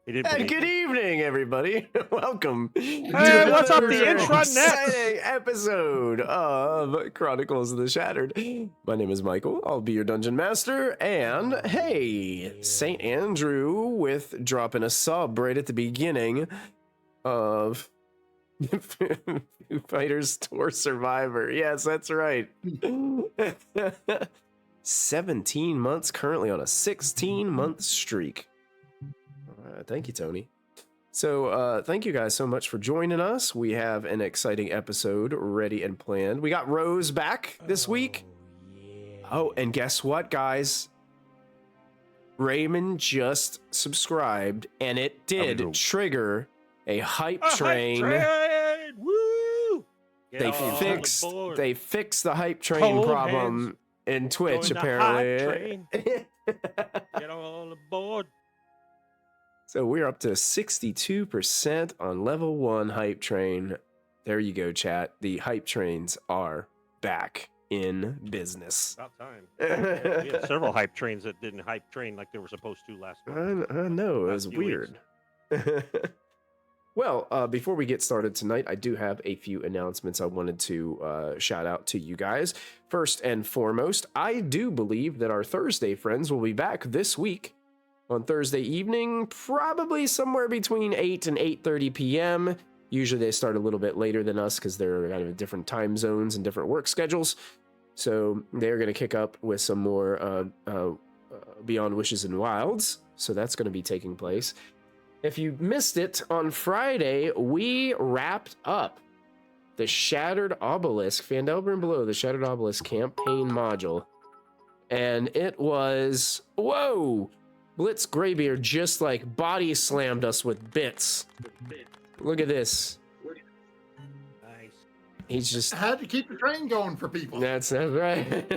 And good evening, everybody. Welcome to what's up, the intranet? exciting episode of Chronicles of the Shattered. My name is Michael. I'll be your dungeon master. And hey, St. Andrew with dropping a sub right at the beginning of Foo Fighters Tour Survivor. Yes, that's right. 17 months, currently on a 16-month streak. Thank you, Tony. So thank you guys so much for joining us. We have an exciting episode ready and planned. We got Rose back this week. Yeah. Oh, and guess what, guys? Raymond just subscribed, and it did trigger a hype train. Woo! They fixed the hype train problem in Twitch, apparently. Get all aboard. So we're up to 62% on level 1 hype train. There you go, chat. The hype trains are back in business. About time. We had several hype trains that didn't hype train like they were supposed to last month. I know, it was weird. Well, before we get started tonight, I do have a few announcements I wanted to shout out to you guys. First and foremost, I do believe that our Thursday friends will be back this week. On Thursday evening, probably somewhere between 8 and 8:30 p.m. Usually they start a little bit later than us because they're kind of different time zones and different work schedules. So they're going to kick up with some more Beyond Wishes and Wilds. So that's going to be taking place. If you missed it, on Friday, we wrapped up the Shattered Obelisk, Phandelver and Below, the Shattered Obelisk campaign module. And it was, whoa! Blitz Greybeard just like body slammed us with bits. Look at this. Nice. He's just I had to keep the train going for people. That's right.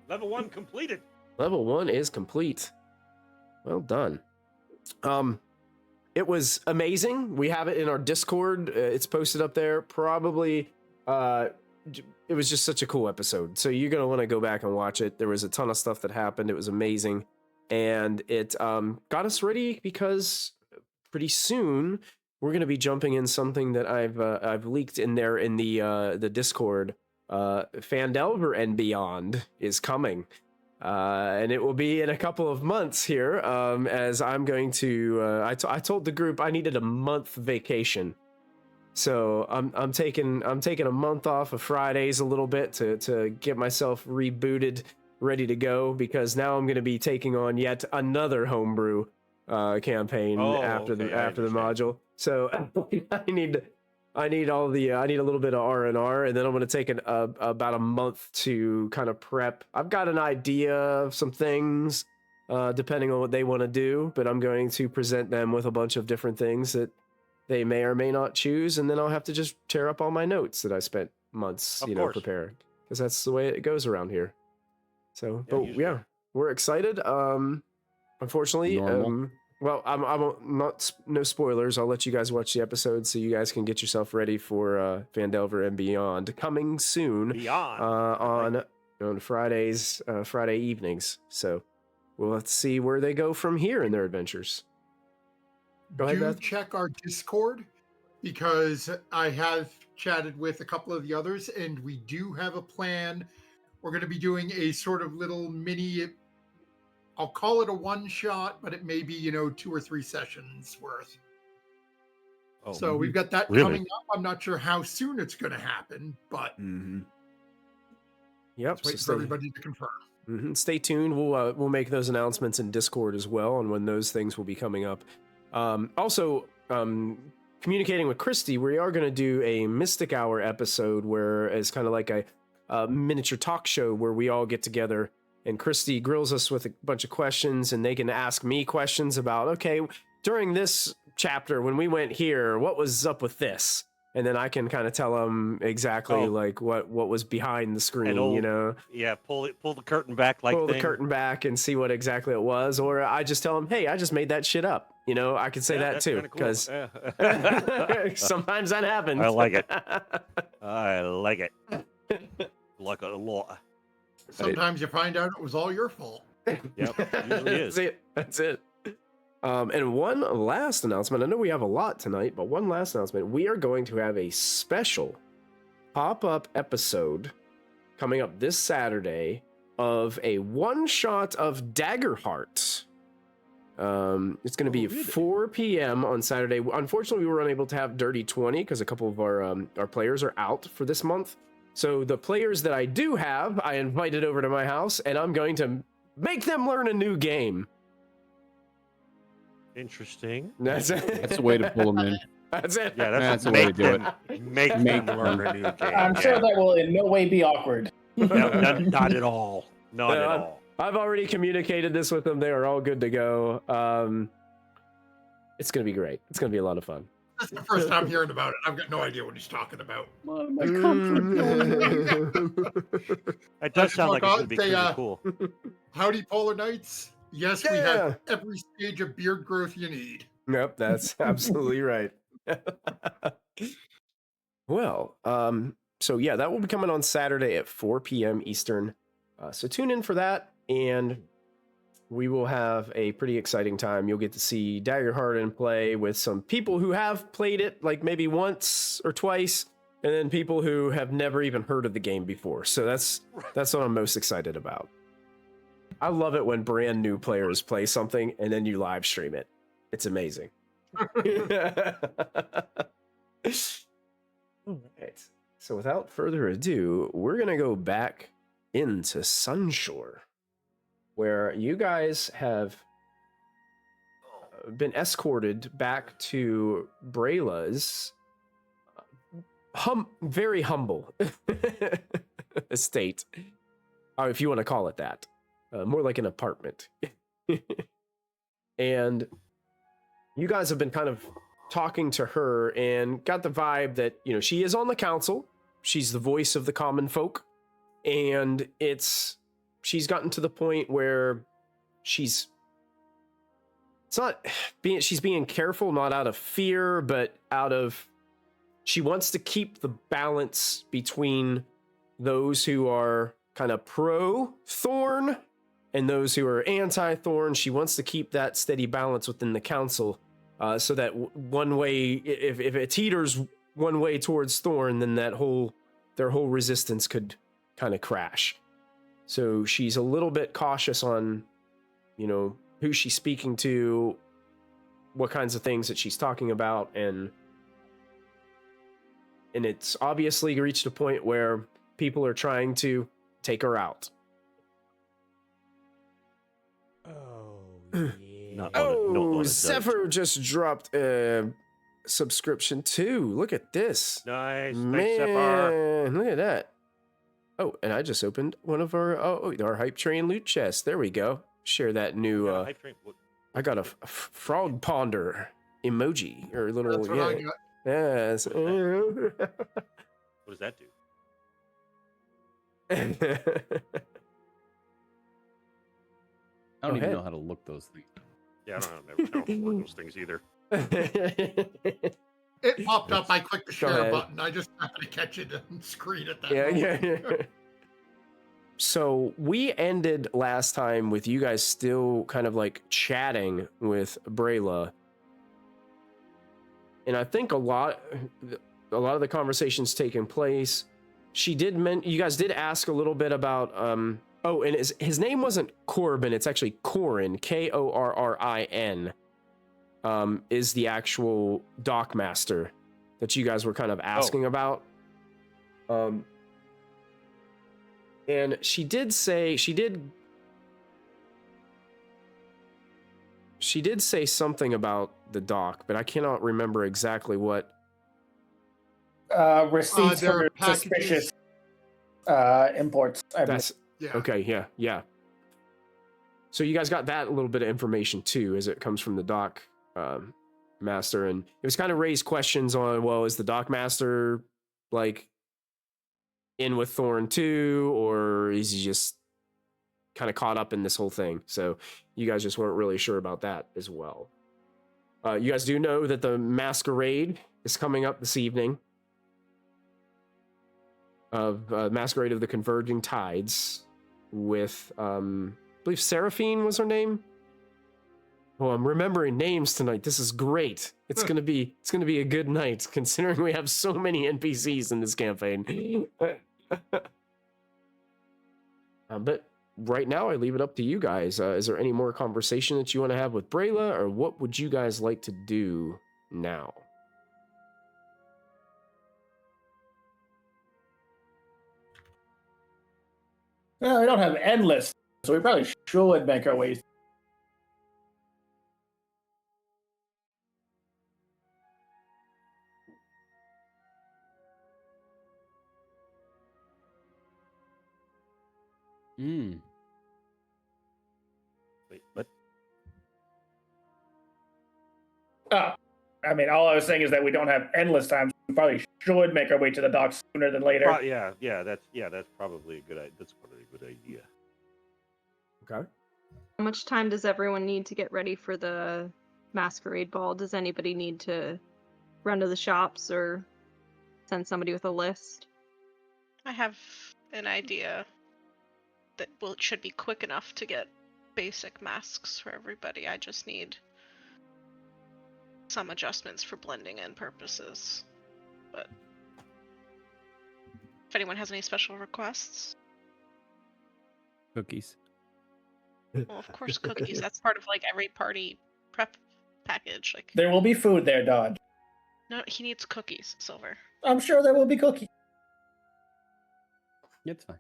Level 1 completed. Level 1 is complete. Well done. It was amazing. We have it in our Discord. It's posted up there. Probably it was just such a cool episode. So you're going to want to go back and watch it. There was a ton of stuff that happened. It was amazing. And it got us ready because pretty soon we're going to be jumping in something that I've leaked in there in the Discord. Phandelver and Beyond is coming, and it will be in a couple of months here. As I'm going to, I told the group I needed a month vacation, so I'm taking a month off of Fridays a little bit to get myself rebooted, ready to go, because now I'm going to be taking on yet another homebrew campaign after the module. So I need a little bit of R&R, and then I'm going to take about a month to kind of prep. I've got an idea of some things depending on what they want to do, but I'm going to present them with a bunch of different things that they may or may not choose, and then I'll have to just tear up all my notes that I spent months preparing, because that's the way it goes around here. So, we're excited. Unfortunately, well, I'm not, no spoilers. I'll let you guys watch the episode so you guys can get yourself ready for Phandelver and Beyond coming soon on Fridays, Friday evenings. So, well, let's see where they go from here in their adventures. Go ahead, Beth. Check our Discord, because I have chatted with a couple of the others, and we do have a plan. We're going to be doing a sort of little mini, I'll call it a one-shot, but it may be, 2 or 3 sessions worth. So we've got that coming up. I'm not sure how soon it's going to happen, but yep, wait for everybody to confirm. Stay tuned. We'll make those announcements in Discord as well on when those things will be coming up. Also, communicating with Kristy, we are going to do a Mystic Hour episode where it's kind of like a miniature talk show where we all get together and Kristy grills us with a bunch of questions, and they can ask me questions about, okay, during this chapter when we went here, what was up with this? And then I can kind of tell them exactly like what was behind the screen, Yeah, pull the curtain back, the curtain back and see what exactly it was. Or I just tell them, hey, I just made that shit up. I could say that too, because sometimes that happens. I like it. I like it. Like a lot. Sometimes you find out it was all your fault. Yep, usually is. That's it. And one last announcement. I know we have a lot tonight, but one last announcement. We are going to have a special pop-up episode coming up this Saturday of a one-shot of Daggerheart. It's going to be 4 p.m. on Saturday. Unfortunately, we were unable to have Dirty 20 because a couple of our players are out for this month. So the players that I do have, I invited over to my house, and I'm going to make them learn a new game. Interesting. That's it. That's the way to pull them in. That's it. Yeah, That's the way to do it. Make them learn a new game. I'm sure that will in no way be awkward. No, not at all. Not at all. I've already communicated this with them. They are all good to go. It's going to be great. It's going to be a lot of fun. That's the first time hearing about it. I've got no idea what he's talking about. My comfort zone. It does sound like it's going to be pretty cool. Howdy, Polar Knights. Yes, we have every stage of beard growth you need. Yep, that's absolutely right. Well, so yeah, that will be coming on Saturday at 4 p.m. Eastern. So tune in for that, and we will have a pretty exciting time. You'll get to see Daggerheart in play with some people who have played it like maybe once or twice, and then people who have never even heard of the game before. So that's what I'm most excited about. I love it when brand new players play something and then you live stream it. It's amazing. All right. So without further ado, we're going to go back into Sunshore, where you guys have been escorted back to Brayla's very humble estate, if you want to call it that. More like an apartment. And you guys have been kind of talking to her and got the vibe that, you know, she is on the council. She's the voice of the common folk. And she's gotten to the point where she's being careful, not out of fear, but she wants to keep the balance between those who are kind of pro-Thorn and those who are anti-Thorn. She wants to keep that steady balance within the council, so that one way, if it teeters one way towards Thorn, then their whole resistance could kind of crash. So she's a little bit cautious on, you know, who she's speaking to, what kinds of things that she's talking about, and it's obviously reached a point where people are trying to take her out. Zephyr just dropped a subscription too. Look at this. Nice. Man, Thanks, Zephyr. look at that. Oh, and I just opened one of our Hype Train loot chests. There we go. Share that new Hype Train. I got a frog ponder emoji or little. That's what I got. Yes. What does that do? I don't even know how to look those things. Yeah, I don't work those things either. It popped up. I clicked the Go share ahead. button. I just happened to catch it on screen at that Yeah. moment. So we ended last time with you guys still kind of like chatting with Brayla. And I think a lot of the conversations taking place. You guys did ask a little bit about and his name wasn't Corbin, it's actually Korrin, Korrin. Is the actual Dockmaster that you guys were kind of asking about. And she did say something about the dock, but I cannot remember exactly what. Receipts there for are packages. suspicious imports. I believe. That's Yeah. okay. Yeah. So you guys got that little bit of information too, as it comes from the dock master, and it was kind of raised questions on, well, is the dock master like in with Thorn too, or is he just kind of caught up in this whole thing? So you guys just weren't really sure about that as well. You guys do know that the masquerade is coming up this evening, of Masquerade of the Converging Tides, with I believe Seraphine was her name. Oh, I'm remembering names tonight. This is great. It's gonna be a good night, considering we have so many NPCs in this campaign. But right now, I leave it up to you guys. Is there any more conversation that you want to have with Brayla, or what would you guys like to do now? Well, we don't have endless, so we probably should make our way. Mm. Wait, what? I mean, all I was saying is that we don't have endless time. So we probably should make our way to the docks sooner than later. That's probably a good idea. That's probably a good idea. Okay. How much time does everyone need to get ready for the masquerade ball? Does anybody need to run to the shops or send somebody with a list? I have an idea that it should be quick enough to get basic masks for everybody. I just need some adjustments for blending in purposes. But if anyone has any special requests, Cookies. well, of course, cookies. That's part of like every party prep package. Like, There will be food there, Dodge. no, he needs cookies, Silver. I'm sure there will be cookies. It's fine.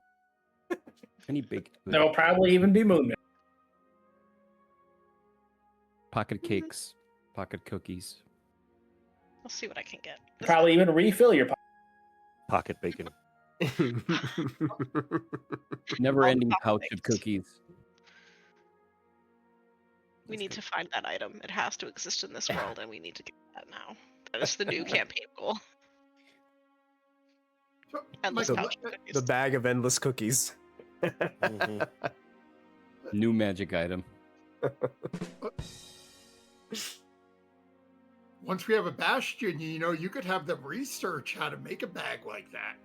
Any baked food. There will probably even be moon. Pocket cakes, pocket cookies. I'll see what I can get. Probably even refill your Pocket bacon. Never ending All pouch of pockets. cookies. We need to find that item. It has to exist in this world, and we need to get that now. That is the new campaign goal. So, Endless Michael, pouch of cookies. The bag of endless cookies. Mhm. New magic item. once we have a bastion, you could have them research how to make a bag like that.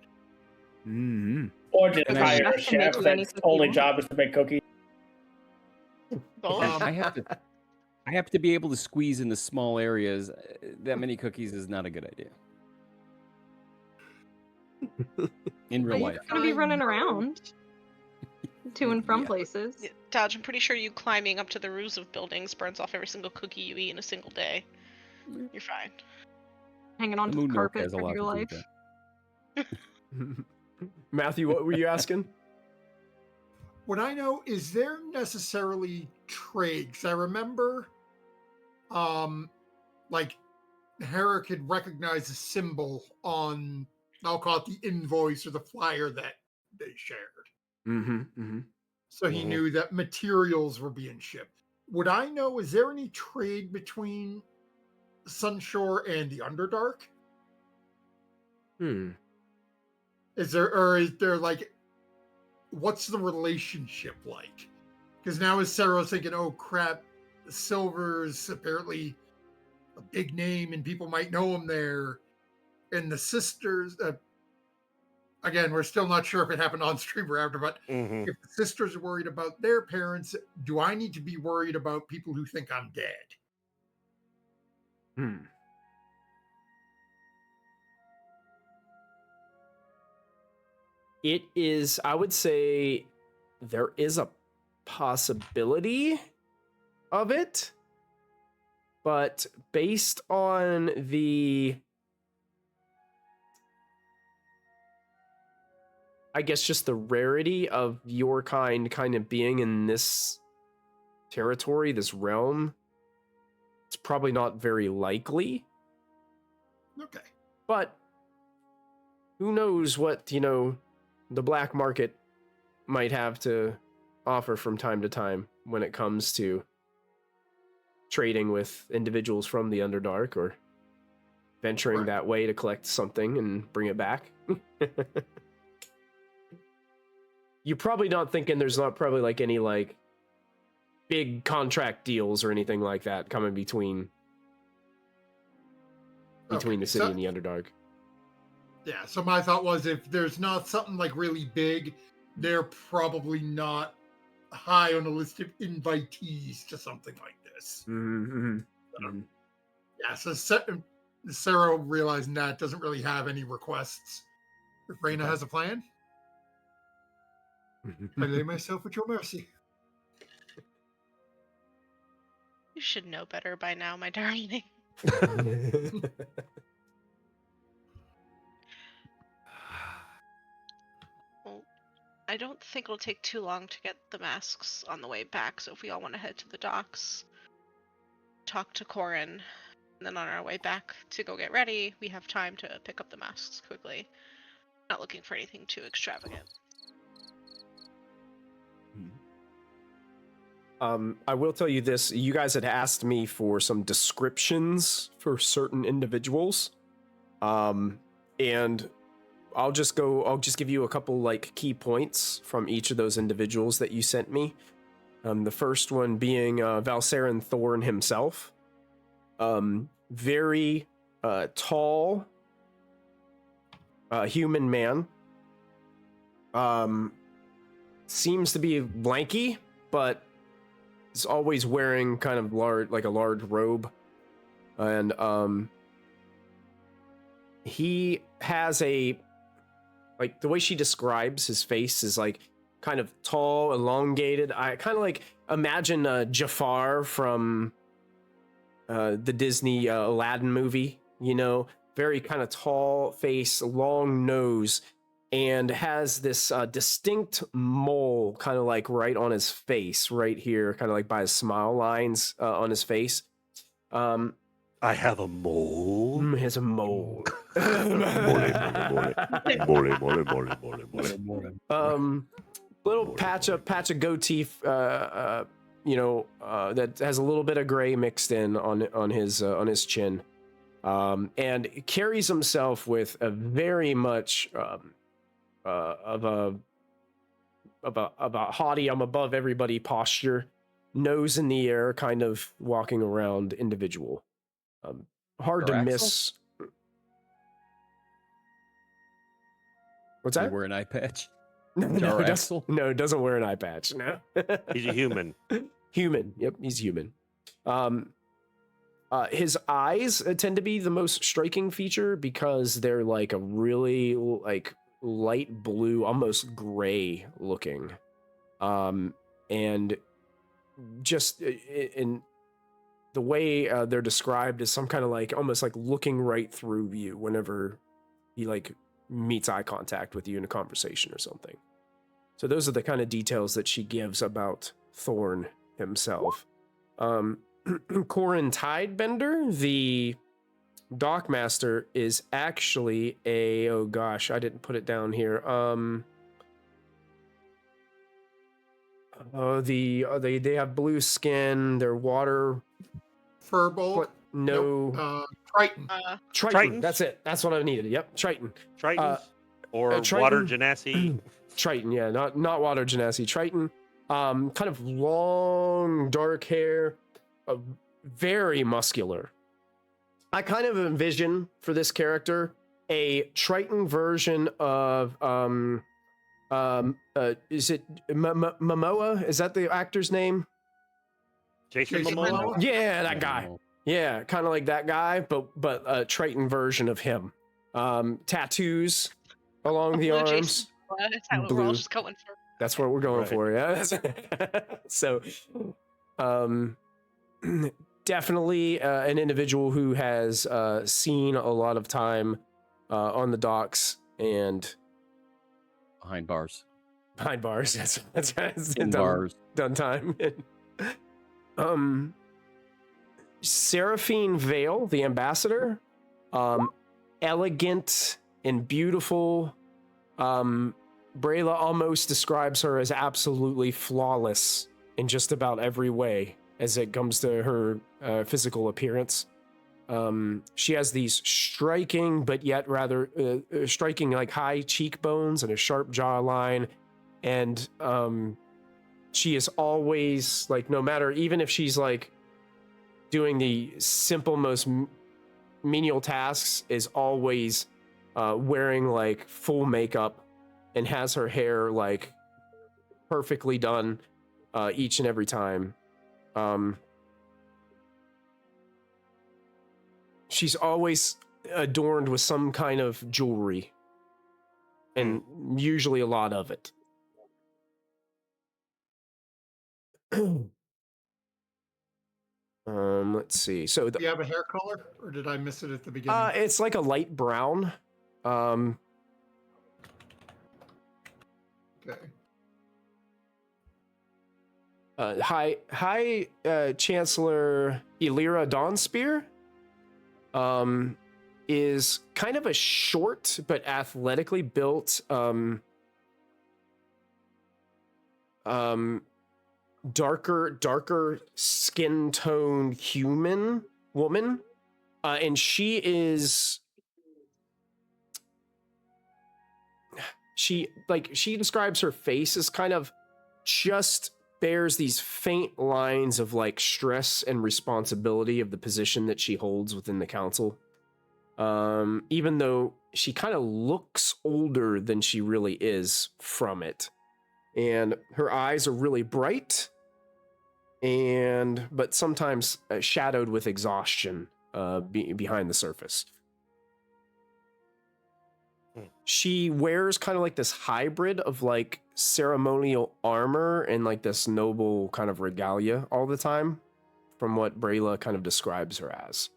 Mm-hmm. Or just And I- hire I a can make chef you any that's cookie only you job is to make cookies. Both. Um, I have to be able to squeeze into small areas. That many cookies is not a good idea. In real Are you life. Gonna be running I know. around to and from Yeah. places. Yeah, Dodge, I'm pretty sure you climbing up to the roofs of buildings burns off every single cookie you eat in a single day. You're fine. Hanging The onto the moon milk carpet has a for lot your to do life. with that. Matthew, what were you asking? What I know is there necessarily trades. I remember, like Hera could recognize a symbol on, I'll call it the invoice or the flyer that they shared. Mm-hmm. Mm-hmm. So he Mhm. knew that materials were being shipped. Would I know, is there any trade between Sunshore and the Underdark? Hmm. Is there like, what's the relationship like? Because now as Sarah's thinking, oh crap, Silver's apparently a big name and people might know him there. And the sisters, again, we're still not sure if it happened on stream or after, but Mhm. if the sisters are worried about their parents, do I need to be worried about people who think I'm dead? Hmm. It is, I would say, there is a possibility of it, but based on I guess just the rarity of your kind of being in this territory, this realm, it's probably not very likely. Okay. But who knows what, the black market might have to offer from time to time when it comes to trading with individuals from the Underdark or venturing Right. that way to collect something and bring it back. You're probably not thinking there's not probably like any like big contract deals or anything like that coming between the Okay, city so- and the Underdark. Yeah, so my thought was if there's not something like really big, they're probably not high on the list of invitees to something like this. Mm-hmm. Yeah, so Sarah realizing that doesn't really have any requests. If Raina has a plan, I lay myself at your mercy. You should know better by now, my darling. Well, I don't think it'll take too long to get the masks on the way back, so if we all want to head to the docks, talk to Korrin, and then on our way back to go get ready, we have time to pick up the masks quickly. Not looking for anything too extravagant. I will tell you this. You guys had asked me for some descriptions for certain individuals. And I'll just give you a couple like key points from each of those individuals that you sent me. The first one being Valsaren Thorn himself. Very tall human man. Seems to be lanky, but is always wearing kind of like a large robe. And he has like the way she describes his face is like kind of tall, elongated. I kind of like imagine Jafar from the Disney Aladdin movie, you know, very kind of tall face, long nose, and has this distinct mole kind of like right on his face, right here, kind of like by his smile lines on his face. I have a mole. He has a mole. Little patch of goatee, you know, that has a little bit of gray mixed in on his chin, and carries himself with a very much of a haughty, I'm above everybody posture, nose in the air, kind of walking around individual. Hard to miss. What's that? Does he wear an eye patch? No, Axel? it doesn't wear an eye patch. No. He's a human. Human. Yep, he's human. His eyes tend to be the most striking feature because they're like a really like light blue, almost gray looking. And just in the way they're described as some kind of like almost like looking right through you whenever he like meets eye contact with you in a conversation or something. So those are the kind of details that she gives about Thorn himself. Korrin Tidebender, the Dockmaster, is actually a, oh gosh, I didn't put it down here. They have blue skin, they're water. Firbolg? No. Nope. Triton. Triton. That's it. That's what I needed. Yep, Triton. Triton? Or Triton. water genasi? Triton, yeah, not water genasi. Triton. Kind of long, dark hair, very muscular. I kind of envision for this character a Triton version of is it Momoa? Is that the actor's name? Jason Momoa? Yeah, that guy. Yeah, kind of like that guy, but a Triton version of him. Tattoos along the arms. That's how we're all just going for. That's what we're going Right. for, yeah. So, definitely an individual who has seen a lot of time on the docks and Behind bars. behind bars. That's In bars. done time. Seraphine Vale, the ambassador, elegant and beautiful. Brayla almost describes her as absolutely flawless in just about every way as it comes to her physical appearance. She has these striking, but yet rather striking, like high cheekbones and a sharp jawline. And she is always like, no matter, even if she's like doing the simple, most menial tasks, is always wearing like full makeup and has her hair like perfectly done. each and every time. She's always adorned with some kind of jewelry, and usually a lot of it. Let's see. So Do you have a hair color, or did I miss it at the beginning? it's like a light brown. Okay. High Chancellor Elira Dawnspear is kind of a short but athletically built darker skin tone human woman, and she describes her face as kind of just bears these faint lines of like stress and responsibility of the position that she holds within the council. Even though she kind of looks older than she really is from it. And her eyes are really bright, but sometimes shadowed with exhaustion behind the surface. She wears kind of like this hybrid of like ceremonial armor and like this noble kind of regalia all the time, from what Brayla kind of describes her as.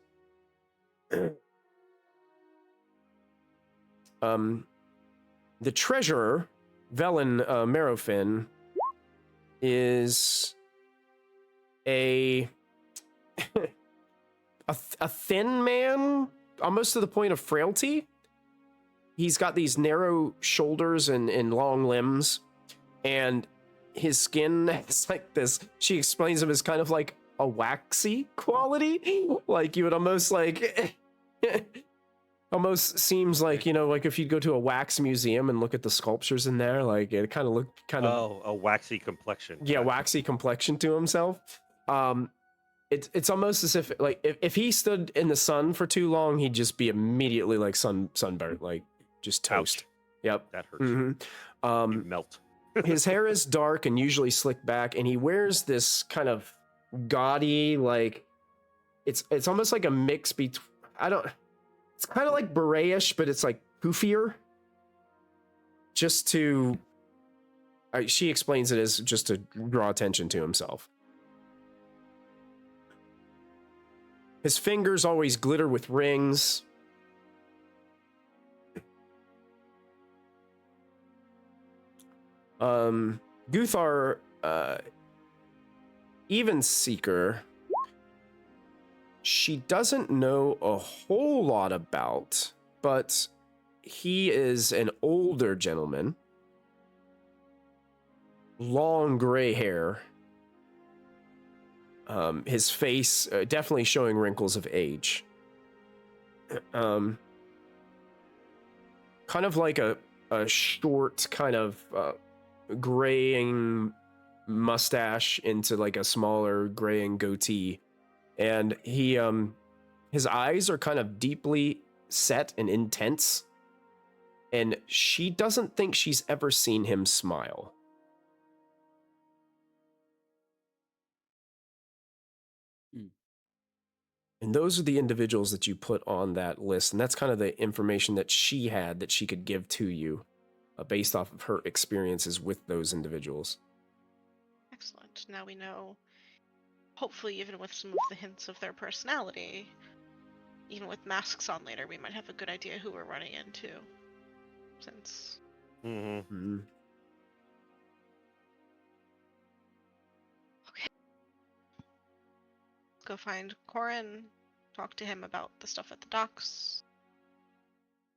The treasurer, Velen Marofin, is a thin man, almost to the point of frailty. He's got these narrow shoulders and long limbs, and his skin is like this. She explains him as kind of like a waxy quality. Like you would almost like, almost seems like, you know, like if you'd go to a wax museum and look at the sculptures in there, like it kind of looked kind of. Oh, a waxy complexion. Yeah, waxy complexion to himself. It's almost as if like if he stood in the sun for too long, he'd just be immediately like sunburnt, like just toast. Ouch. Yep. That hurts. Mm-hmm. You melt. His hair is dark and usually slicked back, and he wears this kind of gaudy, like it's almost like a mix between it's kind of like beret-ish, but it's like poofier. Just to she explains it as just to draw attention to himself. His fingers always glitter with rings. Guthar, Even Seeker, she doesn't know a whole lot about, but he is an older gentleman. Long gray hair. His face definitely showing wrinkles of age. Kind of like a short kind of graying mustache into like a smaller graying goatee, and he his eyes are kind of deeply set and intense, and she doesn't think she's ever seen him smile. And those are the individuals that you put on that list, and that's kind of the information that she had that she could give to you based off of her experiences with those individuals. Excellent. Now we know, hopefully even with some of the hints of their personality, even with masks on later, we might have a good idea who we're running into. Since... Mm-hmm. Okay. Let's go find Korrin, talk to him about the stuff at the docks,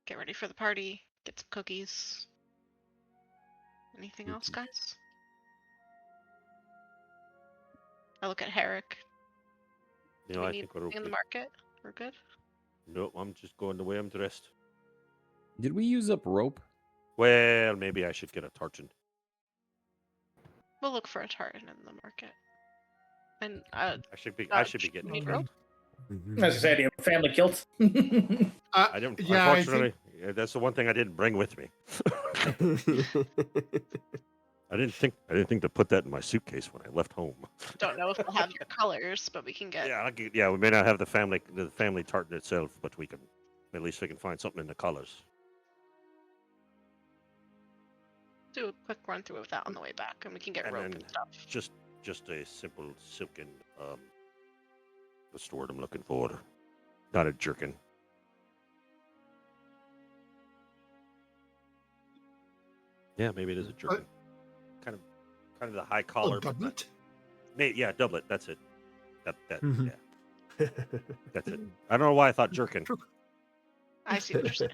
get ready for the party, get some cookies. Anything else, guys? I look at Herrick. No, we I need think we're anything in the okay. market? We're good? No, I'm just going the way I'm dressed. Did we use up rope? Well, maybe I should get a tartan. We'll look for a tartan in the market. And I should be getting need it. rope? As I said, you know, family kilts. I don't. Yeah, Unfortunately, that's the one thing I didn't bring with me. I I didn't think to put that in my suitcase when I left home. Don't know if we'll have your colors, but we can get. Yeah, we may not have the family tartan itself, but at least we can find something in the colors. Do a quick run through of that on the way back, and we can get And rope then and stuff. Just a simple silken. What's the word I'm looking for? Not a jerkin. Yeah, maybe it is a jerkin. Kind of the high collar. Doublet? Yeah, doublet. That's it. That Mhm. yeah. That's it. I don't know why I thought jerkin. I see what you're saying.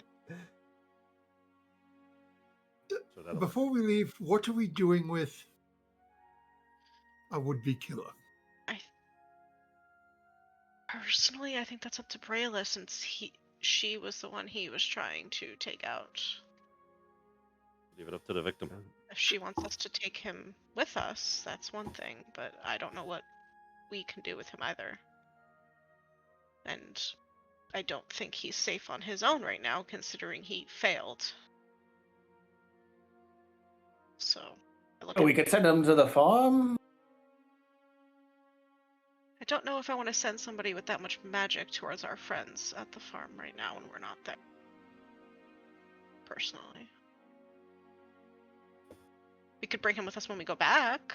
So that'll Before we leave, what are we doing with a would-be killer? Personally, I think that's up to Brayla since she was the one he was trying to take out. leave it up to the victim. If she wants us to take him with us, that's one thing, but I don't know what we can do with him either. And I don't think he's safe on his own right now, considering he failed. So, We could send him to the farm. I don't know if I want to send somebody with that much magic towards our friends at the farm right now when we're not there. Personally. We could bring him with us when we go back.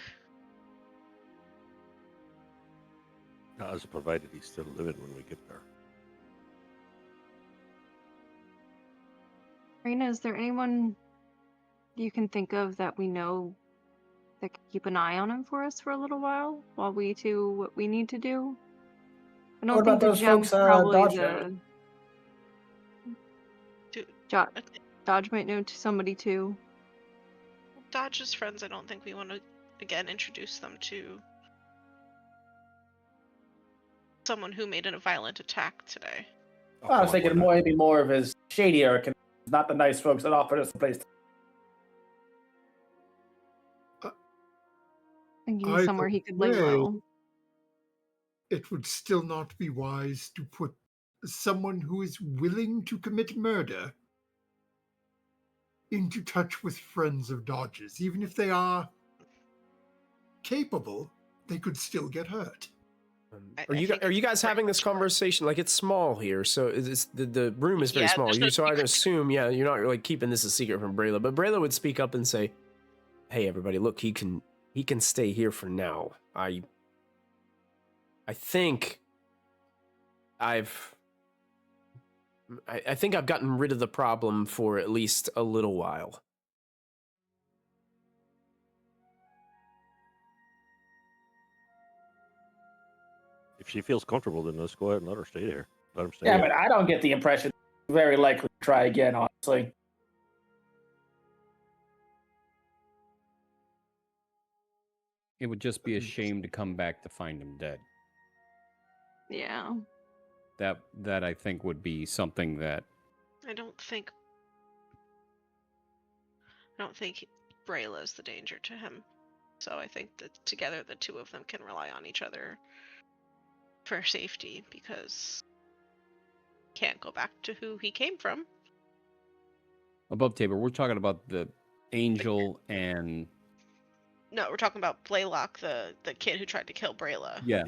As provided he's still living when we get there. Raina, is there anyone you can think of that we know that could keep an eye on him for us for a little while we do what we need to do? I don't What think about the those gem's folks, probably Dodge the Okay. Dodge might know to somebody too. Dodge's friends, I don't think we want to, again, introduce them to someone who made a violent attack today. I was thinking maybe more of his shadier, not the nice folks that offered us a place. Thinking Either somewhere he could lay way, low. It would still not be wise to put someone who is willing to commit murder into touch with friends of Dodge's. Even if they are capable, they could still get hurt. Are you guys having this conversation? Like, it's small here, so it's the room is very Yeah, small. there's no So I secret. assume, you're not like keeping this a secret from Brayla, but Brayla would speak up and say, "Hey, everybody, look, he can stay here for now. I think I think I've gotten rid of the problem for at least a little while." If she feels comfortable, then let's go ahead and let her stay there. Let him stay Yeah, there. but I don't get the impression very likely to try again, honestly. It would just be a shame to come back to find him dead. Yeah. That I think would be something that I don't think Brayla is the danger to him. So I think that together the two of them can rely on each other for safety, because he can't go back to who he came from. above table. We're talking about the angel and No, we're talking about Blaylock, the kid who tried to kill Brayla. yeah.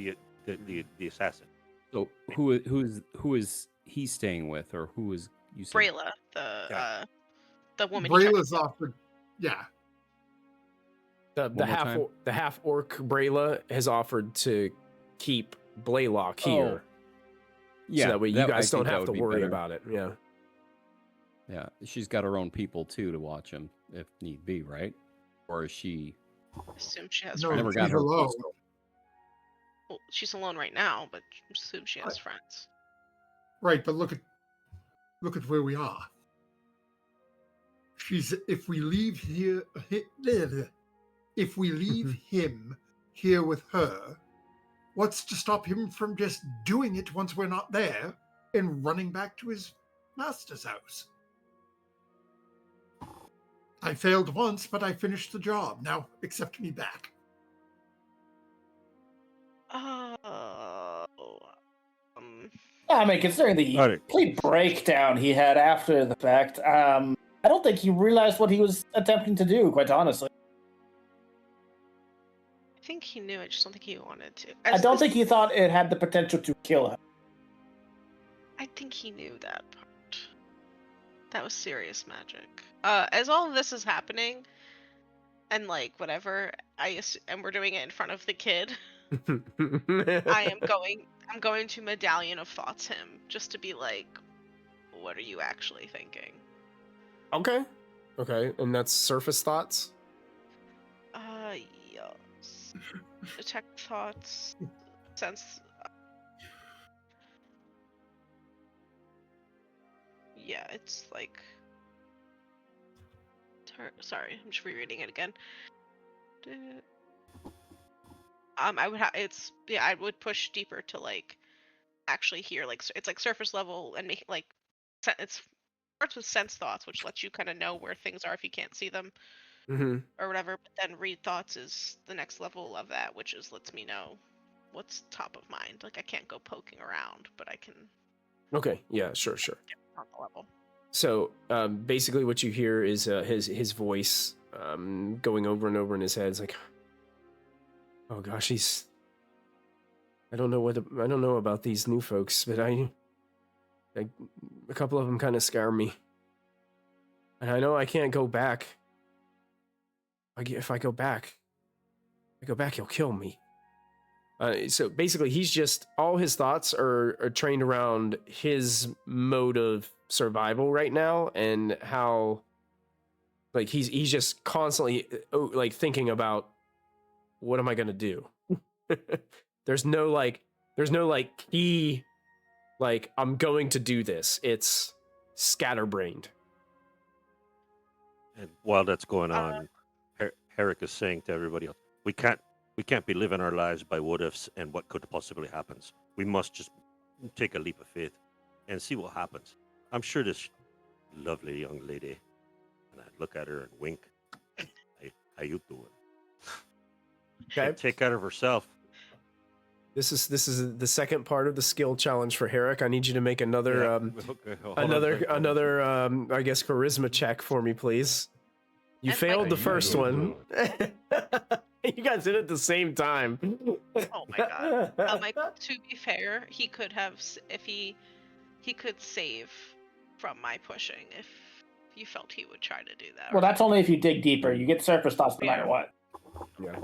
The assassin. So who is he staying with, or who is you said? Brayla, Yeah. the woman. He tried to Brayla's kill. offered, yeah. The half orc Brayla has offered to keep Blaylock here, Yeah, so that way you I guys think don't that have would to be worry better. about it. Yeah. Yeah, she's got her own people too to watch him if need be, right? Or is she? Assume she has No, friends. Never got she's her alone. pistol. Well, she's alone right now, but assume she has friends. Right, but look at where we are. If we leave him here with her, what's to stop him from just doing it once we're not there and running back to his master's house? I failed once, but I finished the job. Now accept me back. Oh. Yeah, I mean, considering the All right. complete breakdown he had after the fact, I don't think he realized what he was attempting to do, quite honestly. think he knew. I just don't think he wanted to. I don't think he thought it had the potential to kill him. I think he knew that part. That was serious magic. As all of this is happening, and like whatever, and we're doing it in front of the kid. I'm going to medallion of thoughts him just to be like, what are you actually thinking? Okay. Okay, and that's surface thoughts? Yes. Detect thoughts. Sense. Yeah, it's like. Sorry, I'm just rereading it again. I would I would push deeper to like actually hear, like it's like surface level and make like it starts with sense thoughts, which lets you kind of know where things are if you can't see them or whatever. But then read thoughts is the next level of that, which is lets me know what's top of mind. Like I can't go poking around, but I can. Okay, yeah, sure. Get on the level. So basically, what you hear is his voice going over and over in his head. It's like, oh gosh, I don't know about these new folks, but a couple of them kind of scare me, and I know I can't go back. If I go back, he'll kill me. So basically, he's just all his thoughts are trained around his mode of survival right now, and how like he's just constantly like thinking about what am I gonna do. There's no key like I'm going to do this. It's scatterbrained. And while that's going on, Herrick is saying to everybody else, we can't be living our lives by what ifs and what could possibly happens. We must just take a leap of faith and see what happens. I'm sure this lovely young lady, and I'd look at her and wink. How you doing? Okay. Take care of herself. This is the second part of the skill challenge for Herrick. I need you to make another Okay, another I guess charisma check for me, please. You And failed like- the first one. You guys did it at the same time. Oh my god. Like to be fair, he could have if he could save from my pushing if you felt he would try to do that. Well, that's only if you dig deeper. You get surface thoughts no matter what. Yeah.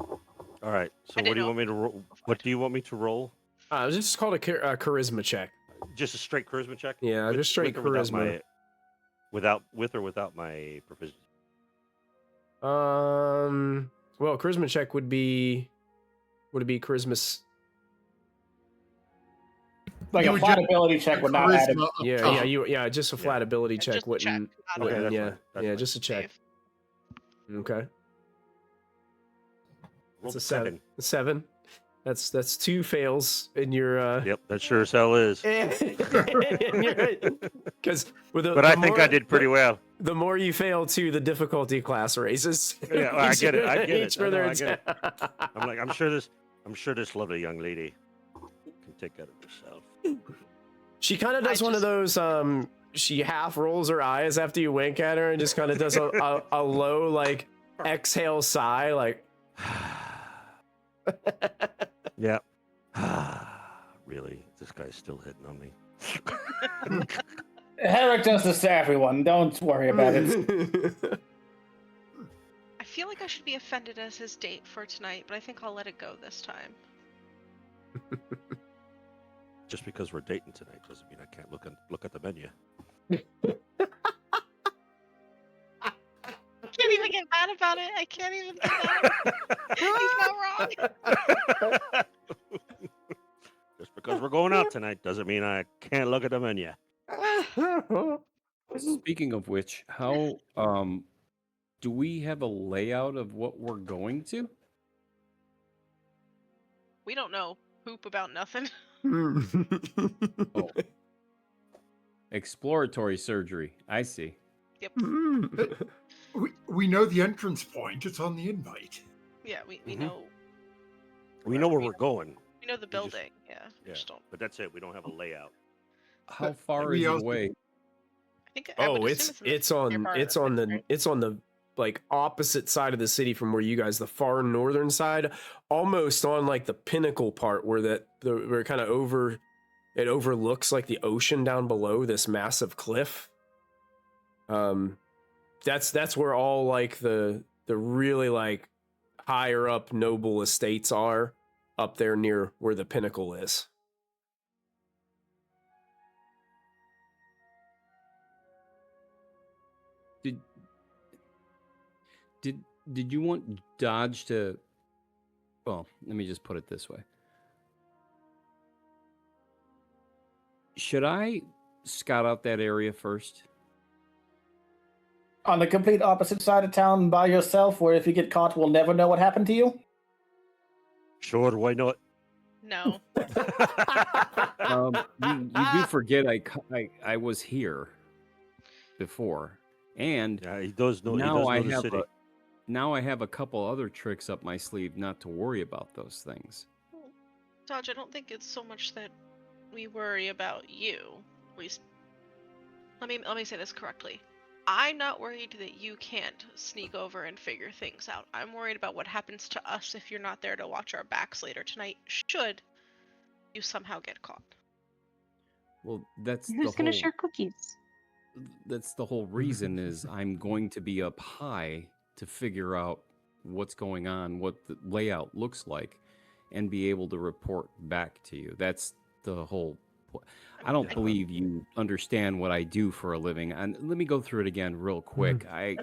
All right. So what do you want me to roll? What do you want me to roll? Just called a charisma check. Just a straight charisma check? Yeah, just straight or without charisma. with or without my proficiency? Well, charisma check would it be charisma? Like You a would flat just- ability check would not add it. Charisma up Yeah, just a flat ability check Just a wouldn't. check, not a wouldn't- that's yeah, fine, that's yeah, fine. just a check. Save. Okay, Roll it's a 7. 7. That's 2 fails in your. Yep, that sure as hell is. Because But I think I did pretty well. The more you fail, too, the difficulty class raises. Yeah, well, I get it. I get Each it. I know, further I get it. I'm like, I'm sure this lovely young lady can take care of herself. She kind of does one of those. She half rolls her eyes after you wink at her, and just kind of does a low like exhale sigh, like. Yeah. Really? This guy's still hitting on me. Herrick does this to everyone. Don't worry about it. I feel like I should be offended as his date for tonight, but I think I'll let it go this time. Just because we're dating tonight doesn't mean I can't look at the menu. I can't even get mad about it. I can't even do that. He's not wrong. Just because we're going out tonight doesn't mean I can't look at the menu. Speaking of which, how do we have a layout of what we're going to? We don't know poop about nothing. Oh. Exploratory surgery. I see. Yep. We know the entrance point. It's on the invite. Yeah, we Mhm. know. We know where we're going. We know the just- building. Yeah. We Yeah, just don't. but that's it. We don't have a layout. How far we is it also- away? I think. I would Oh, assume it's on nearby, it's on the right? it's on the like opposite side of the city from where you guys, the far northern side, almost on like the pinnacle part where we're kind of it overlooks like the ocean down below this massive cliff. That's where all like the really like higher up noble estates are, up there near where the pinnacle is. Did you want Dodge to? Well, let me just put it this way. Should I scout out that area first? On the complete opposite side of town by yourself, where if you get caught, we'll never know what happened to you? Sure, why not? No. You do forget I was here before, and Yeah, he does know. now He I does know the have city. now I have a couple other tricks up my sleeve not to worry about those things. Dodge, I don't think it's so much that we worry about you. At least, let me say this correctly. I'm not worried that you can't sneak over and figure things out. I'm worried about what happens to us if you're not there to watch our backs later tonight, should you somehow get caught. Well, that's Who's the gonna whole share cookies? that's the whole reason is I'm going to be up high to figure out what's going on, what the layout looks like, and be able to report back to you. That's the whole. I don't believe you understand what I do for a living. And let me go through it again real quick. I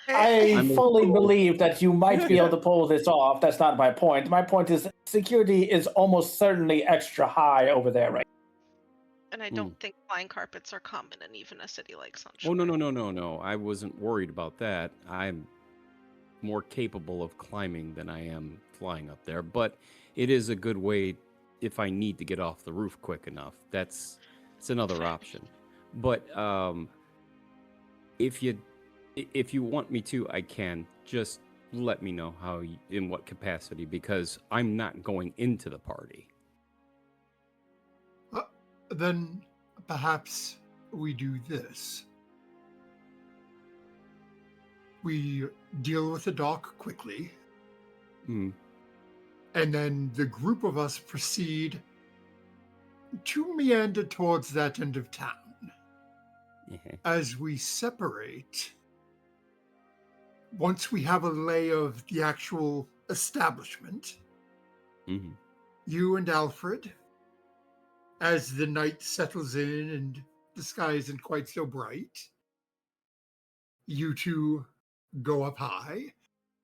I'm fully believe that you might be able to pull this off. That's not my point. My point is security is almost certainly extra high over there, right? And I don't think flying carpets are common in even a city like Sunshine. Oh, no. I wasn't worried about that. I'm more capable of climbing than I am flying up there. But it is a good way if I need to get off the roof quick enough. It's another option. But if you want me to, I can. Just let me know in what capacity, because I'm not going into the party. Then perhaps we do this. We deal with the dock quickly, Mm. and then the group of us proceed to meander towards that end of town. Yeah. As we separate, once we have a lay of the actual establishment, Mm-hmm. you and Alfred, as the night settles in and the sky isn't quite so bright, you two go up high.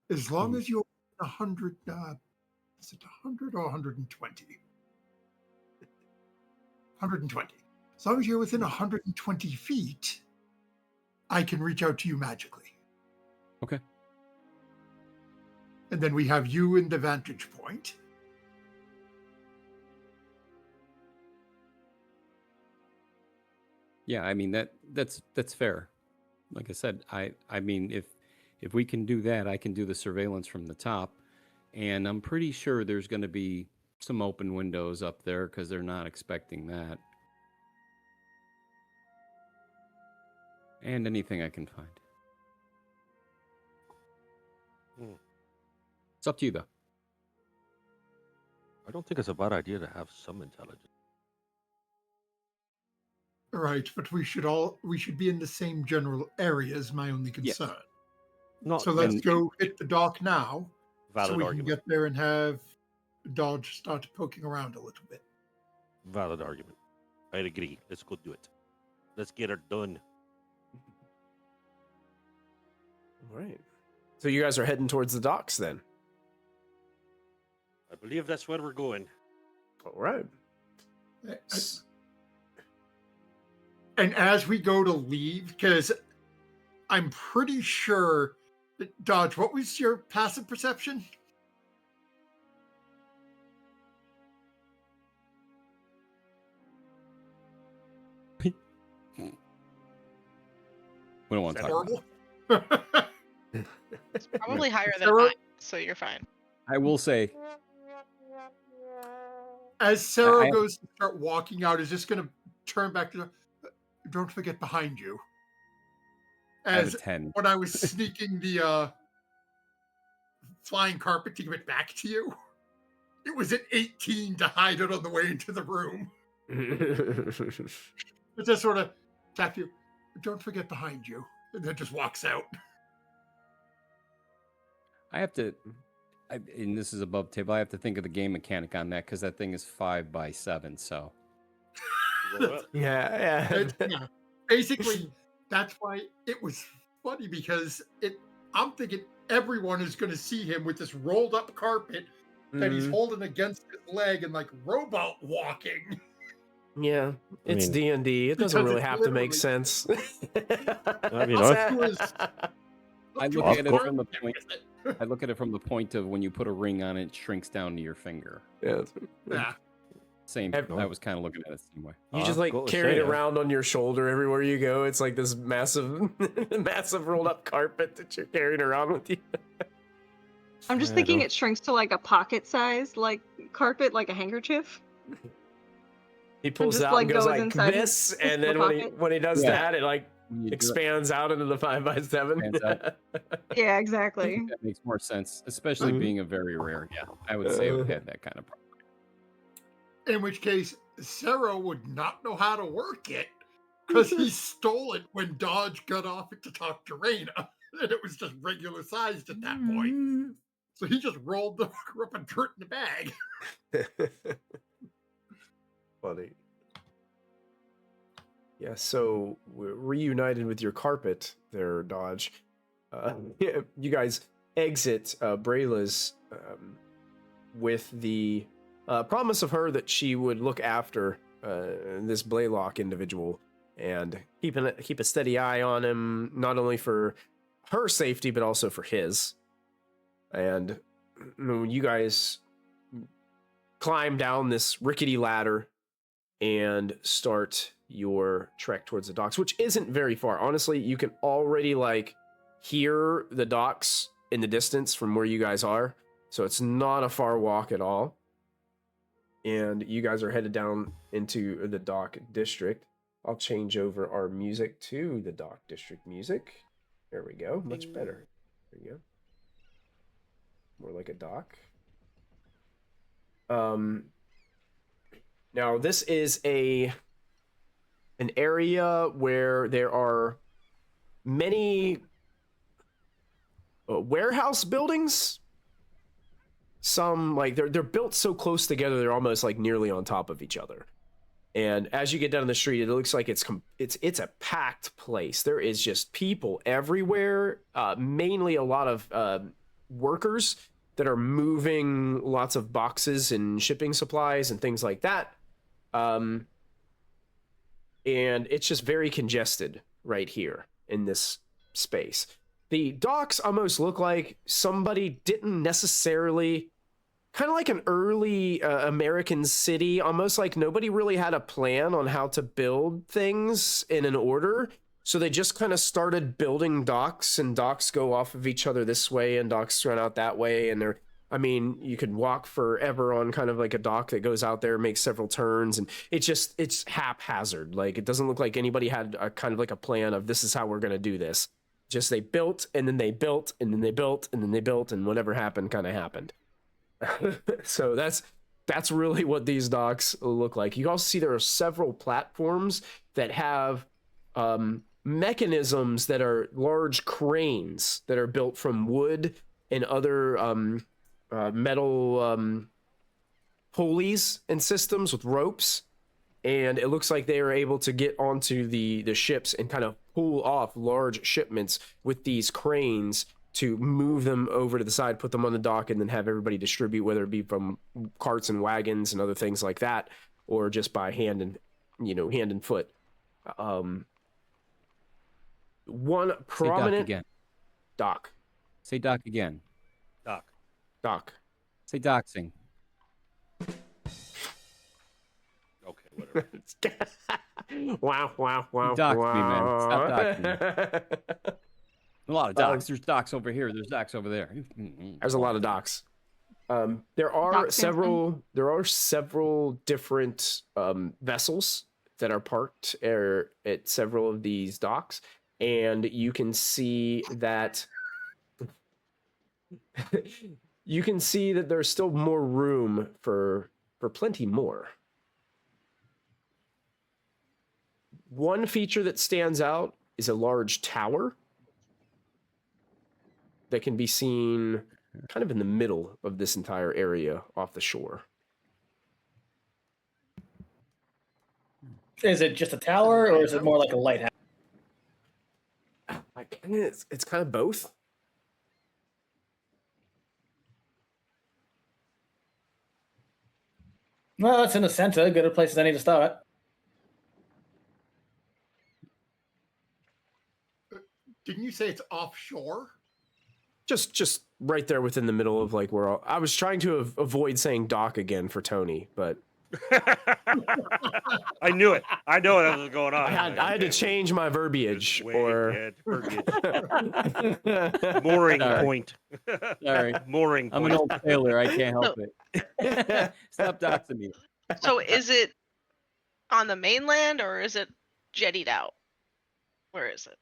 As long as you're 100, is it 100 or 120? 120. As long as you're within 120 feet, I can reach out to you magically. Okay. And then we have you in the vantage point. Yeah, I mean that's fair. Like I said, I mean if we can do that, I can do the surveillance from the top, and I'm pretty sure there's going to be some open windows up there because they're not expecting that. And anything I can find. It's up to you, though. I don't think it's a bad idea to have some intelligence. Right, but we should be in the same general area is my only concern. Not So let's go hit the dock now, valid so we argument. can get there and have Dodge start poking around a little bit. Valid argument. I'd agree. Let's go do it. Let's get her done. All right. So you guys are heading towards the docks then? I believe that's where we're going. All right. And as we go to leave, because I'm pretty sure, Dodge, what was your passive perception? We don't want to talk about it. Horrible. It's probably higher than Sarah? mine, so you're fine. I will say, As Sarah I- goes to start walking out, is just going to turn back to, don't forget behind you. I have a as 10. when I was sneaking the flying carpet to give it back to you, it was an 18 to hide it on the way into the room. It just sort of tap you. Don't forget behind you, and then just walks out. I have to, and this is above table. I have to think of the game mechanic on that because that thing is 5x7. So yeah. Yeah. Basically, that's why it was funny because I'm thinking everyone is going to see him with this rolled up carpet that he's holding against his leg and like robot walking. Yeah, it's mean- D&D. It doesn't Because really it's have to make literally- sense. I mean, Up I- to his- I up to look his at it arm from the and point. everything. I look at it from the point of when you put a ring on it, it shrinks down to your finger. Yeah. Yeah. Same. Have- I was kind of looking at it the same way. You just I've like got to carry say, it around on your shoulder everywhere you go. It's like this massive, massive rolled up carpet that you're carrying around with you. I'm just I thinking don't- it shrinks to like a pocket size, like carpet, like a handkerchief. He pulls just, it out like, and goes goes like inside this, his and then pocket. when he does Yeah. that, it like When you do it, expands out into the 5x7. Expands out. Yeah, exactly. that makes more sense, especially Mhm. being a very rare. Yeah, I would say it would have that kind of problem. In which case, Sarah would not know how to work it because he stole it when Dodge got off it to talk to Raina, and it was just regular sized at that point. So he just rolled the fucker up and threw it in the bag. Funny. Yeah, so we're reunited with your carpet there, Dodge. Yeah, you guys exit Brayla's with the promise of her that she would look after this Blaylock individual and keep a steady eye on him, not only for her safety, but also for his. And you guys climb down this rickety ladder and start your trek towards the docks, which isn't very far. Honestly, you can already like hear the docks in the distance from where you guys are. So it's not a far walk at all. And you guys are headed down into the dock district. I'll change over our music to the dock district music. There we go. Much better. There you go. More like a dock. Now this is an area where there are many warehouse buildings. Some like they're built so close together they're almost like nearly on top of each other. And as you get down the street, it looks like it's a packed place. There is just people everywhere. Mainly a lot of workers that are moving lots of boxes and shipping supplies and things like that. And it's just very congested right here in this space. The docks almost look like somebody didn't necessarily, kind of like an early American city, almost like nobody really had a plan on how to build things in an order. So they just kind of started building docks, and docks go off of each other this way and docks run out that way. And you could walk forever on kind of like a dock that goes out there, makes several turns, and it's haphazard. Like it doesn't look like anybody had a kind of like a plan of this is how we're going to do this. Just they built and then they built and then they built and then they built, and whatever happened kind of happened. So that's really what these docks look like. You also see there are several platforms that have mechanisms that are large cranes that are built from wood and other metal pulleys and systems with ropes. And it looks like they are able to get onto the ships and kind of pull off large shipments with these cranes to move them over to the side, put them on the dock, and then have everybody distribute, whether it be from carts and wagons and other things like that, or just by hand and foot. One prominent Say dock again. dock. Say dock again. Doc. Say doxing. Okay, whatever. Wow. You doxed me, man. Stop doxing A lot of docks. There's docks over here. There's docks over there. There's a lot of docks. There are Dock several different vessels that are parked at several of these docks, and you can see that there's still more room for plenty more. One feature that stands out is a large tower that can be seen kind of in the middle of this entire area off the shore. Is it just a tower, or is it more like a lighthouse? It's kind of both. Well, it's in the center. Good a place as any to start. Didn't you say it's offshore? Just right there within the middle of like where I was trying to avoid saying dock again for Tony, but I knew it. I know what was going on. I had to change my verbiage or mooring point. Sorry. Mooring I'm point. an old sailor. I can't help it. Stop doxing me. So is it on the mainland or is it jettied out? Where is it?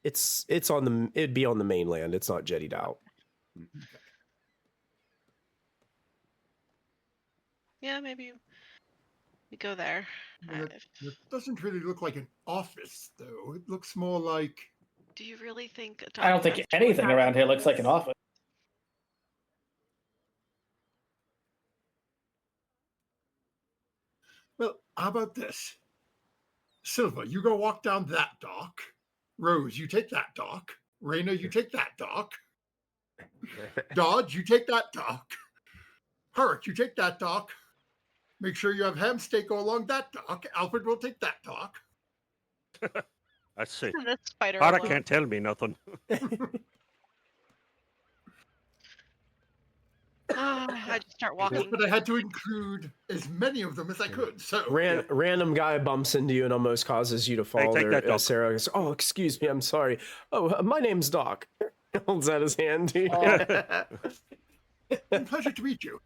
It's on the it'd be on the mainland. It's not jettied out. Yeah, maybe we go there. Well, it doesn't really look like an office, though. It looks more like... Do you really think I don't think anything around here looks like an office. Well, how about this? Silva, you go walk down that dock. Rose, you take that dock. Raina, you take that dock. Dodge, you take that dock. Hurrick, you take that dock. Make sure you have Hamsteak go along that dock. Alfred will take that dock. I see. the spider? Hara alone? can't tell me nothing. I just start Yes, walking. but I had to include as many of them as I could. So Random guy bumps into you and almost causes you to fall take there. that, Doc. Sarah goes, "Oh, excuse me, I'm sorry. Oh, my name's Doc." Holds out his hand to you. pleasure to meet you.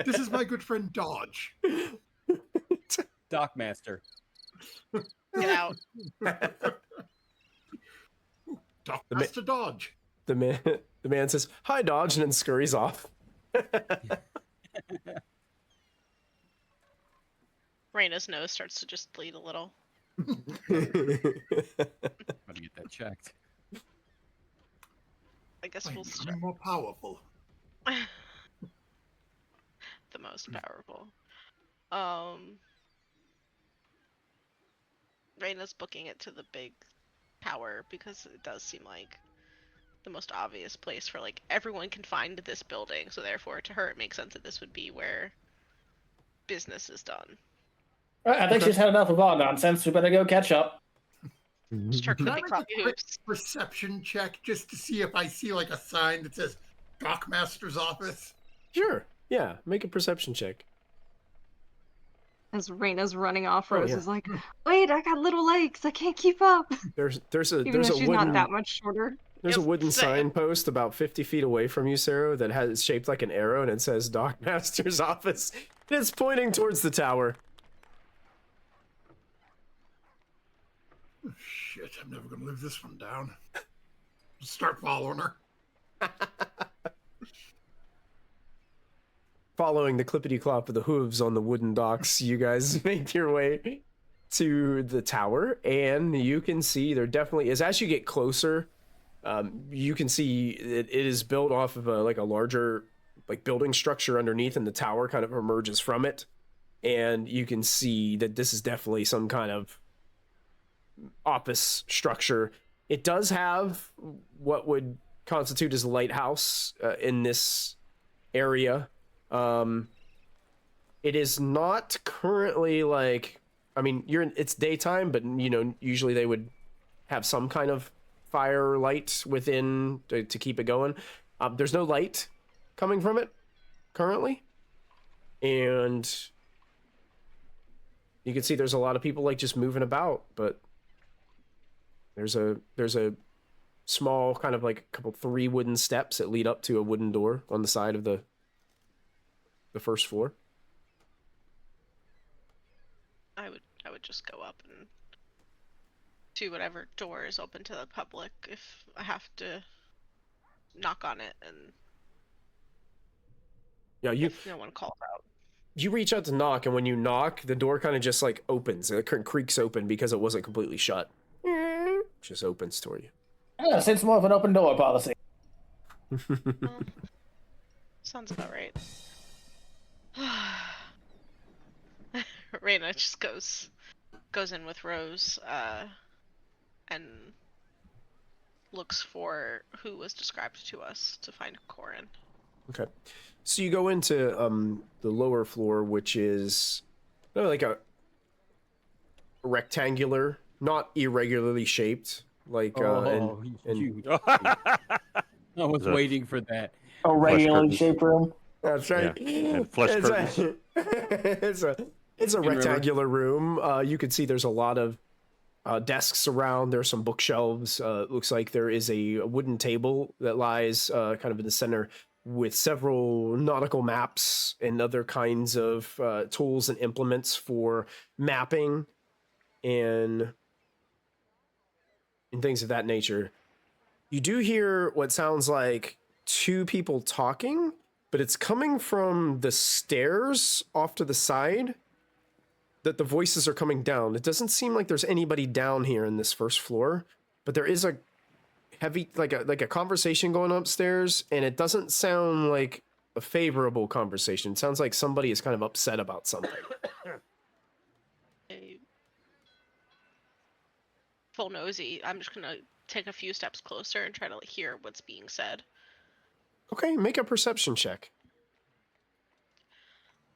This is my good friend Dodge. Dockmaster. Get out. Dockmaster Dodge. The man says, "Hi, Dodge," and then scurries off. Raina's nose starts to just bleed a little. How to get that checked? I guess I'm we'll start. becoming more powerful. The most powerful. Raina's booking it to the big tower because it does seem like the most obvious place for like everyone can find this building. So therefore, to her, it makes sense that this would be where business is done. Right, I think she's had enough of our nonsense. We better go catch up. Start Can I flipping make floppy a quick hoops. perception check just to see if I see like a sign that says Dockmaster's office? Sure. Yeah. Make a perception check. As Raina's running off, Oh, Rose yeah. is like, "Wait, I got little legs. I can't keep up." There's a Even there's though a she's wooden not that much shorter. there's a Yep, wooden same. signpost about 50 feet away from you, Sarah, that has shaped like an arrow, and it says Dockmaster's office. And it's pointing towards the tower. Oh, shit, I'm never gonna live this one down. Start following her. Following the clippity clop of the hooves on the wooden docks, you guys make your way to the tower, and you can see there definitely is. As you get closer, you can see it is built off of a larger building structure underneath, and the tower kind of emerges from it. And you can see that this is definitely some kind of office structure. It does have what would constitute as a lighthouse in this area. It is not currently it's daytime, but usually they would have some kind of fire light within to keep it going. There's no light coming from it currently, and you can see there's a lot of people just moving about, but there's a small kind of three wooden steps that lead up to a wooden door on the side of the first floor. I would just go up and to whatever door is open to the public if I have to knock on it, and Yeah, you if no one calls out. you reach out to knock, and when you knock, the door kind of just like opens. It creaks open because it wasn't completely shut. Just opens toward you. Yeah, it's more of an open door policy. Well, sounds about right. Reyna just goes in with Rose, and looks for who was described to us to find Korrin. Okay. So you go into the lower floor, which is like a rectangular, not irregularly shaped, like I was waiting for that. A regularly curtains. shaped room. that's right. Yeah, and flush curtains. It's a rectangular room. You can see there's a lot of desks around. There's some bookshelves. Looks like there is a wooden table that lies kind of in the center with several nautical maps and other kinds of tools and implements for mapping and things of that nature. You do hear what sounds like two people talking, but it's coming from the stairs off to the side that the voices are coming down. It doesn't seem like there's anybody down here in this first floor, but there is a heavy, like a conversation going upstairs, and it doesn't sound like a favorable conversation. It sounds like somebody is kind of upset about something. Full nosy, I'm just gonna take a few steps closer and try to hear what's being said. Okay, make a perception check.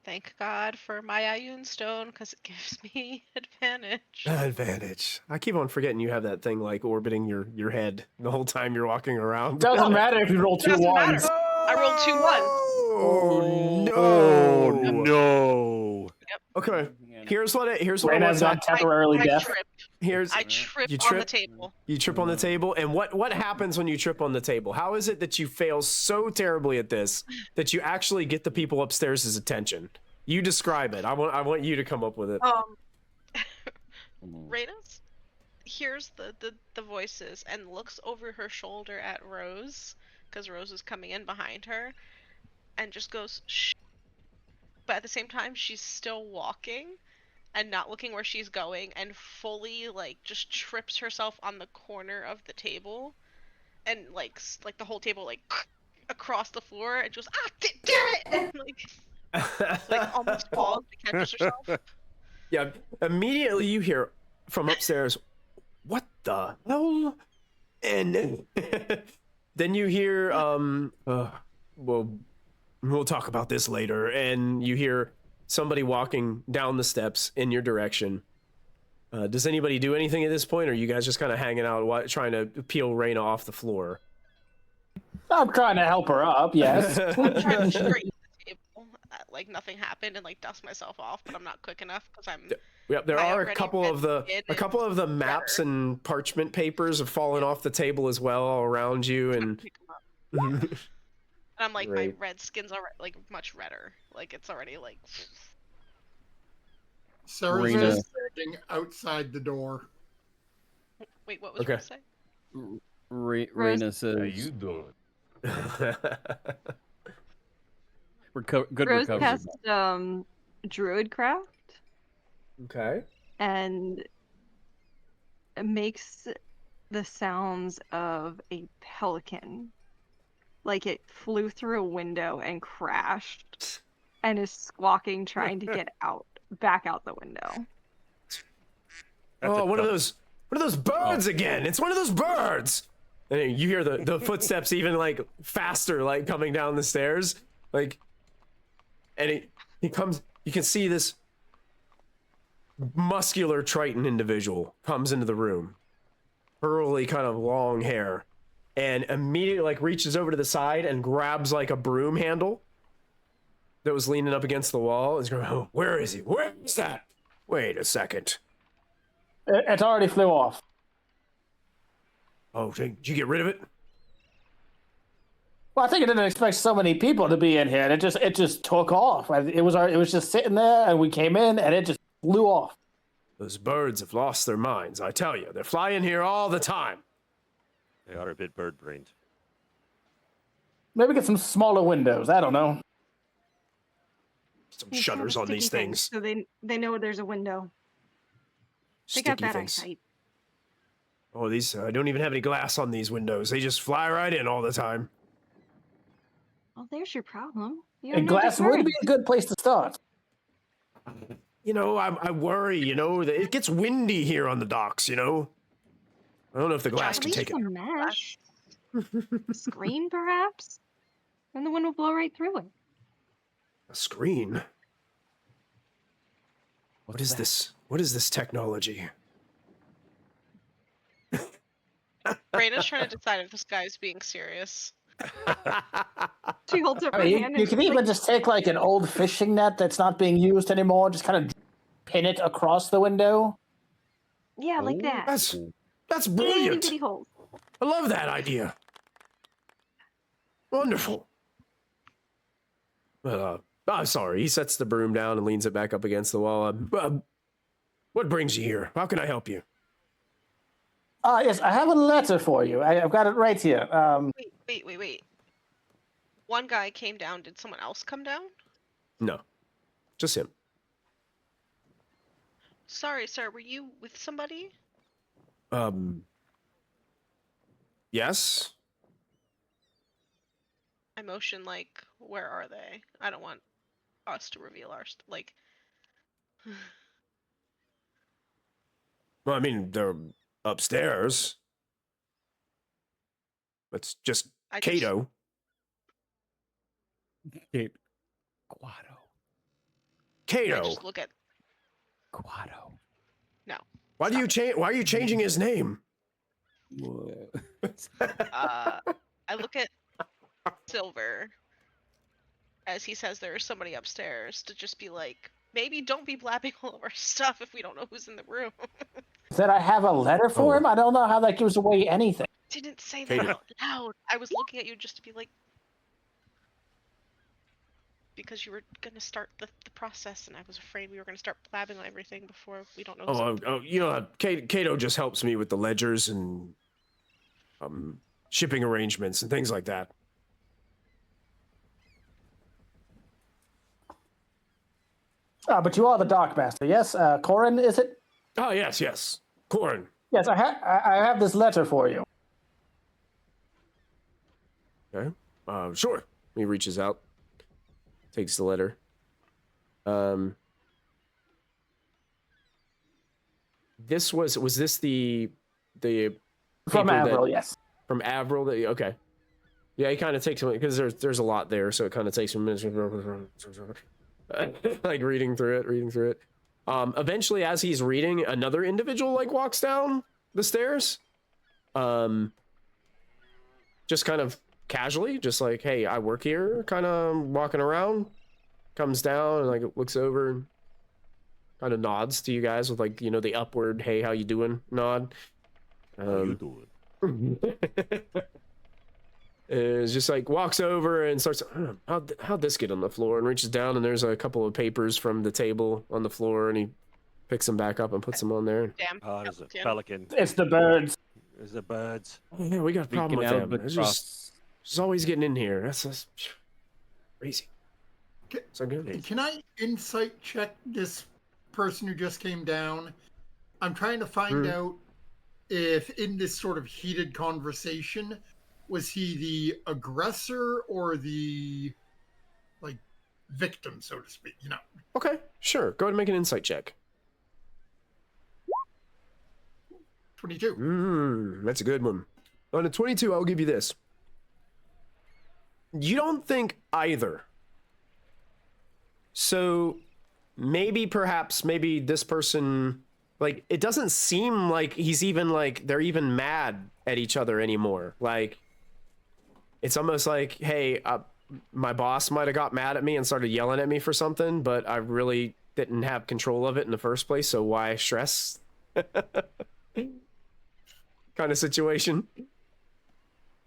Thank God for my Ioun Stone, because it gives me advantage. Advantage. I keep on forgetting you have that thing like orbiting your head the whole time you're walking around. Doesn't matter if you roll two Doesn't ones. matter. I rolled 2 1s. Oh no! Oh no! Okay, here's what I Reyna's want not temporarily I deaf. tripped. Here's I tripped You on the trip? table. you trip on the table, and what happens when you trip on the table? How is it that you fail so terribly at this that you actually get the people upstairs' attention? You describe it. I want you to come up with it. Reyna's hears the voices and looks over her shoulder at Rose, because Rose is coming in behind her, and just goes, shh. But at the same time, she's still walking and not looking where she's going, and fully just trips herself on the corner of the table, and like the whole table across the floor, and just damn it, and almost falls to catch herself. Yeah, immediately you hear from upstairs, "What the hell?" And then you hear, well, we'll talk about this later. And you hear somebody walking down the steps in your direction. Does anybody do anything at this point, or are you guys just kind of hanging out, trying to peel Reyna off the floor? I'm trying to help her up, yes. I'm trying to straighten the table, like nothing happened, and dust myself off, but I'm not quick enough because I'm. Yep, there my are a already couple red of the skin is maps redder. and parchment papers have fallen off the table as well all around you, and Pick 'em up. And I'm my Right. red skin's already much redder. It's already Sarah's Reyna. just standing outside the door. Wait, what was Okay. Rose say? Reyna says, doing? good Rose recovery. cast Druidcraft, Okay. and it makes the sounds of a pelican. Like it flew through a window and crashed and is squawking, trying to get back out the window. That's a What are duck. those birds again? It's one of those birds. And then you hear the footsteps even faster, coming down the stairs, and he comes. You can see this muscular Triton individual comes into the room, curly kind of long hair, and immediately reaches over to the side and grabs a broom handle that was leaning up against the wall. And he's going, "Oh, where is he? Where is that? Wait a second. It already flew off. Oh, did you get rid of it?" Well, I think I didn't expect so many people to be in here, and it just took off. It was just sitting there, and we came in, and it just flew off. Those birds have lost their minds, I tell you. They're flying here all the time. They are a bit bird-brained. Maybe get some smaller windows. I don't know. Some These have shutters on sticky these things. So they know there's a window. They got Sticky that things. eyesight. Oh, these, I don't even have any glass on these windows. They just fly right in all the time. Well, there's your problem. You And don't know glass the would be birds. a good place to start. You know, I worry, you know, that it gets windy here on the docks, you know? I don't know if the glass At can least take it. a mesh. A screen, perhaps? And the wind will blow right through it. A screen? What is that? this? What is this technology? Raina's trying to decide if this guy's being serious. She holds up I her mean, hand you and can she's even like, just take like an old fishing net that's not being used anymore, just kind of pin it across the window. yeah, like that. That's Itty brilliant. bitty holes. I love that idea. Wonderful. I'm sorry. He sets the broom down and leans it back up against the wall. What brings you here? How can I help you? Yes, I have a letter for you. I've got it right here. Wait. One guy came down. Did someone else come down? No, just him. Sorry, sir. Were you with somebody? Yes. I motion like, where are they? I don't want us to reveal our like. Well, I mean, they're upstairs. It's just I just- Cato. Kate. Quado. I Cato. just look at. Quado. No. Why do you change? Why are you changing his name? I look at Silver as he says there's somebody upstairs to just be like, maybe don't be blabbing all of our stuff if we don't know who's in the room. That I have a letter for Oh. him? I don't know how that gives away anything. Didn't say that Katie. out loud. I was looking at you just to be like, because you were gonna start the process, and I was afraid we were gonna start blabbing on everything before we don't know. who's You know, Cato just helps me with the ledgers and shipping arrangements and things like that. But you are the Dockmaster, yes? Korrin, is it? Oh yes, Korrin. Yes, I have this letter for you. Okay. Sure. He reaches out, takes the letter. This was this the From paper Avril, that- yes. from Avril? Okay. Yeah, he kind of takes because there's a lot there, so it kind of takes him minutes, like reading through it. Eventually, as he's reading, another individual like walks down the stairs. Just kind of casually, just like, hey, I work here, kind of walking around, comes down and like looks over and kind of nods to you guys with like, you know, the upward, hey, how you doing nod. How you doing? Is just like walks over and starts, how'd this get on the floor, and reaches down and there's a couple of papers from the table on the floor and he picks them back up and puts them on there. Damn. Oh, there's a Pelican. pelican. It's the birds. There's the birds. Oh, yeah, we got a problem with Freaking them. It's just always getting in here. That's crazy. Ca- So good. Can I insight check this person who just came down? I'm trying to find out if in this sort of heated conversation, was he the aggressor or the like victim, so to speak, you know? Okay, sure. Go ahead and make an insight check. 22. That's a good one. On a 22, I'll give you this. You don't think either. So maybe this person, like, it doesn't seem like he's even like they're even mad at each other anymore. Like, it's almost like, hey, my boss might have got mad at me and started yelling at me for something, but I really didn't have control of it in the first place, so why stress? Kind of situation.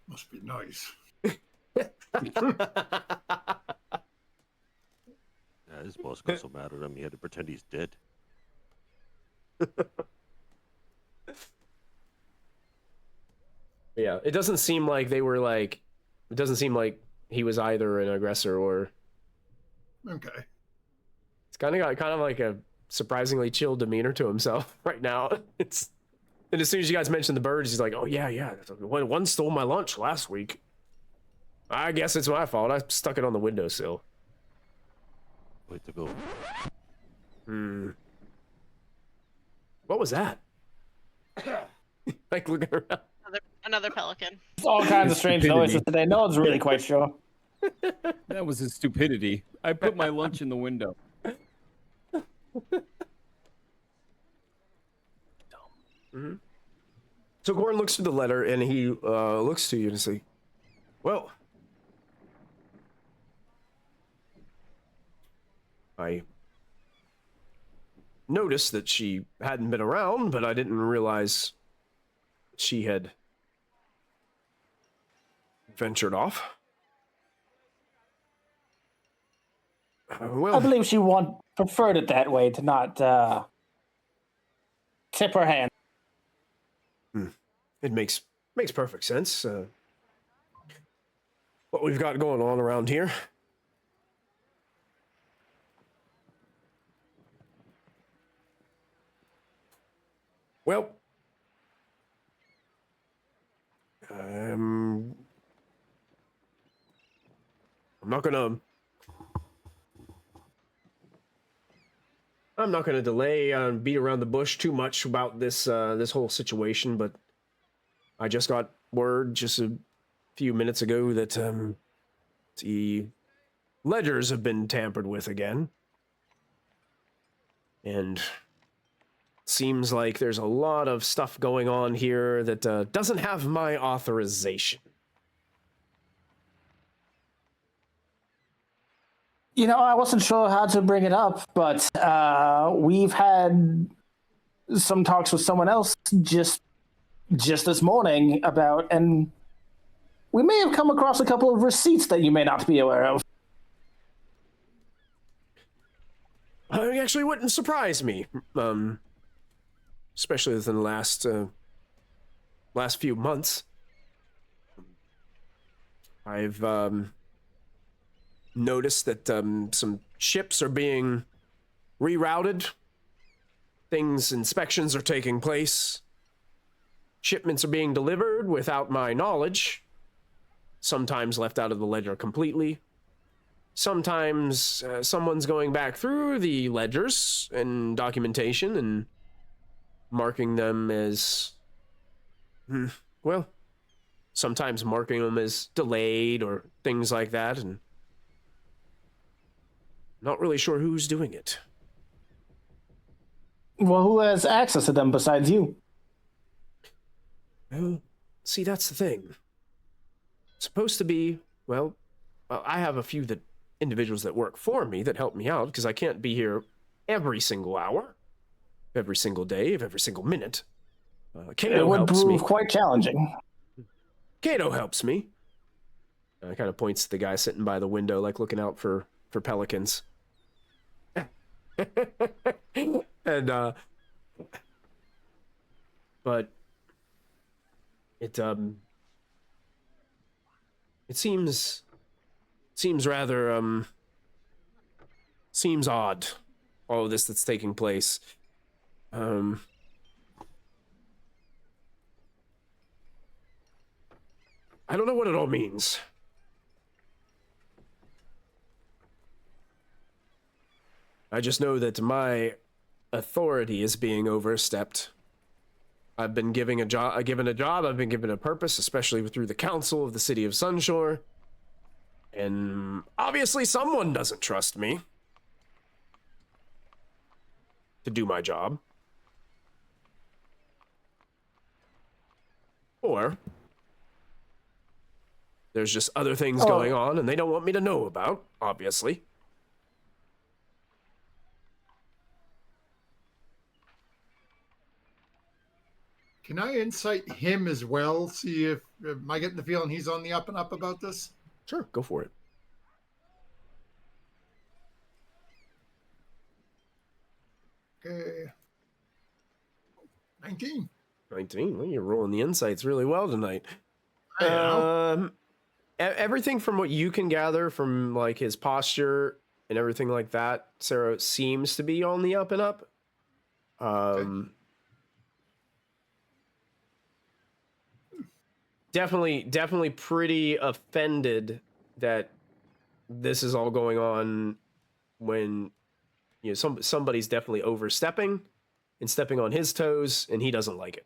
Must be nice. Yeah, his boss got so mad at him, he had to pretend he's dead. Yeah, it doesn't seem like they were like. It doesn't seem like he was either an aggressor or. Okay. It's kind of got kind of like a surprisingly chill demeanor to himself right now. It's. And as soon as you guys mentioned the birds, he's like, "Oh yeah, yeah. One stole my lunch last week. I guess it's my fault. I stuck it on the windowsill." Way to go. What was that? Like looking around. Another pelican. All kinds of strange Stupidity. noises today. No one's really quite sure. That was his stupidity. I put my lunch in the window. So Gordon looks through the letter and he looks to you and says, "Well, I noticed that she hadn't been around, but I didn't realize she had ventured off." Well, I believe she preferred it that way, to not tip her hand. it makes perfect sense. What we've got going on around here. Well, I'm not gonna delay and beat around the bush too much about this this whole situation, but I just got word just a few minutes ago that the ledgers have been tampered with again, and seems like there's a lot of stuff going on here that doesn't have my authorization. You know, I wasn't sure how to bring it up, but we've had some talks with someone else just this morning about, and we may have come across a couple of receipts that you may not be aware of. It actually wouldn't surprise me, especially within the last few months. I've noticed that some ships are being rerouted. Inspections are taking place. Shipments are being delivered without my knowledge. Sometimes left out of the ledger completely. Sometimes someone's going back through the ledgers and documentation and marking them as, well, sometimes marking them as delayed or things like that, and not really sure who's doing it. Well, who has access to them besides you? Well, see, that's the thing. Supposed to be, well, I have a few individuals that work for me that help me out because I can't be here every single hour, every single day, of every single minute. Kato It would helps me. prove quite challenging. Kato helps me. Kind of points to the guy sitting by the window, like looking out for pelicans. And but it seems rather seems odd, all of this that's taking place. I don't know what it all means. I just know that my authority is being overstepped. I've been given a job, I've been given a purpose, especially through the council of the city of Sunshore. And obviously someone doesn't trust me to do my job. Or there's just other things going on and they don't want me to know about, obviously. Can I insight him as well? See if am I getting the feeling he's on the up and up about this? Sure, go for it. Okay. 19. 19. Well, you're rolling the insights really well tonight. I know. Everything from what you can gather from like his posture and everything like that, Sarah, seems to be on the up and up. Definitely pretty offended that this is all going on when somebody's definitely overstepping and stepping on his toes, and he doesn't like it.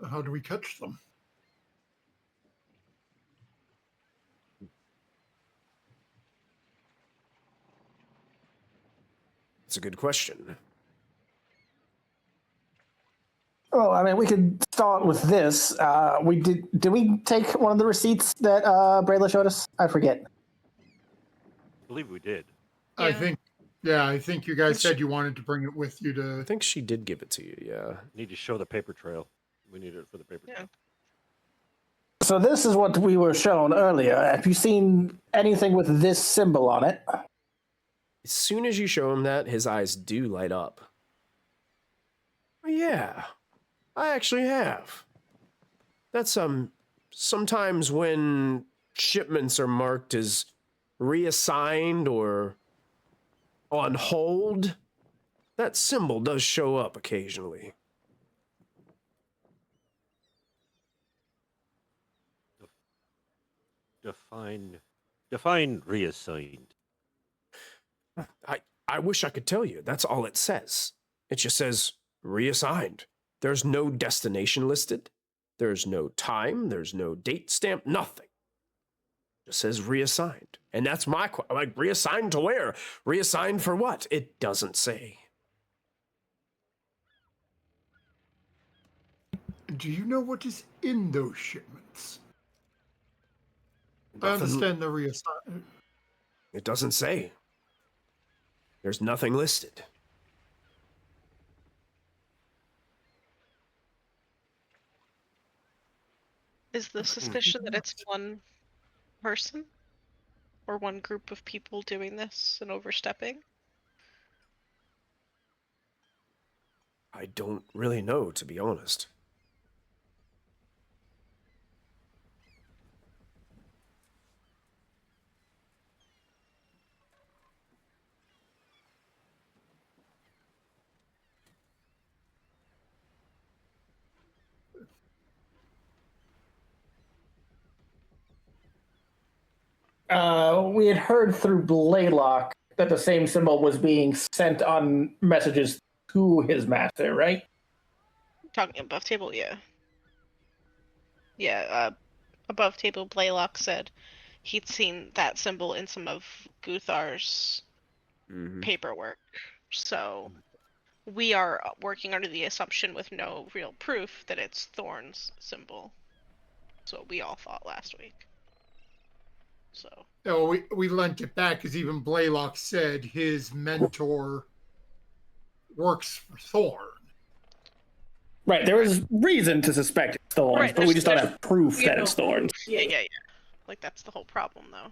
How do we catch them? It's a good question. Well, I mean, we could start with this. Did we take one of the receipts that Brayla showed us? I forget. I believe we did. I think you guys Which- said you wanted to bring it with you to. I think she did give it to you, yeah. Need to show the paper trail. We need it for the paper trail. So this is what we were shown earlier. Have you seen anything with this symbol on it? As soon as you show him that, his eyes do light up. Yeah, I actually have. That's sometimes when shipments are marked as reassigned or on hold, that symbol does show up occasionally. Define reassigned. I wish I could tell you. That's all it says. It just says reassigned. There's no destination listed. There's no time. There's no date stamp. Nothing. It just says reassigned. And that's my question. Like, reassigned to where? Reassigned for what? It doesn't say. Do you know what is in those shipments? I Nothing- understand the reassignment. It doesn't say. There's nothing listed. Is the suspicion that it's one person or one group of people doing this and overstepping? I don't really know, to be honest. We had heard through Blaylock that the same symbol was being sent on messages to his master, right? Talking above table, yeah. Yeah, above table Blaylock said he'd seen that symbol in some of Guthar's paperwork. So we are working under the assumption with no real proof that it's Thorn's symbol. So we all thought last week. So No, we lent it back because even Blaylock said his mentor works for Thorn. Right, there is reason to suspect it's Thorns, Right, but we just don't there's- have proof you that know, it's Thorns. yeah. Like that's the whole problem, though.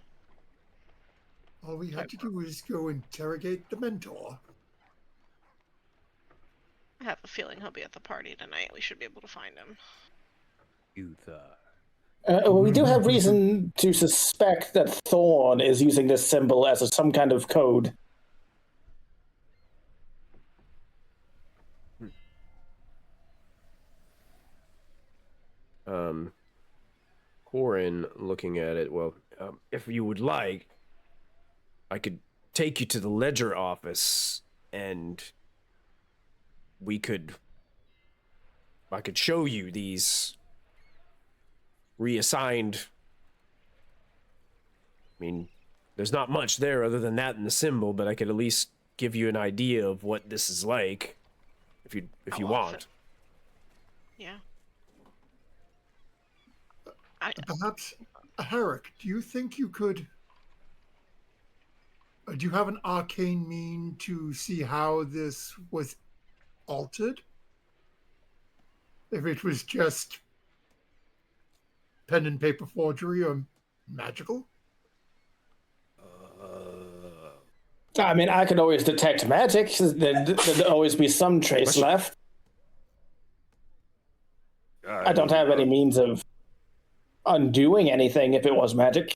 All we had to do was go interrogate the mentor. I have a feeling he'll be at the party tonight. We should be able to find him. Well, we do have reason to suspect that Thorn is using this symbol as some kind of code. Korrin, looking at it, well, if you would like, I could take you to the ledger office and I could show you these reassigned. I mean, there's not much there other than that and the symbol, but I could at least give you an idea of what this is like if you want. Yeah. Perhaps, Herrick, do you think you could... do you have an arcane mean to see how this was altered? If it was just pen and paper forgery or magical? I mean, I could always detect magic. There'd always be some trace left. I don't have any means of undoing anything if it was magic.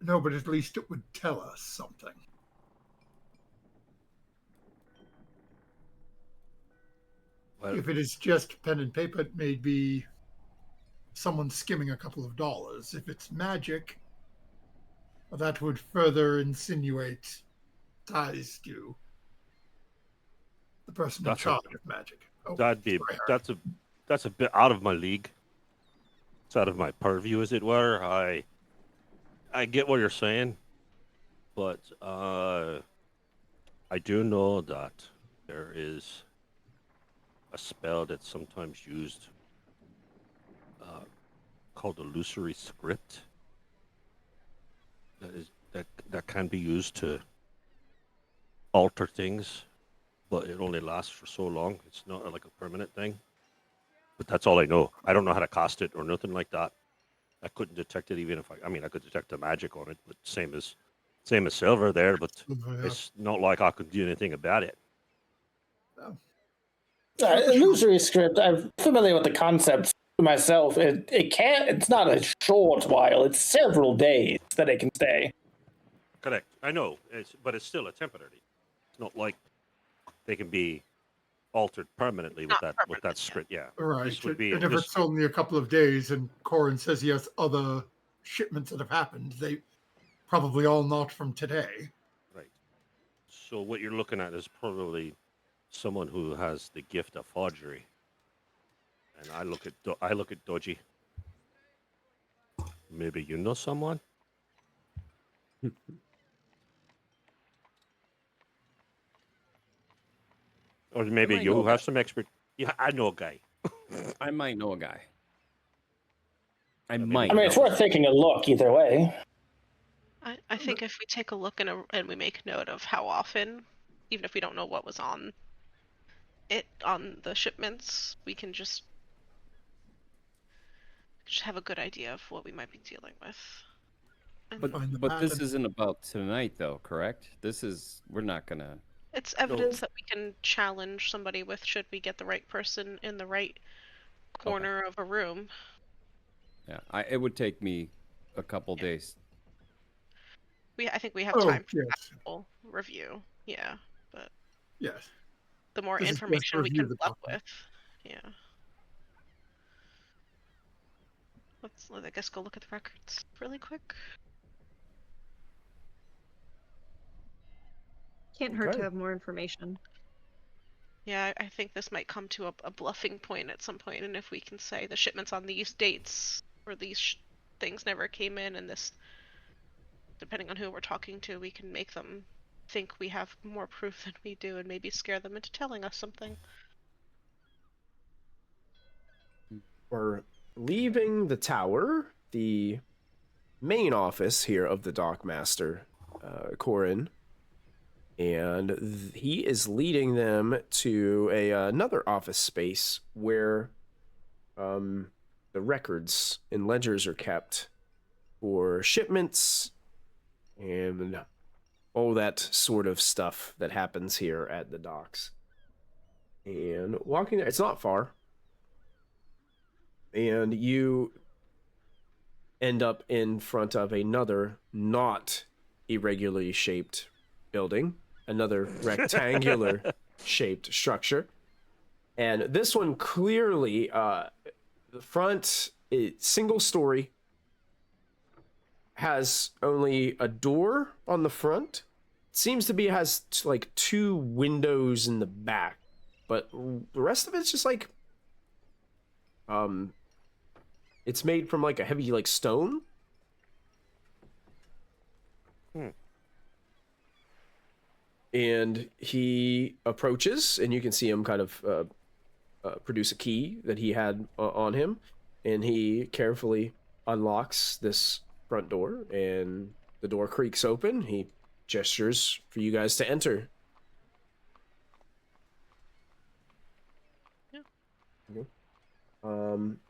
No, but at least it would tell us something. Well, If it is just pen and paper, it may be someone skimming a couple of dollars. If it's magic, that would further insinuate ties to the person in charge of magic. Oh, that's a bit out of my league. It's out of my purview, as it were. I get what you're saying, but I do know that there is a spell that's sometimes used called illusory script that can be used to alter things, but it only lasts for so long. It's not like a permanent thing. But that's all I know. I don't know how to cast it or nothing like that. I couldn't detect it even if I could detect the magic on it, but same as Silver there, but it's not like I could do anything about it. Illusory script, I'm familiar with the concept myself. It's not a short while, it's several days that it can stay. Correct. I know, but it's still a temporary. It's not like they can be altered permanently with that script. Yeah. Right. And if it's only a couple of days and Korrin says he has other shipments that have happened, they probably all not from today. Right. So what you're looking at is probably someone who has the gift of forgery. And I look at dodgy. Maybe you know someone? Or maybe you have some expert. Yeah, I know a guy. I might know a guy. I mean, it's worth taking a look either way. I think if we take a look and we make note of how often, even if we don't know what was on the shipments, we can just have a good idea of what we might be dealing with. But this isn't about tonight, though, correct? We're not gonna. It's evidence that we can challenge somebody with should we get the right person in the right corner of a room. Yeah, it would take me a couple days. I think we have time for a full review. Yeah, but yes, the more information we can come up with, yeah. Let's, I guess, go look at the records really quick. Can't hurt to have more information. Yeah, I think this might come to a bluffing point at some point, and if we can say the shipments on these dates or these things never came in, and this, depending on who we're talking to, we can make them think we have more proof than we do, and maybe scare them into telling us something. We're leaving the tower, the main office here of the Dockmaster Korrin. And he is leading them to another office space where the records and ledgers are kept for shipments and all that sort of stuff that happens here at the docks. And walking there, it's not far. And you end up in front of another not irregularly shaped building. Another rectangular shaped structure. And this one clearly, the front, single story, has only a door on the front. It seems to be, has like 2 windows in the back, but the rest of it's just like, it's made from like a heavy like stone. And he approaches, and you can see him kind of produce a key that he had on him, and he carefully unlocks this front door, and the door creaks open. He gestures for you guys to enter. Yeah.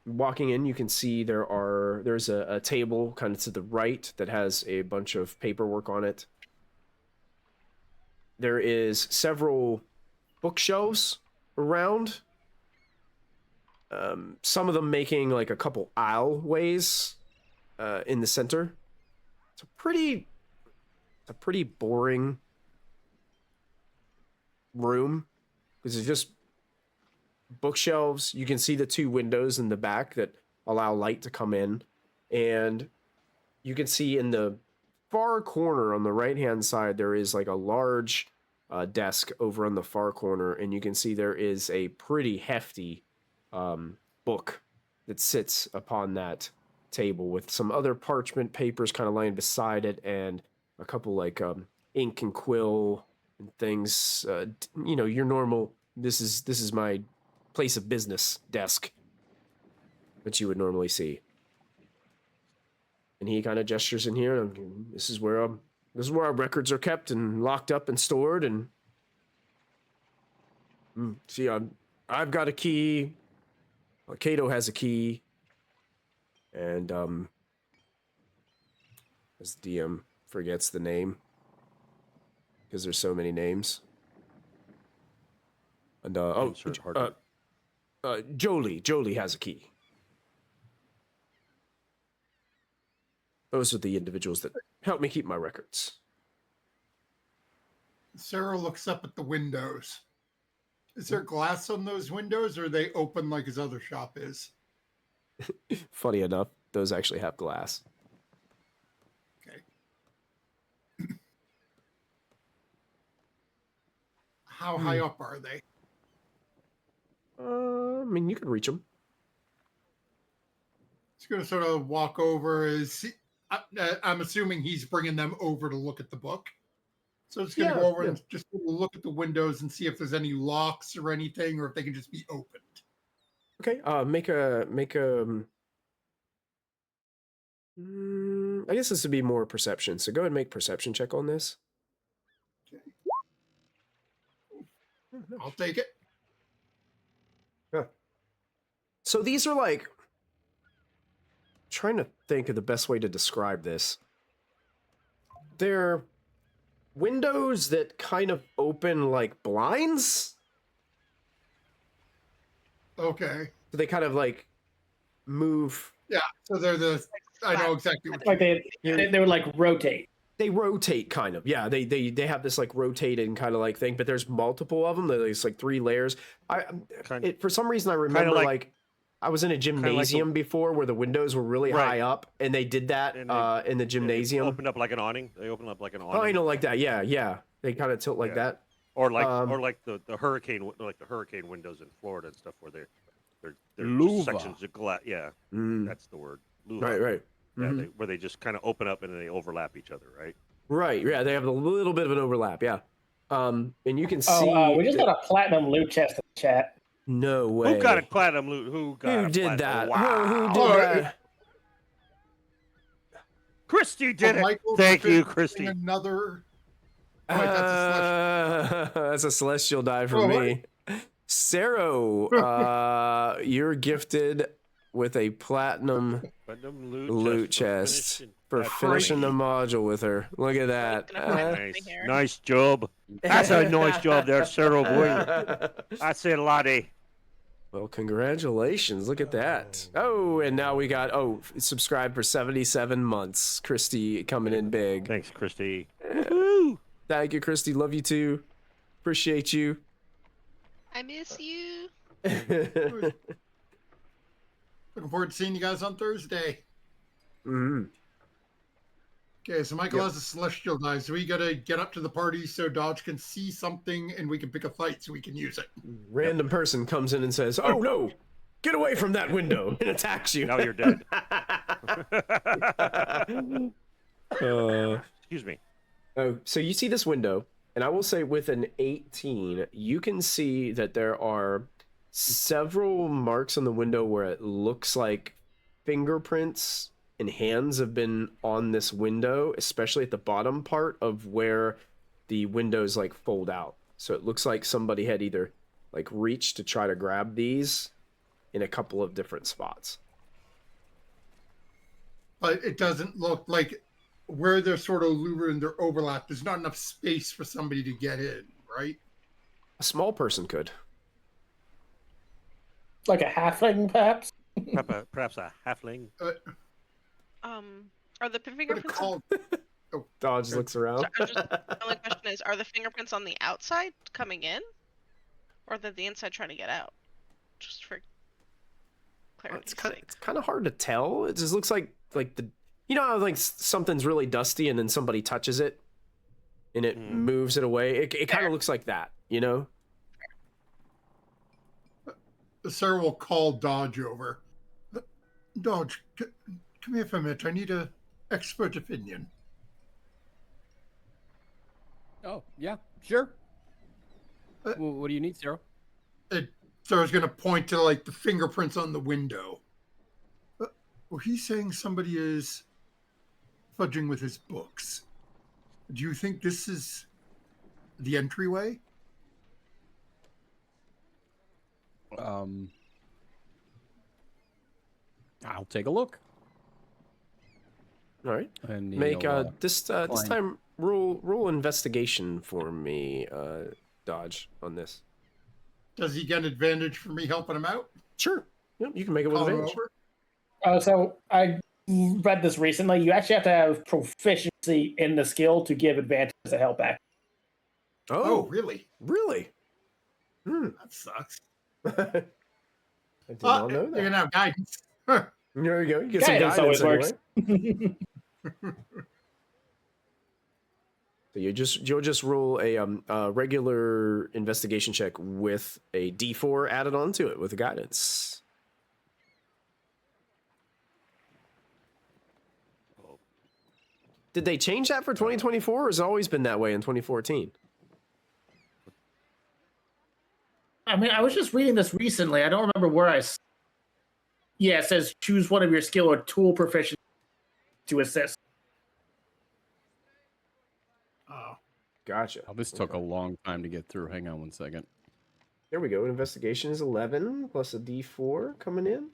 Walking in, you can see there's a table kind of to the right that has a bunch of paperwork on it. there is several bookshelves around. Some of them making like a couple aisleways in the center. It's a pretty boring room because it's just bookshelves. You can see the 2 windows in the back that allow light to come in, and you can see in the far corner on the right hand side there is like a large desk over on the far corner, and you can see there is a pretty hefty book that sits upon that table with some other parchment papers kind of lying beside it, and a couple like ink and quill and things. Your normal this is my place of business desk that you would normally see. And he kind of gestures in here, and this is where our records are kept and locked up and stored. And see, I've got a key. Cato has a key, and as DM forgets the name because there's so many names. And Jolie has a key. Those are the individuals that help me keep my records. Sarah looks up at the windows. Is there glass on those windows, or are they open like his other shop is? Funny enough, those actually have glass. Okay. How high up are they? I mean, you can reach them. He's going to sort of walk over. I'm assuming he's bringing them over to look at the book. So it's going to go over and just look at the windows and see if there's any locks or anything, or if they can just be opened. Okay. Make a. I guess this would be more perception. So go ahead and make perception check on this. Okay. I'll take it. Yeah. So these are like. Trying to think of the best way to describe this. They're windows that kind of open like blinds. Okay. So they kind of like move. Yeah. So they're I know exactly what like they would like rotate. They rotate kind of. Yeah, they have this like rotating kind of like thing, but there's multiple of them. There's like 3 layers. For some reason I remember like I was in a gymnasium before where the windows were really high up, and they did that in the gymnasium. They opened up like an awning. They open up like an awning. Oh, I know, like that. Yeah. They kind of tilt like that. Or like the hurricane windows in Florida and stuff where they're just sections of glass. Yeah, that's the word. Luva. Right. Yeah, where they just kind of open up and then they overlap each other, right? Right. Yeah, they have a little bit of an overlap. Yeah. And you can see. We just got a platinum loot chest in the chat. No way. Who got a platinum loot? Who did that? Wow. Who did that? Kristy did it. Thank you, Kristy. Another. That's a celestial die for me. Sarah, you're gifted with a platinum loot chest for finishing the module with her. Look at that. Nice job. That's a nice job there, Sarah boy. That's it, laddie. Well, congratulations. Look at that. Oh, and now we got, subscribed for 77 months. Kristy coming in big. Thanks, Kristy. Thank you, Kristy. Love you too. Appreciate you. I miss you. Looking forward to seeing you guys on Thursday. Okay, so Michael has a celestial die, so we gotta get up to the party so Dodge can see something and we can pick a fight so we can use it. Random person comes in and says, "Oh no, get away from that window," and attacks you. Now you're dead. Excuse me. Oh, so you see this window, and I will say with an 18, you can see that there are several marks on the window where it looks like fingerprints and hands have been on this window, especially at the bottom part of where the windows like fold out. So it looks like somebody had either like reached to try to grab these in a couple of different spots. But it doesn't look like where they're sort of louver and they're overlapped, there's not enough space for somebody to get in, right? A small person could. Like a halfling, perhaps? Perhaps a halfling. Are the What it fingerprints? called? Dodge looks around. The only question is, are the fingerprints on the outside coming in, or are they the inside trying to get out? Just for clarity's sake. It's kind of hard to tell. It just looks like the, you know how like something's really dusty and then somebody touches it and it moves it away. It kind of looks like that, you know. Sarah will call Dodge over. Dodge, come here for a minute. I need an expert opinion. Oh, yeah, sure. What do you need, Sarah? Sarah's going to point to like the fingerprints on the window. Well, he's saying somebody is fudging with his books. Do you think this is the entryway? I'll take a look. All right. And Make this time roll investigation for me, Dodge, on this. Does he get an advantage for me helping him out? Sure. Yep, you can make it with Call him advantage. over? So I read this recently. You actually have to have proficiency in the skill to give advantage to help back. Oh, really? Really? That sucks. I did not know You're that. going to have guidance. There you go. You get Guidance some guidance always anyway. works. So you'll just roll a regular investigation check with a D4 added onto it with the guidance. Did they change that for 2024, or has it always been that way in 2014? I mean, I was just reading this recently. I don't remember where Yeah, it says choose one of your skill or tool proficiency to assist. Oh, Gotcha. Oh, this took a long time to get through. Hang on one second. There we go. Investigation is 11 plus a D4 coming in.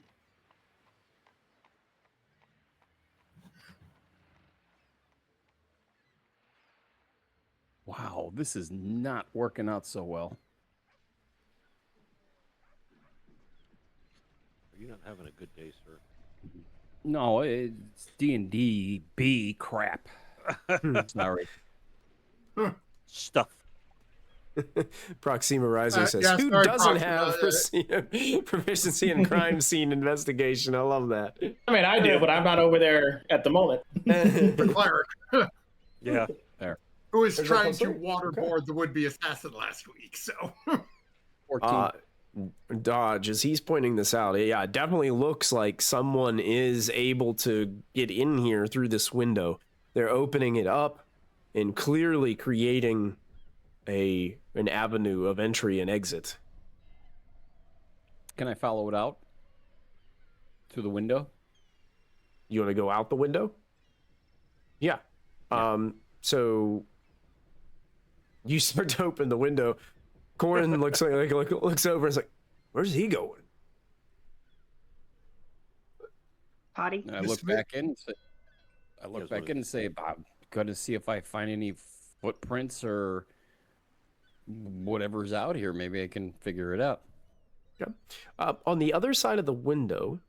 Wow, this is not working out so well. Are you not having a good day, sir? No, it's D&D B crap. Sorry. Stuff. Proxima Riser says, yeah, who sorry, doesn't Proxima, have proficiency in crime scene investigation? I love that. I mean, I do, but I'm not over there at the moment. the cleric. Yeah. There. Who was There's that trying to plus one? waterboard the would-be assassin last week, so... 14. Dodge, as he's pointing this out, yeah, it definitely looks like someone is able to get in here through this window. They're opening it up and clearly creating an avenue of entry and exit. Can I follow it out? Through the window? You want to go out the window? Yeah. So you start to open the window. Korrin looks looks over and is like, "Where's he going?" Potty. And I Miss look Smith? back in and say, I'm going to see if I find any footprints or whatever's out here. Maybe I can figure it out. Okay. On the other side of the window,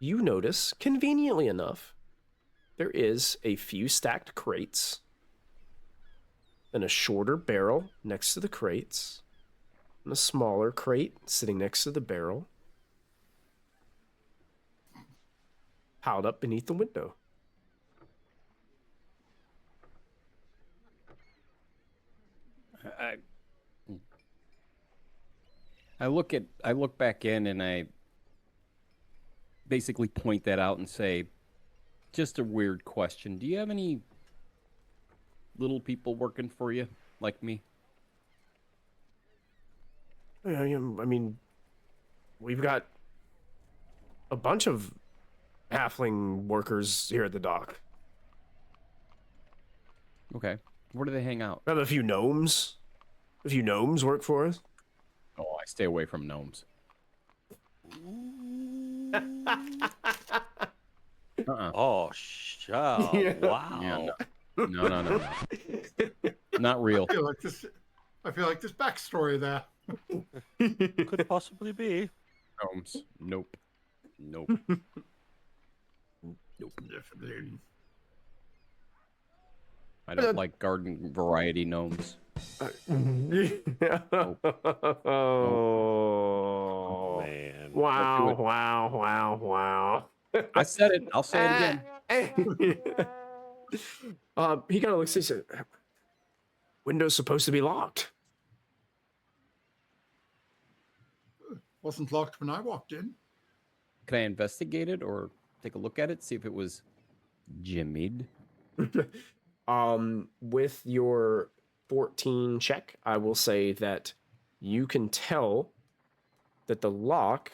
you notice, conveniently enough, there is a few stacked crates and a shorter barrel next to the crates and a smaller crate sitting next to the barrel piled up beneath the window. I look back in and I basically point that out and say, just a weird question. Do you have any little people working for you like me? I mean, we've got a bunch of halfling workers here at the dock. Okay. Where do they hang out? We have a few gnomes. A few gnomes work for us. Oh, I stay away from gnomes. Oh, Yeah. wow. No. Not real. I feel like this backstory there. Could possibly be. Gnomes. Nope. Definitely. I don't like garden variety gnomes. Oh, Man. Wow. I said it. I'll say it again. He kind of looks. He said, "Window's supposed to be locked." Wasn't locked when I walked in. Can I investigate it or take a look at it, see if it was jimmied? With your 14 check, I will say that you can tell that the lock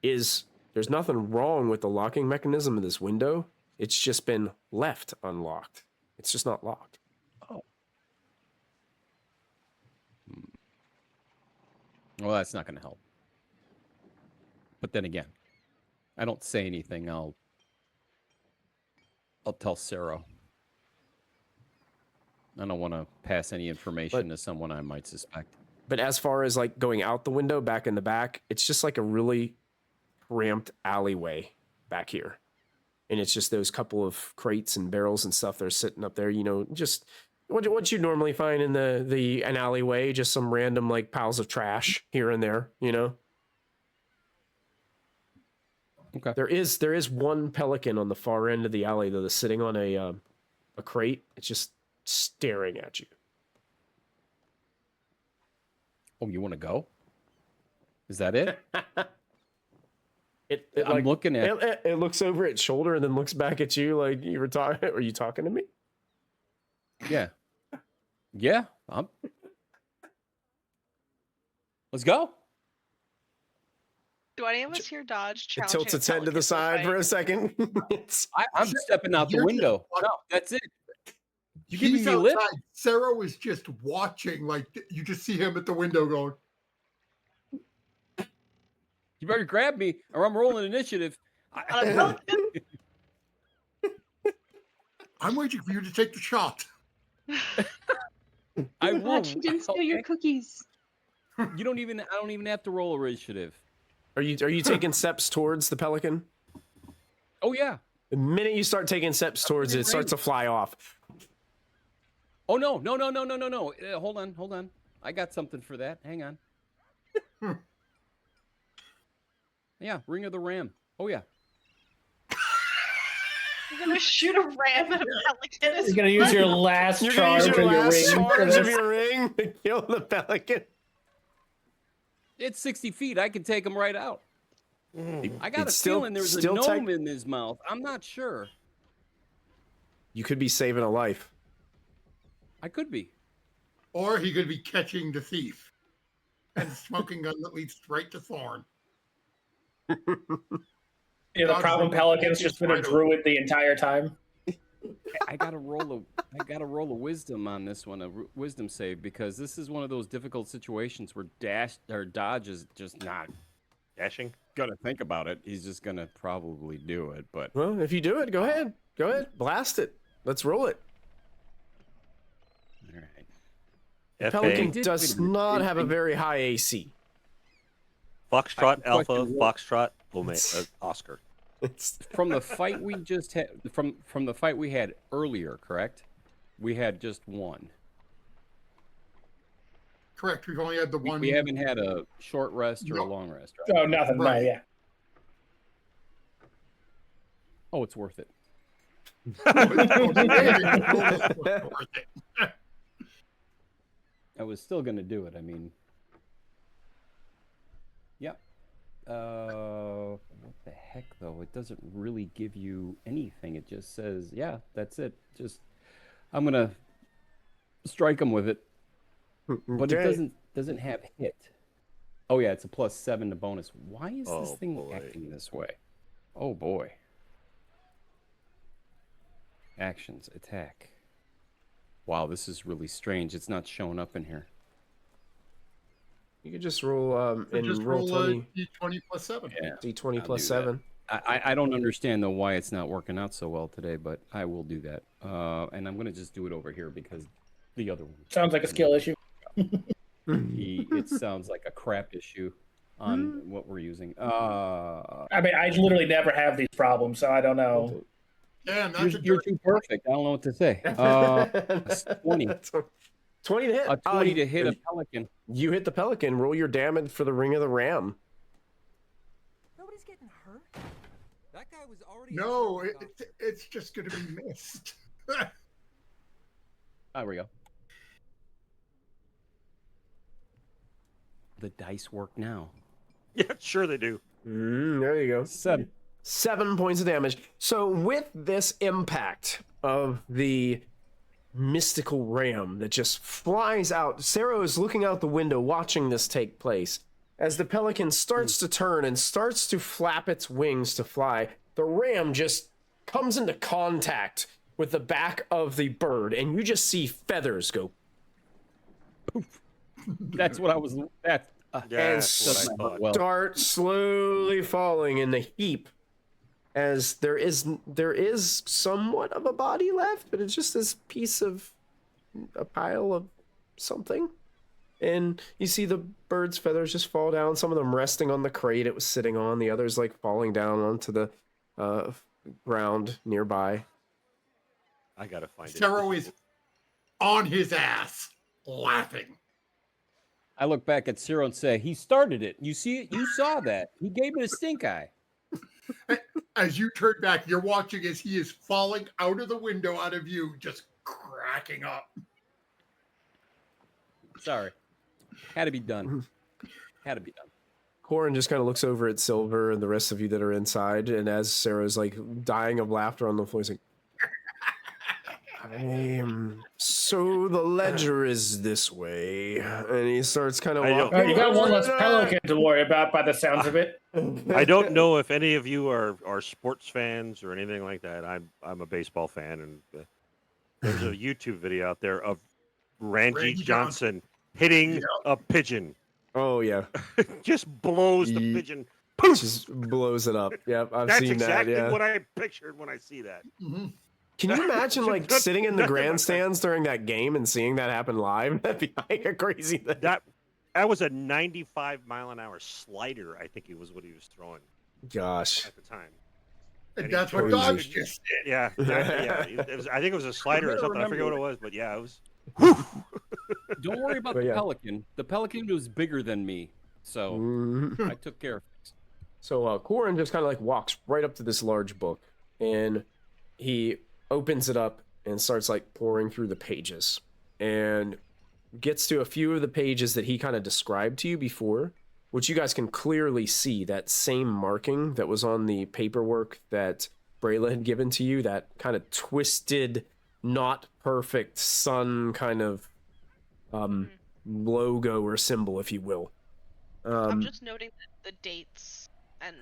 is. There's nothing wrong with the locking mechanism of this window. It's just been left unlocked. It's just not locked. Oh. Well, that's not going to help. But then again, I don't say anything. I'll tell Sarah. I don't want to pass any information to someone I might suspect. But as far as like going out the window, back in the back, it's just like a really cramped alleyway back here. And it's just those couple of crates and barrels and stuff that are sitting up there, you know, just what you normally find in an alleyway, just some random like piles of trash here and there, you know. Okay. There is one pelican on the far end of the alley that is sitting on a crate. It's just staring at you. Oh, you want to go? Is that it? I'm like, looking at it looks over its shoulder and then looks back at you like you were talking. Are you talking to me? Yeah. Let's go. Do any of us hear Dodge It challenging tilts a its head to the pelican side for fight? a second. I'm stepping out the You're window. just- No, that's it. You giving He's me lip? outside. Sarah was just watching, like you just see him at the window going. You better grab me, or I'm rolling initiative. I'm waiting for you to take the shot. I will. Watch, you didn't steal your Okay. cookies. I don't even have to roll initiative. Are you taking steps towards the pelican? Oh yeah. The minute you start taking steps towards it, it starts to fly off. Oh no. Hold on. I got something for that. Hang on. Yeah, Ring of the Ram. Oh yeah. You're gonna shoot a ram at a pelican. You're gonna use your last You're gonna charge use of your your last ring. charge of your ring to kill the pelican. It's 60 feet. I can take him right out. I got a It's still- feeling there's a still gnome in his mouth. I'm not sure. You could be saving a life. I could be. Or he could be catching the thief. And the smoking gun that leads straight to Thorn. Yeah, the problem pelican's just been a druid the entire time. I gotta roll a wisdom on this one, wisdom save, because this is one of those difficult situations where dodge is just not Dashing? gonna think about it. He's just gonna probably do it. But Well, if you do it, go ahead. Go ahead. Blast it. Let's roll it. all right. Pelican Did- does wait a minute. not have a very high AC. Foxtrot, I- Alpha, question, what- Foxtrot, Omega, Oscar. It's From the fight we just had, from the fight we had earlier, correct? We had just one. Correct. We've only had the one. We haven't had a short rest or a No. long rest, right? Oh, nothing. Right. No, yeah. Oh, it's worth it. I was still gonna do it. I mean, yep. What the heck, though? It doesn't really give you anything. It just says, yeah, that's it. Just, I'm gonna strike him with it, but it Okay. doesn't have hit. Oh yeah, it's a +7 to bonus. Why is this Oh, thing boy. acting this way? Oh boy. Actions, attack. Wow, this is really strange. It's not showing up in here. You could just roll So and just roll roll a 20 d20 plus 7. Yeah. d20 I'll plus do that. 7. I don't understand though why it's not working out so well today, but I will do that. And I'm gonna just do it over here because the other one Sounds like a skill issue. it sounds like a crap issue on what we're using. I mean, I literally never have these problems, so I don't know. Damn, that's You're too perfect. I don't know what to say. 20. 20 to hit. A 20 to hit a pelican. You hit the pelican. Roll your damage for the ring of the ram. Nobody's getting hurt. That guy was already. No, it's just going to be missed. There we go. The dice work now. Yeah, sure they do. There you go. 7 points of damage. So with this impact of the mystical ram that just flies out, Sarah is looking out the window watching this take place. As the pelican starts to turn and starts to flap its wings to fly, the ram just comes into contact with the back of the bird, and you just see feathers go poof. That's what I was. That And that's what I thought. start slowly falling in the heap, as there is somewhat of a body left, but it's just this piece of a pile of something. And you see the bird's feathers just fall down, some of them resting on the crate it was sitting on, the others like falling down onto the ground nearby. I gotta find it. Sarah is on his ass, laughing. I look back at Cyril and say, he started it. You see it? You saw that. He gave it a stink eye. As you turn back, you're watching as he is falling out of the window, out of view, just cracking up. Sorry. Had to be done. Had to be done. Korrin just kind of looks over at Silver and the rest of you that are inside, and as Sarah's like dying of laughter on the floor, he's like, so the ledger is this way, and he starts kind of walking. You got one less pelican to worry about by the sounds of it. I don't know if any of you are sports fans or anything like that. I'm a baseball fan, and there's a YouTube video out there of Randy Johnson hitting a pigeon. Oh yeah, just blows the pigeon. Just blows it up. Yep, I've That's seen exactly that. Yeah. what I pictured when I see that. Mm-hmm. Can you imagine like sitting in the grandstands during that game and seeing that happen live? That'd be like a crazy thing. That was a 95-mile-an-hour slider. I think it was what he was throwing. Gosh. At the time. And that's what dogs just did. Yeah, I think it was a slider or something. I forget what it was, but yeah, it was. Don't worry about the pelican. The pelican was bigger than me, so I took care of it. So Korrin just kind of like walks right up to this large book, and he opens it up and starts like pouring through the pages, and gets to a few of the pages that he kind of described to you before, which you guys can clearly see that same marking that was on the paperwork that Brayla had given to you, that kind of twisted, not perfect sun kind of logo or symbol, if you will. I'm just noting that the dates and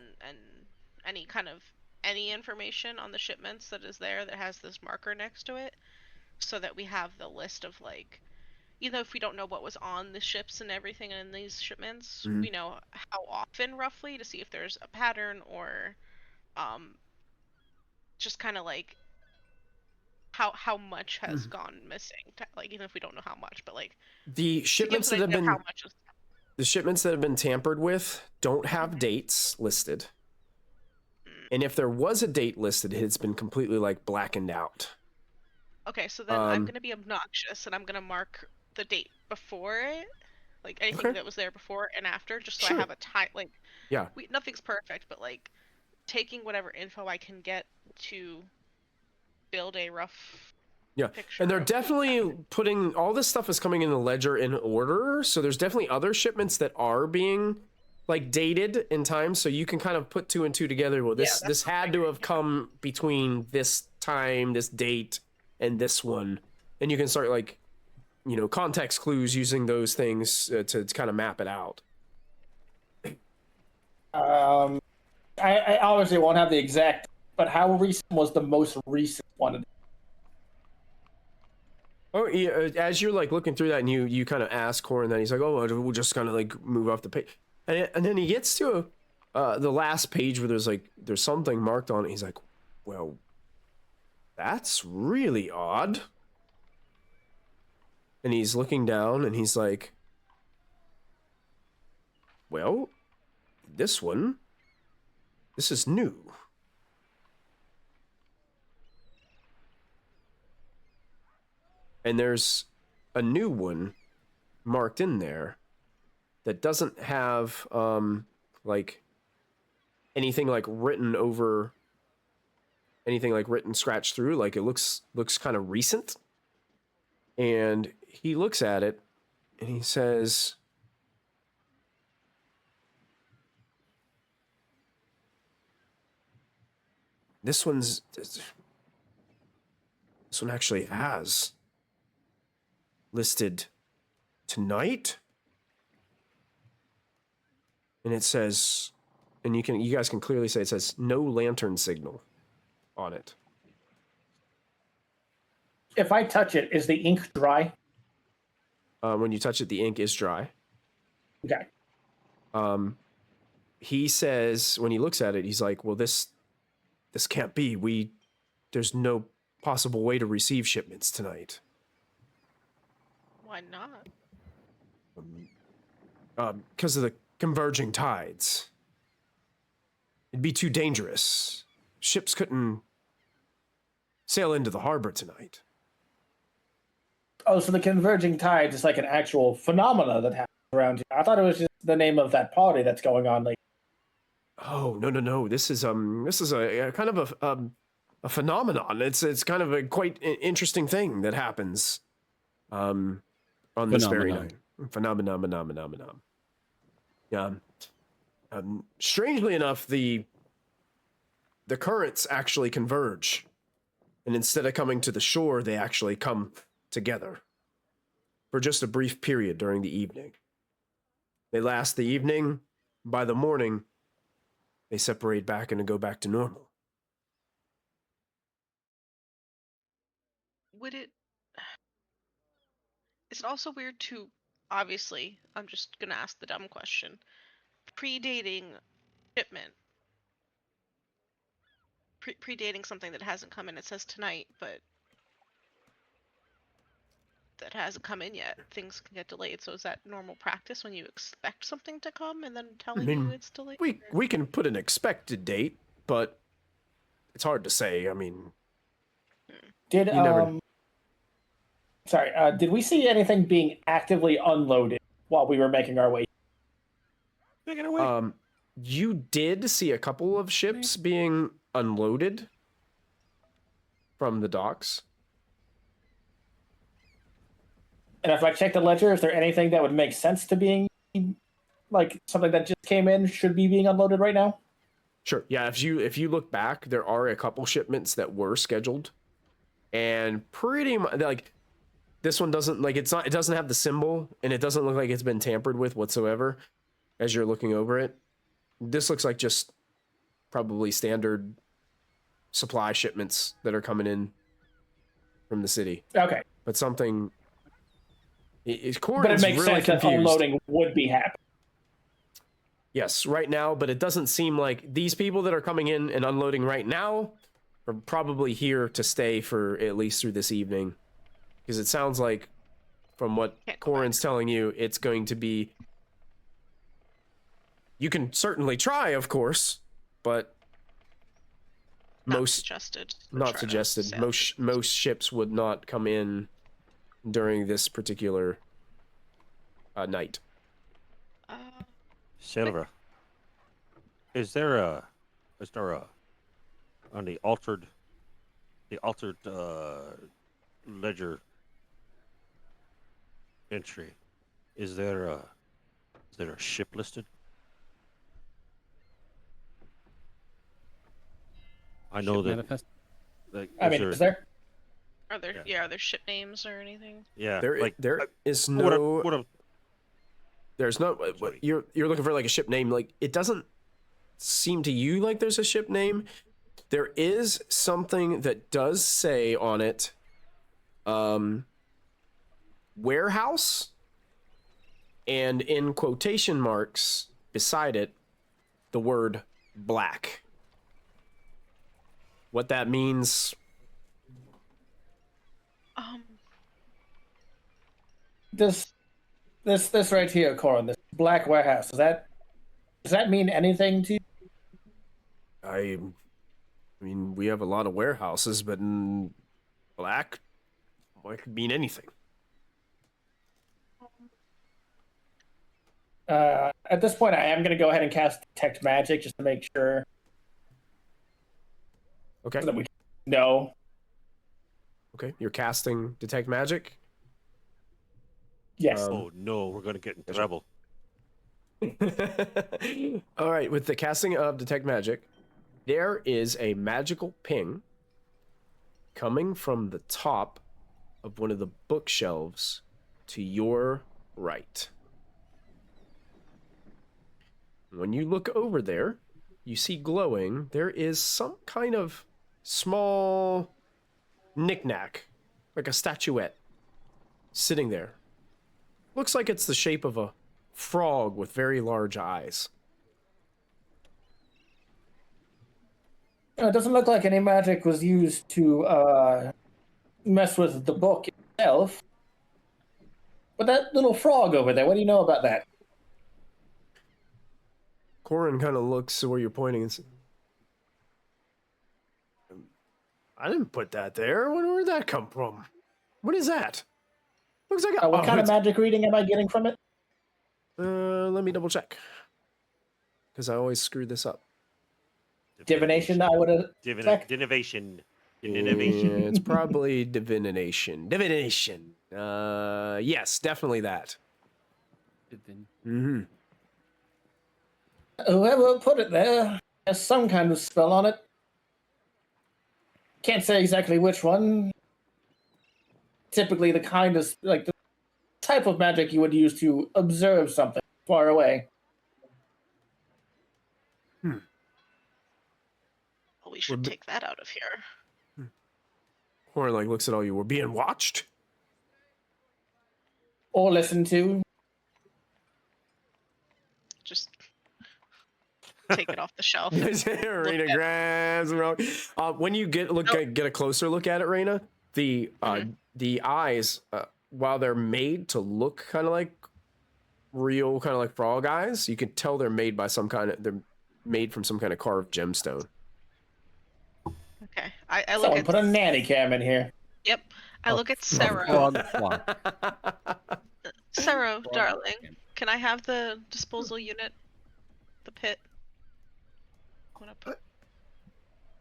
any information on the shipments that is there that has this marker next to it, so that we have the list of like, even if we don't know what was on the ships and everything in these shipments, we know how often roughly, to see if there's a pattern or just kind of like how much has gone missing, like even if we don't know how much, but like the shipments that have been how much is... the shipments that have been tampered with don't have dates listed. And if there was a date listed, it's been completely like blackened out. Okay, so then I'm going to be obnoxious and I'm going to mark the date before it, like anything that was there before and after, just so I have a time. Like, nothing's perfect, but like taking whatever info I can get to build a rough picture. And they're definitely putting all this stuff is coming in the ledger in order. So there's definitely other shipments that are being like dated in time, so you can kind of put two and two together. Well, this had to have come between this time, this date, and this one, and you can start like, context clues using those things to kind of map it out. I obviously won't have the exact, but how recent was the most recent one? Oh, yeah, as you're like looking through that, and you kind of ask Korrin that, he's like, oh, we'll just kind of like move off the page. And then he gets to the last page where there's something marked on it. He's like, well, that's really odd. And he's looking down and he's like, well, this is new. And there's a new one marked in there that doesn't have like anything like written over, anything like written scratched through. Like it looks kind of recent. And he looks at it and he says, this one actually has listed tonight. And it says, and you guys can clearly say it says no lantern signal on it. If I touch it, is the ink dry? When you touch it, the ink is dry. Okay. He says, when he looks at it, he's like, well, this can't be. There's no possible way to receive shipments tonight. Why not? Because of the converging tides. It'd be too dangerous. Ships couldn't sail into the harbor tonight. Oh, so the converging tides is like an actual phenomena that happens around here. I thought it was just the name of that party that's going on. Like, oh no! This is a kind of a phenomenon. It's kind of a quite interesting thing that happens on this very night. Phenomenon. Yeah. Strangely enough, the currents actually converge, and instead of coming to the shore, they actually come together for just a brief period during the evening. They last the evening. By the morning, they separate back and go back to normal. Is it also weird to, obviously, I'm just gonna ask the dumb question, predating shipment, predating something that hasn't come in, it says tonight, but that hasn't come in yet, things can get delayed. So is that normal practice when you expect something to come and then telling you it's delayed? We can put an expected date, but it's hard to say. I mean, did did we see anything being actively unloaded while we were making our way? Making our way. You did see a couple of ships being unloaded from the docks. And if I check the ledger, is there anything that would make sense to being like something that just came in should be being unloaded right now? Sure. Yeah. If you look back, there are a couple shipments that were scheduled, and pretty much like this one doesn't it doesn't have the symbol, and it doesn't look like it's been tampered with whatsoever. As you're looking over it, this looks like just probably standard supply shipments that are coming in from the city. Okay. But something. But it makes really sense that unloading would be happening. Yes, right now, but it doesn't seem like these people that are coming in and unloading right now are probably here to stay for at least through this evening. Because it sounds like, from what Korrin's telling you, it's going to be... You can certainly try, of course, but... Not suggested. Most ships would not come in during this particular night. Silver. Is there on the altered ledger entry, is there a ship listed? I know Ship that. manifest? Like, is there? Are there ship names or anything? Yeah, there is no. There's no. Sorry. You're looking for like a ship name. Like it doesn't seem to you like there's a ship name. There is something that does say on it, warehouse, and in quotation marks beside it, the word black. What that means, This right here, Korrin, this black warehouse, does that mean anything to you? I mean, we have a lot of warehouses, but in black, well, it could mean anything. At this point, I am going to go ahead and cast Detect Magic just to make sure Okay. so that we know. Okay, you're casting Detect Magic. Yes. Oh no, we're gonna get in trouble. All right, with the casting of Detect Magic, there is a magical ping coming from the top of one of the bookshelves to your right. When you look over there, you see glowing, there is some kind of small knickknack, like a statuette, sitting there. Looks like it's the shape of a frog with very large eyes. It doesn't look like any magic was used to mess with the book itself. But that little frog over there, what do you know about that? Korrin kind of looks to where you're pointing and says, I didn't put that there. Where'd that come from? What is that? Looks like What kind of magic reading am I getting from it? Let me double check. Because I always screw this up. Divination, I would have. Divination. It's probably divination. Divination. Yes, definitely that. Mm-hmm. Whoever put it there has some kind of spell on it. Can't say exactly which one. Typically, the kind of like the type of magic you would use to observe something far away. Well, we should take that out of here. Korrin like looks at all you. We're being watched. Or listened to. Just take it off the shelf. Raina grabs the rock. When you get a closer look at it, Raina, the eyes, while they're made to look kind of like real, kind of like frog eyes, you can tell they're made by they're made from some kind of carved gemstone. Okay, I look Someone at. put a nanny cam in here. Yep, I look at Sero. Sero, darling, can I have the disposal unit? The pit.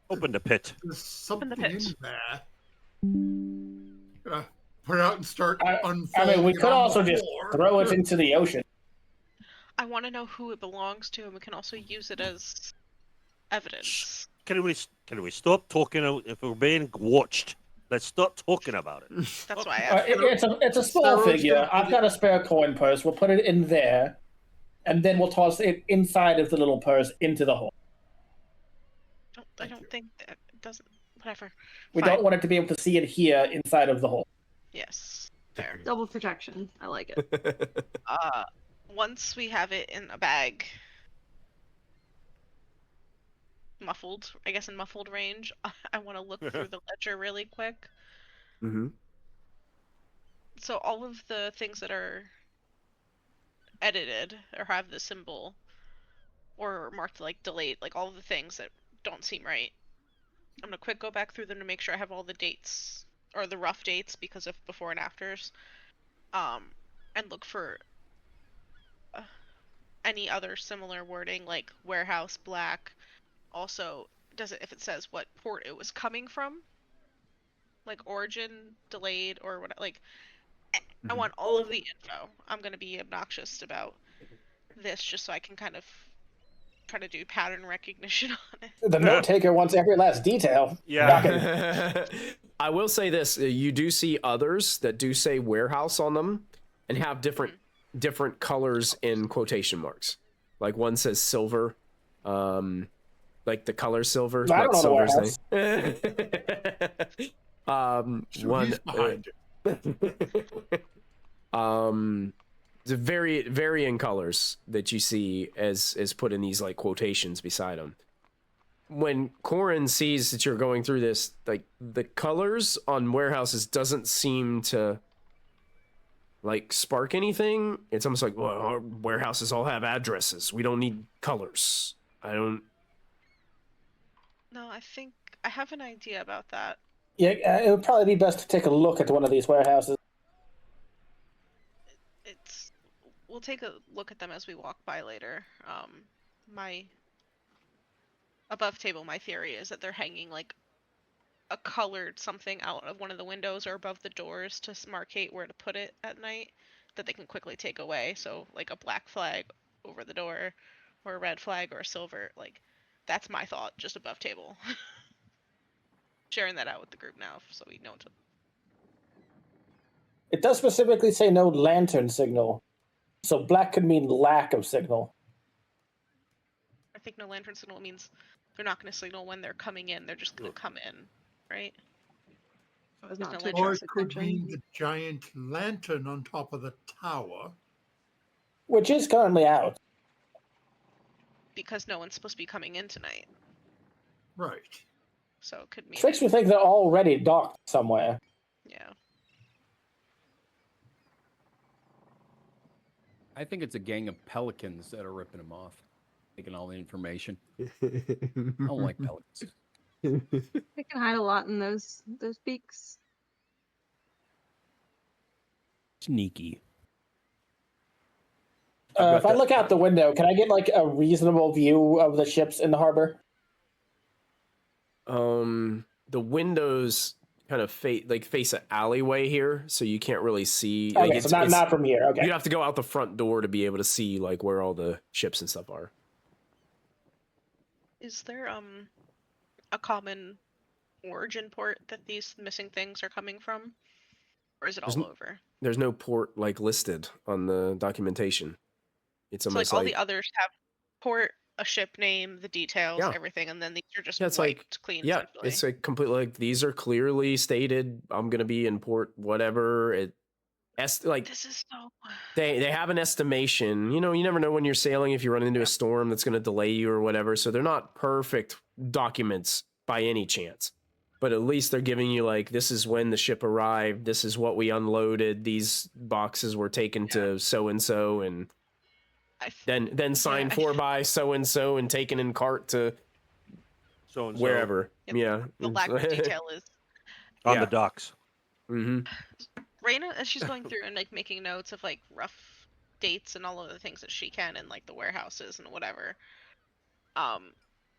Open the pit. There's something the pit. in there. Put it out and start unfolding. I mean, we could also the just floor. throw it into the ocean. I want to know who it belongs to, and we can also use it as evidence. Can we stop talking if we're being watched? Let's stop talking about it. That's why I asked. It's a small figure. I've got a spare coin purse. We'll put it in there, and then we'll toss it inside of the little purse into the hole. I don't think that it doesn't. Whatever. We Fine. don't want it to be able to see it here inside of the hole. Yes. Fair. Double protection. I like it. Once we have it in a bag, muffled, I guess in muffled range, I want to look through the ledger really quick. Mm-hmm. So all of the things that are edited or have the symbol or marked like delayed, like all of the things that don't seem right, I'm gonna quick go back through them to make sure I have all the dates or the rough dates because of before and afters, and look for any other similar wording like warehouse black. Also, if it says what port it was coming from, like origin delayed or what, like I want all of the info. I'm gonna be obnoxious about this just so I can kind of try to do pattern recognition on it. The note taker wants every last detail. Yeah. I will say this: you do see others that do say warehouse on them and have different colors in quotation marks. Like one says silver, like the color silver. I don't know silver's So one he's behind it. the varying colors that you see as put in these like quotations beside them. When Korrin sees that you're going through this, like the colors on warehouses doesn't seem to like spark anything. It's almost like, well, our warehouses all have addresses. We don't need colors. I don't. No, I think I have an idea about that. Yeah, it would probably be best to take a look at one of these warehouses. We'll take a look at them as we walk by later. My above table, my theory is that they're hanging like a colored something out of one of the windows or above the doors to marcate where to put it at night that they can quickly take away. So like a black flag over the door or a red flag or a silver. Like that's my thought, just above table. Sharing that out with the group now so we know to. It does specifically say no lantern signal. So black could mean lack of signal. I think no lantern signal means they're not going to signal when they're coming in. They're just going to come in, right? So as There's not no to lantern. Or it attract could attention. mean the giant lantern on top of the tower. Which is currently out. Because no one's supposed to be coming in tonight. Right. So it could mean. Makes me think they're already docked somewhere. Yeah. I think it's a gang of pelicans that are ripping them off, taking all the information. I don't like pelicans. They can hide a lot in those beaks. Sneaky. If I look out the window, can I get like a reasonable view of the ships in the harbor? The windows kind of face an alleyway here, so you can't really see. Okay, Like, so not from here. Okay. You'd have to go out the front door to be able to see like where all the ships and stuff are. Is there a common origin port that these missing things are coming from, or is it all over? There's no port like listed on the documentation. It's So almost like all the others have port, a ship name, the details, Yeah. everything, and then these are just it's wiped clean. yeah, essentially. it's like completely like these are clearly stated. I'm gonna be in port, whatever. Like This is so. they have an estimation. You know, you never know when you're sailing if you run into a storm that's gonna delay you or whatever. So they're not perfect documents by any chance. But at least they're giving you like, this is when the ship arrived. This is what we unloaded. These boxes were taken to so and so, and then signed for by so and so and taken in cart to So wherever. The lack of detail is on the docks. Mm-hmm. Raina, as she's going through and like making notes of like rough dates and all of the things that she can in like the warehouses and whatever.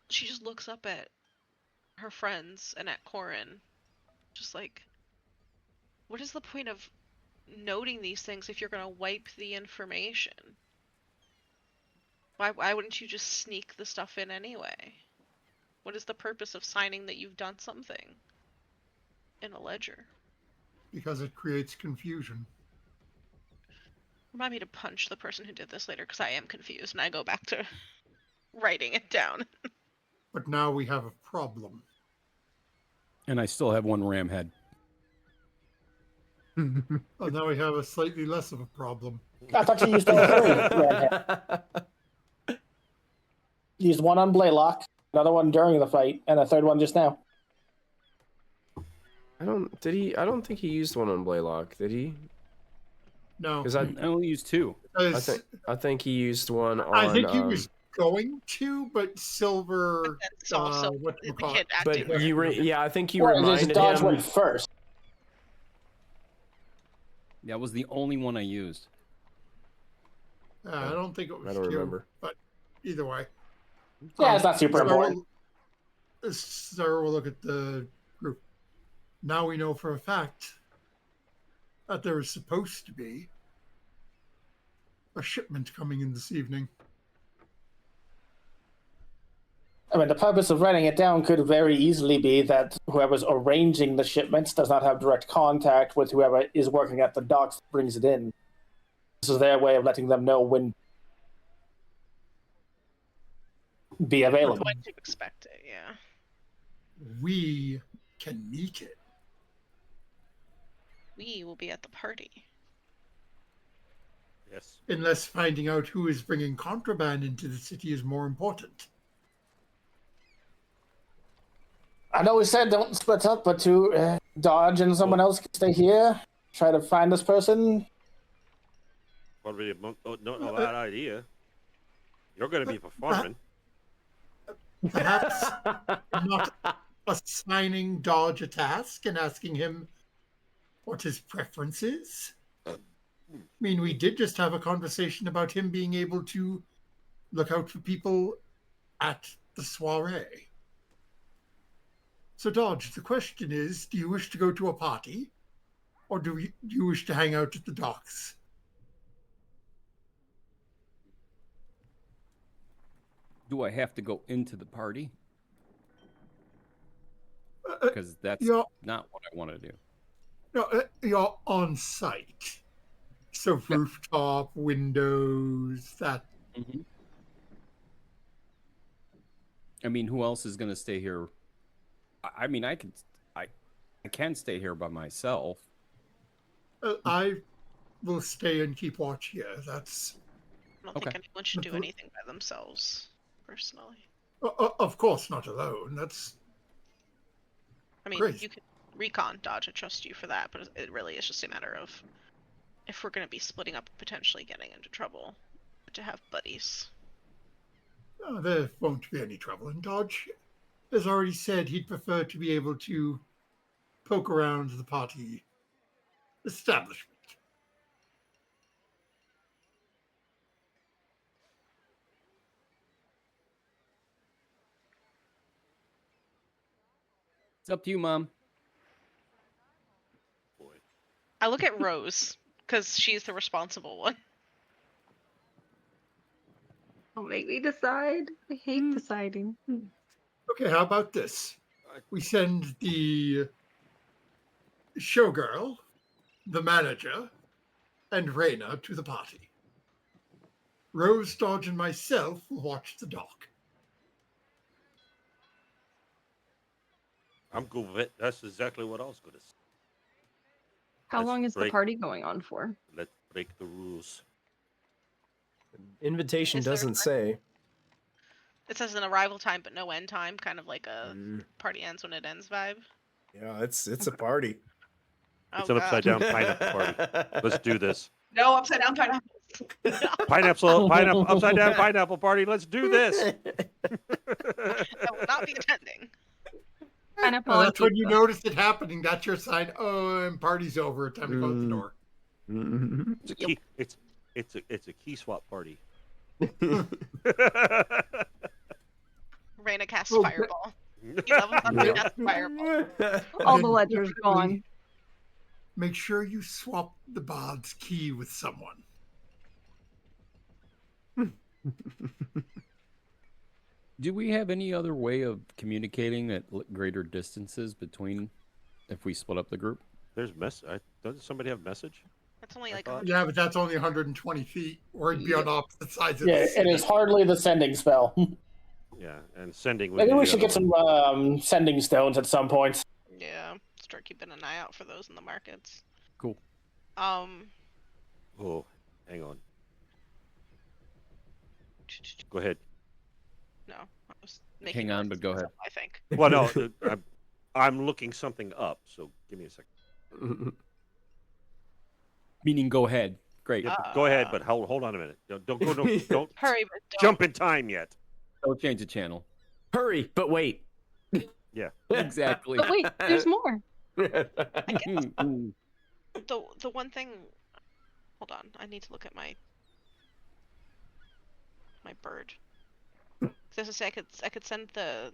She just looks up at her friends and at Korrin, just like, what is the point of noting these things if you're gonna wipe the information? Why wouldn't you just sneak the stuff in anyway? What is the purpose of signing that you've done something in a ledger? Because it creates confusion. Remind me to punch the person who did this later, because I am confused, and I go back to writing it down. But now we have a problem. And I still have one ram head. Well, now we have a slightly less of a problem. I thought you used all three. Used one on Blaylock, another one during the fight, and a third one just now. I don't think he used one on Blaylock, did he? No. Because I only used two. I think he used one on. I think he was going to, but Silver. But But I think you Well, reminded his dodge him. went first. That was the only one I used. I don't think it was I don't two, remember. but either way. Yeah, it's not super important. Sarah will look at the group. Now we know for a fact that there is supposed to be a shipment coming in this evening. I mean, the purpose of writing it down could very easily be that whoever's arranging the shipments does not have direct contact with whoever is working at the docks that brings it in. This is their way of letting them know when be available. What to expect it, yeah. We can meet it. We will be at the party. Yes. Unless finding out who is bringing contraband into the city is more important. I know we said don't split up, but to Dodge and someone else can stay here, try to find this person. Probably not a bad idea. You're going to be performing. Perhaps not assigning Dodge a task and asking him what his preference is. I mean, we did just have a conversation about him being able to look out for people at the soiree. So, Dodge, the question is, do you wish to go to a party? Or do you wish to hang out at the docks? Do I have to go into the party? Because that's you're- not what I want to do. No, you're on site. So Yeah. rooftop, windows, that. Mm-hmm. I mean, who else is going to stay here? I mean, I can stay here by myself. I will stay and keep watch here. That's. I don't think anyone should do anything by themselves, personally. Of course, not alone. That's. I mean, Great. you can recon Dodge. I trust you for that, but it really is just a matter of if we're going to be splitting up and potentially getting into trouble, to have buddies. There won't be any trouble. And Dodge has already said he'd prefer to be able to poke around the party establishment. It's up to you, Mom. Boy. I look at Rose, because she's the responsible one. Don't make me decide. I hate deciding. Okay, how about this? We send the showgirl, the manager, and Reyna to the party. Rose, Dodge, and myself will watch the dock. I'm good with it. That's exactly what I was going to say. How Let's long is the break- party going on for? Let's break the rules. Invitation Is there a doesn't time? say. It says an arrival time, but no end time, kind of like a Mm, party ends when it ends vibe. yeah, it's a party. It's Oh, an God. upside down pineapple party. Let's do this. No, upside down pineapples. Pineapple, upside down pineapple party. Let's do this. I will not be attending. Pineapple Oh, and that's when you pizza. notice it happening. That's your sign. Oh, and party's over. Time to close the Mm. door. Mhm. It's a key. It's a key swap party. Reyna casts Oh, fireball. He levels up and casts fireball. All the Then ledgers definitely gone. Make sure you swap the bard's key with someone. Do we have any other way of communicating at greater distances between if we split up the group? There's doesn't somebody have message? That's only I like thought- 100. Yeah, but that's only 120 feet. Or it'd be on opposite sides of Yeah, the it city. is hardly the sending spell. Yeah, and sending. would Maybe be we the should other get one. some sending stones at some point. Yeah, start keeping an eye out for those in the markets. Cool. Oh, hang on. Go ahead. No, I was making Hang on, noises but go ahead. myself, I think. Well, no, I'm looking something up. So give me a second. Meaning, go ahead. Great. Yeah, go ahead, but hold on a minute. Don't go. Don't Hurry, but don't. jump in time yet. Don't change the channel. Hurry, but wait. Yeah. Exactly. But wait, there's more. Mm. The one thing. Hold on, I need to look at my bird. As I say, I could send my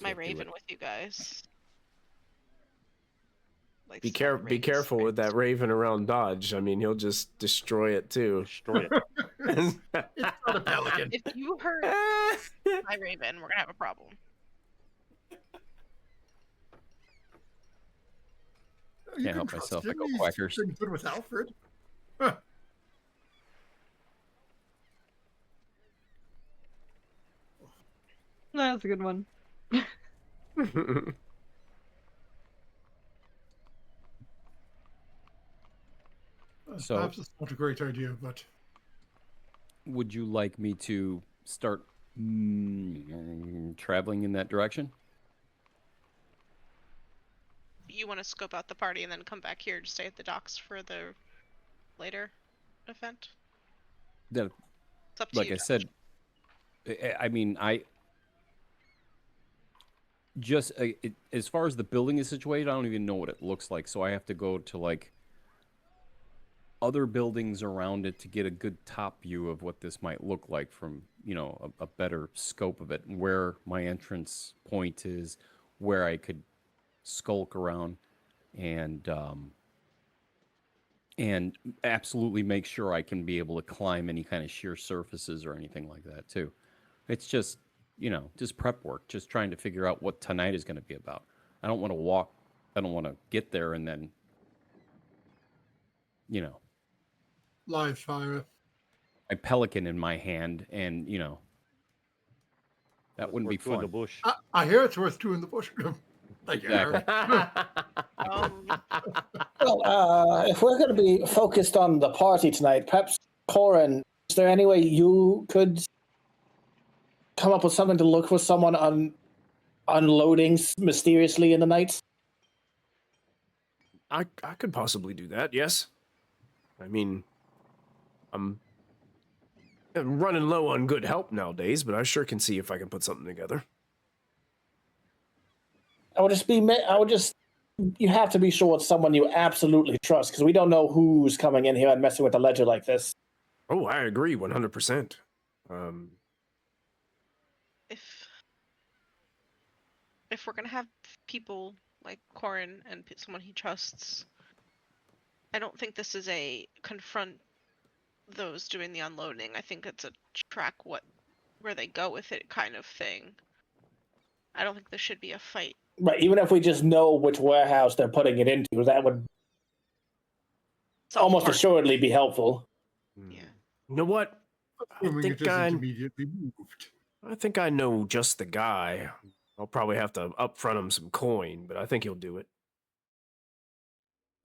Can't do raven it. with you guys. Like, Be send be ravens careful with straight. that raven around Dodge. I mean, he'll just destroy it too. Destroy it. It's not a pelican. If you hurt my raven, we're gonna have a problem. You Can't can help trust myself, I him. go He's quackers. been good with Alfred. That's a good one. So- Perhaps it's not a great idea, but Would you like me to start traveling in that direction? You want to scope out the party and then come back here to stay at the docks for the later event? That, It's up to like you. I Josh. said, I mean, just as far as the building is situated, I don't even know what it looks like. So I have to go to like other buildings around it to get a good top view of what this might look like from, a better scope of it, and where my entrance point is, where I could skulk around, and absolutely make sure I can be able to climb any kind of sheer surfaces or anything like that too. It's just, just prep work, just trying to figure out what tonight is going to be about. I don't want to walk. I don't want to get there and then, live fire. a pelican in my hand, and that wouldn't be Worth two in the fun. bush. I hear it's worth two in the bush. Thank you, Exactly. Eric. Well, if we're going to be focused on the party tonight, perhaps, Korrin, is there any way you could come up with something to look for someone unloading mysteriously in the night? I could possibly do that, yes. I mean, I'm running low on good help nowadays, but I sure can see if I can put something together. You have to be sure it's someone you absolutely trust, because we don't know who's coming in here and messing with a ledger like this. Oh, I agree 100%. If we're gonna have people like Korrin and someone he trusts, I don't think this is a confront those doing the unloading. I think it's a track where they go with it kind of thing. I don't think there should be a fight. Right, even if we just know which warehouse they're putting it into, that would almost assuredly be helpful. Yeah. You know what? Assuming it isn't immediately moved. I think I know just the guy. I'll probably have to upfront him some coin, but I think he'll do it.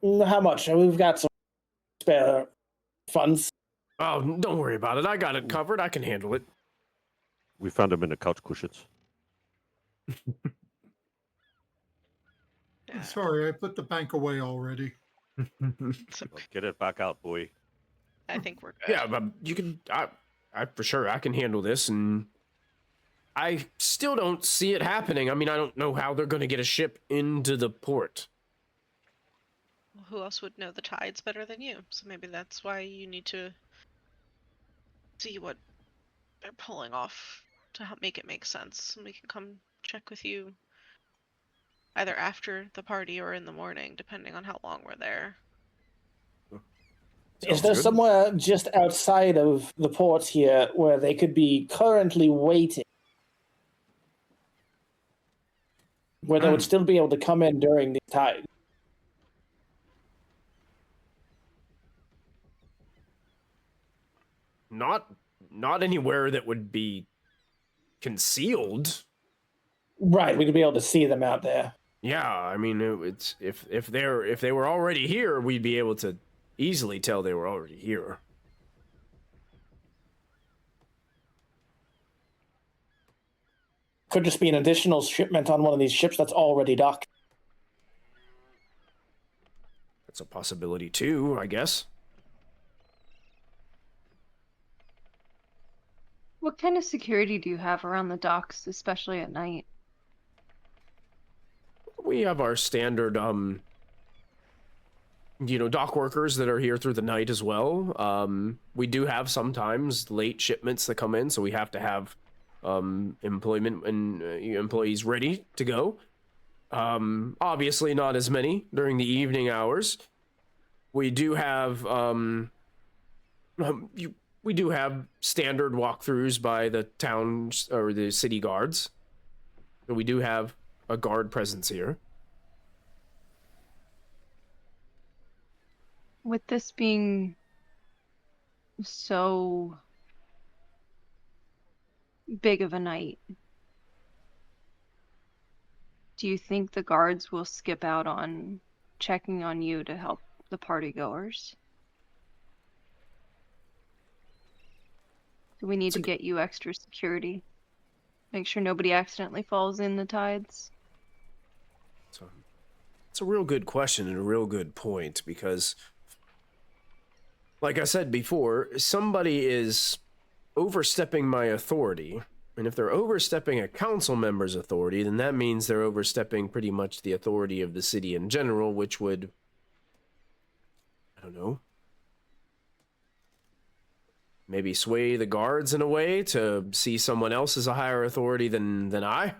How much? We've got some spare funds. Oh, don't worry about it. I got it covered. I can handle it. We found him in the couch cushions. Yeah. Sorry, I put the bank away already. Well, get it back out, boy. I think we're good. Yeah, but you can. I for sure I can handle this, and I still don't see it happening. I mean, I don't know how they're going to get a ship into the port. Well, who else would know the tides better than you? So maybe that's why you need to see what they're pulling off to help make it make sense. And we can come check with you either after the party or in the morning, depending on how long we're there. Is there somewhere just outside of the port here where they could be currently waiting? Where they would still be able to come in during the tide? Not anywhere that would be concealed. Right, we'd be able to see them out there. Yeah, I mean, it's if they were already here, we'd be able to easily tell they were already here. Could just be an additional shipment on one of these ships that's already docked. That's a possibility too, I guess. What kind of security do you have around the docks, especially at night? We have our standard, dock workers that are here through the night as well. We do have sometimes late shipments that come in, so we have to have employment and employees ready to go. Obviously not as many during the evening hours. We do have we do have standard walkthroughs by the town or the city guards. So we do have a guard presence here. With this being so big of a night, do you think the guards will skip out on checking on you to help the partygoers? Do we need to get you extra security? Make sure nobody accidentally falls in the tides. So, it's a real good question and a real good point, because, like I said before, somebody is overstepping my authority. And if they're overstepping a council member's authority, then that means they're overstepping pretty much the authority of the city in general, which would, I don't know, maybe sway the guards in a way to see someone else as a higher authority than I.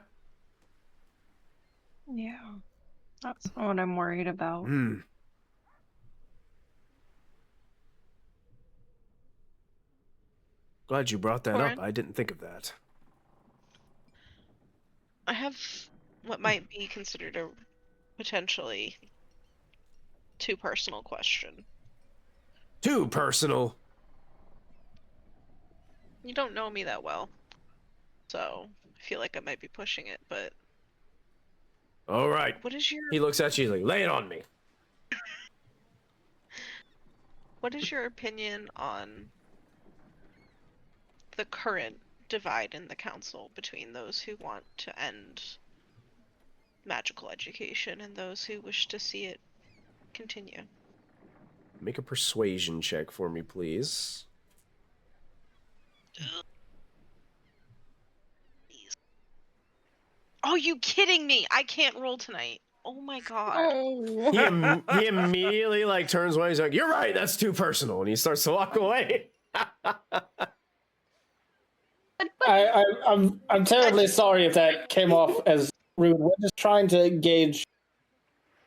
Yeah, that's what I'm worried about. Glad you brought that Korrin? up. I didn't think of that. I have what might be considered a potentially too personal question. Too personal. You don't know me that well, so I feel like I might be pushing it, but All right. what is your He looks at you, he's like, lay it on me. what is your opinion on the current divide in the council between those who want to end magical education and those who wish to see it continue? Make a persuasion check for me, please. Oh, you kidding me? I can't roll tonight. Oh my god. He immediately like turns away. He's like, "You're right. That's too personal," and he starts to walk away. I'm terribly sorry if that came off as rude. We're just trying to gauge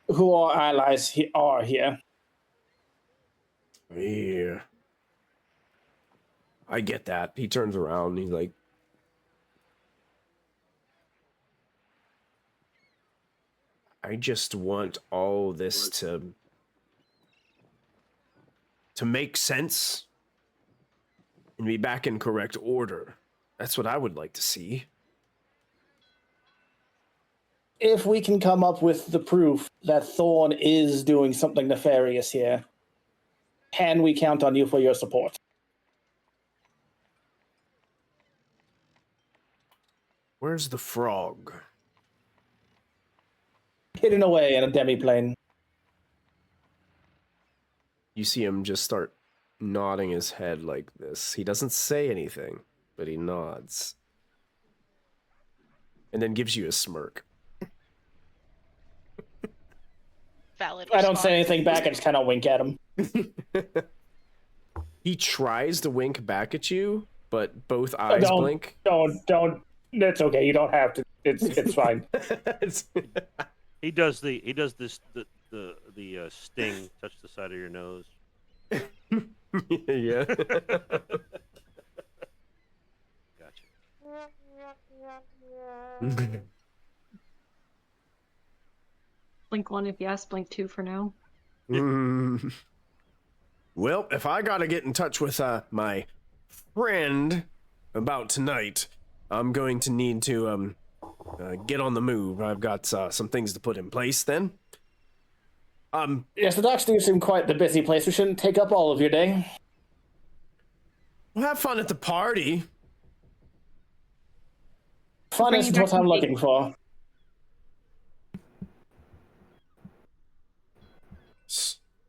who our allies are here. Yeah, I get that. He turns around. And he's like, I just want all this to make sense and be back in correct order. That's what I would like to see. If we can come up with the proof that Thorn is doing something nefarious here, can we count on you for your support? Where's the frog? Hidden away in a demiplane. You see him just start nodding his head like this. He doesn't say anything, but he nods. And then gives you a smirk. Valid I don't response. say anything back, I just kind of wink at him. He tries to wink back at you, but both eyes blink. Don't. It's okay. You don't have to. It's fine. He does the sting, touch the side of your nose. Yeah. Gotcha. Blink 1 if yes, blink 2 for now. Well, if I gotta get in touch with my friend about tonight, I'm going to need to get on the move. I've got some things to put in place then. Yes, the docks do seem quite the busy place. We shouldn't take up all of your day. Well, have fun at the party. Fun Bring is you back what I'm some looking for.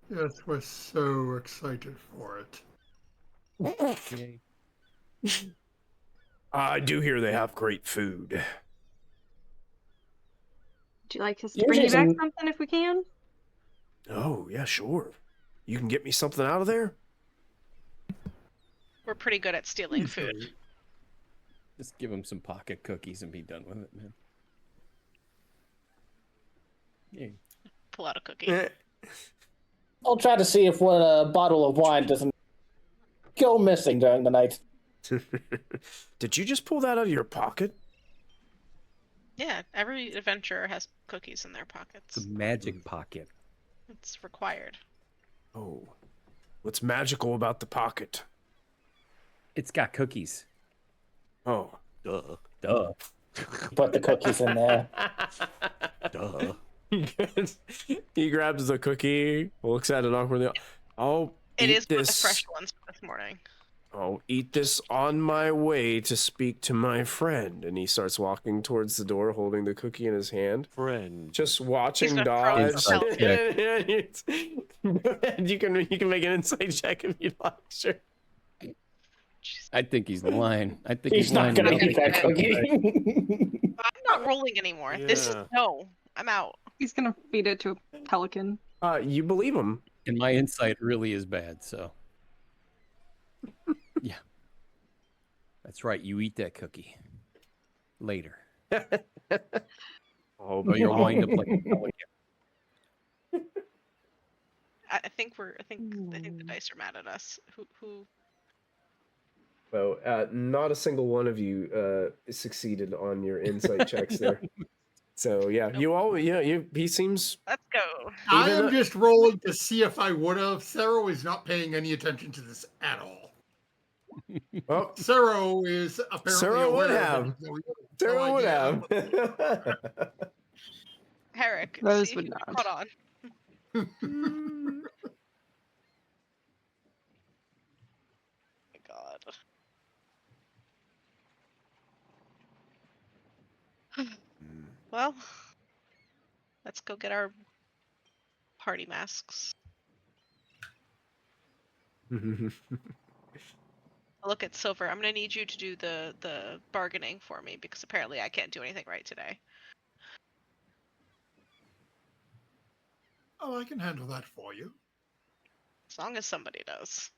Yes, we're so excited for it. I do hear they have great food. Would you like us to bring you back Jason- something if we can? Oh, yeah, sure. You can get me something out of there? We're pretty good at stealing food. Just give him some pocket cookies and be done with it, man. Yeah. Pull out a cookie. I'll try to see if a bottle of wine doesn't go missing during the night. Did you just pull that out of your pocket? Yeah, every adventurer has cookies in their pockets. It's a magic pocket. It's required. Oh. What's magical about the pocket? It's got cookies. Oh. Duh. Put the cookies in there. Duh. He grabs the cookie, looks at it awkwardly. I'll It eat is one of the this. fresh ones from this morning. I'll eat this on my way to speak to my friend. And he starts walking towards the door, holding the cookie in his hand. Friend. Just watching gonna throw Dodge. himself. you can make an insight check if you'd like. Sure. I think he's lying. I think He's not lying gonna about eat that cookie. I'm not rolling anymore. This is Yeah. no. I'm out. He's gonna feed it to a pelican. You believe him. And my insight really is bad, so. Yeah. That's right. You eat that cookie. Later. Oh, Oh, you're going to play. I think the dice are mad at us. Who? Well, not a single one of you succeeded on your insight checks there. So yeah, he seems. Let's go. I Even am just rolling to see if I would have. Sarah is not paying any attention to this at all. Oh, Sarah is apparently Sarah would aware have. of it, so we have Sarah no would idea. have. Herrick, Rose see if would you can not. caught on. My God. Well, let's go get our party masks. Look at Silver. I'm gonna need you to do the bargaining for me because apparently I can't do anything right today. Oh, I can handle that for you. As long as somebody does.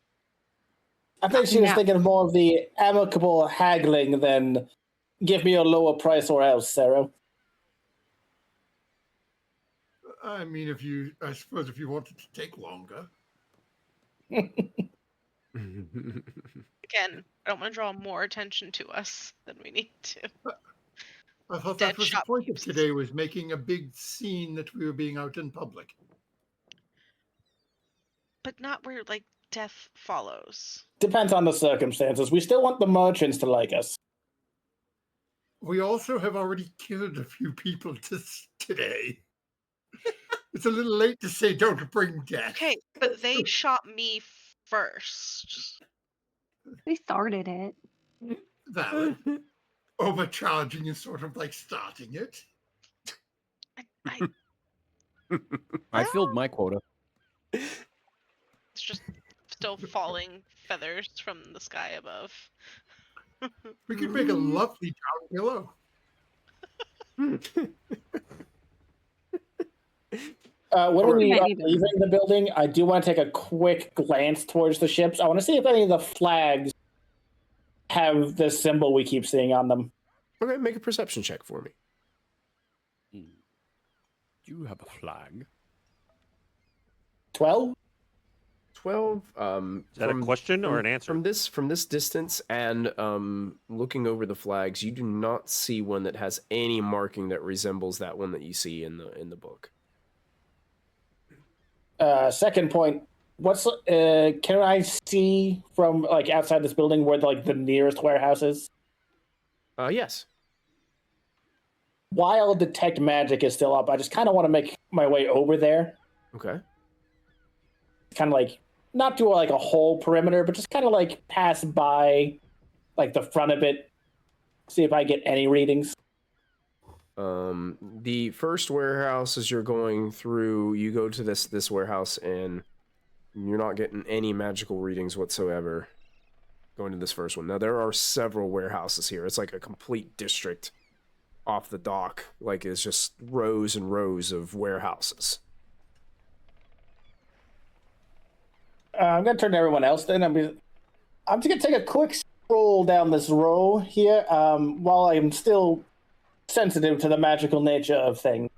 I think she was Yeah. thinking more of the amicable haggling than give me a lower price or else, Sarah. I mean, I suppose if you wanted to take longer. Again, I don't want to draw more attention to us than we need to. I thought Dead that was the point of today, was making a big scene that we were being out in public. But not where like death follows. Depends on the circumstances. We still want the merchants to like us. We also have already killed a few people today. It's a little late to say don't bring death. Okay, but they shot me first. They started it. Valid. Overcharging is sort of like starting it. I I filled my quota. it's just still falling feathers from the sky above. We could make a lovely down pillow. When we Might are need to- leaving the building, I do want to take a quick glance towards the ships. I want to see if any of the flags have the symbol we keep seeing on them. Okay, make a perception check for me. Do you have a flag? 12? 12. Is that a question or an answer? From this distance and looking over the flags, you do not see one that has any marking that resembles that one that you see in the book. Second point, can I see from like outside this building where the nearest warehouse is? Yes. While detect magic is still up, I just kind of want to make my way over there. Okay. Kind of like not do like a whole perimeter, but just kind of like pass by like the front of it, see if I get any readings. The first warehouse as you're going through, you go to this warehouse and you're not getting any magical readings whatsoever going to this first one. Now there are several warehouses here. It's like a complete district off the dock. Like it's just rows and rows of warehouses. I'm gonna turn to everyone else then. I'm just gonna take a quick stroll down this row here while I'm still sensitive to the magical nature of things.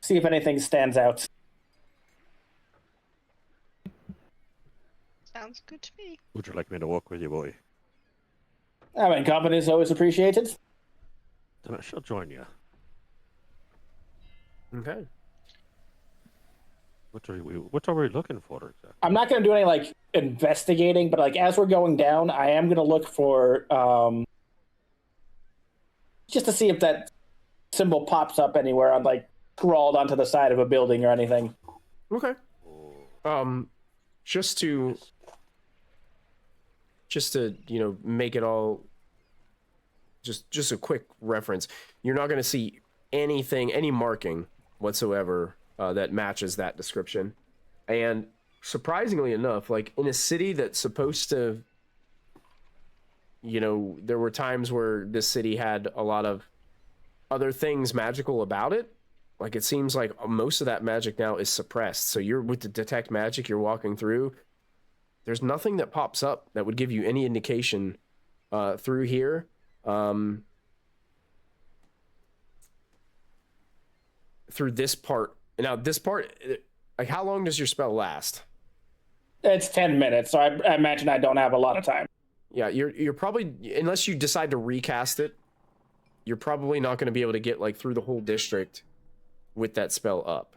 See if anything stands out. Sounds good to me. Would you like me to walk with you, boy? I mean, company is always appreciated. Then I shall join you. Okay. What are we looking for exactly? I'm not gonna do any like investigating, but like as we're going down, I am gonna look for just to see if that symbol pops up anywhere on like scrawled onto the side of a building or anything. Okay. Just to just to, make it all just a quick reference, you're not going to see any marking whatsoever that matches that description. And surprisingly enough, like in a city that's supposed to, there were times where this city had a lot of other things magical about it. Like it seems like most of that magic now is suppressed. So you're with the detect magic, you're walking through. There's nothing that pops up that would give you any indication through here. Through this part. Now, this part, like, how long does your spell last? It's 10 minutes, so I imagine I don't have a lot of time. Yeah, you're probably, unless you decide to recast it, you're probably not going to be able to get like through the whole district with that spell up.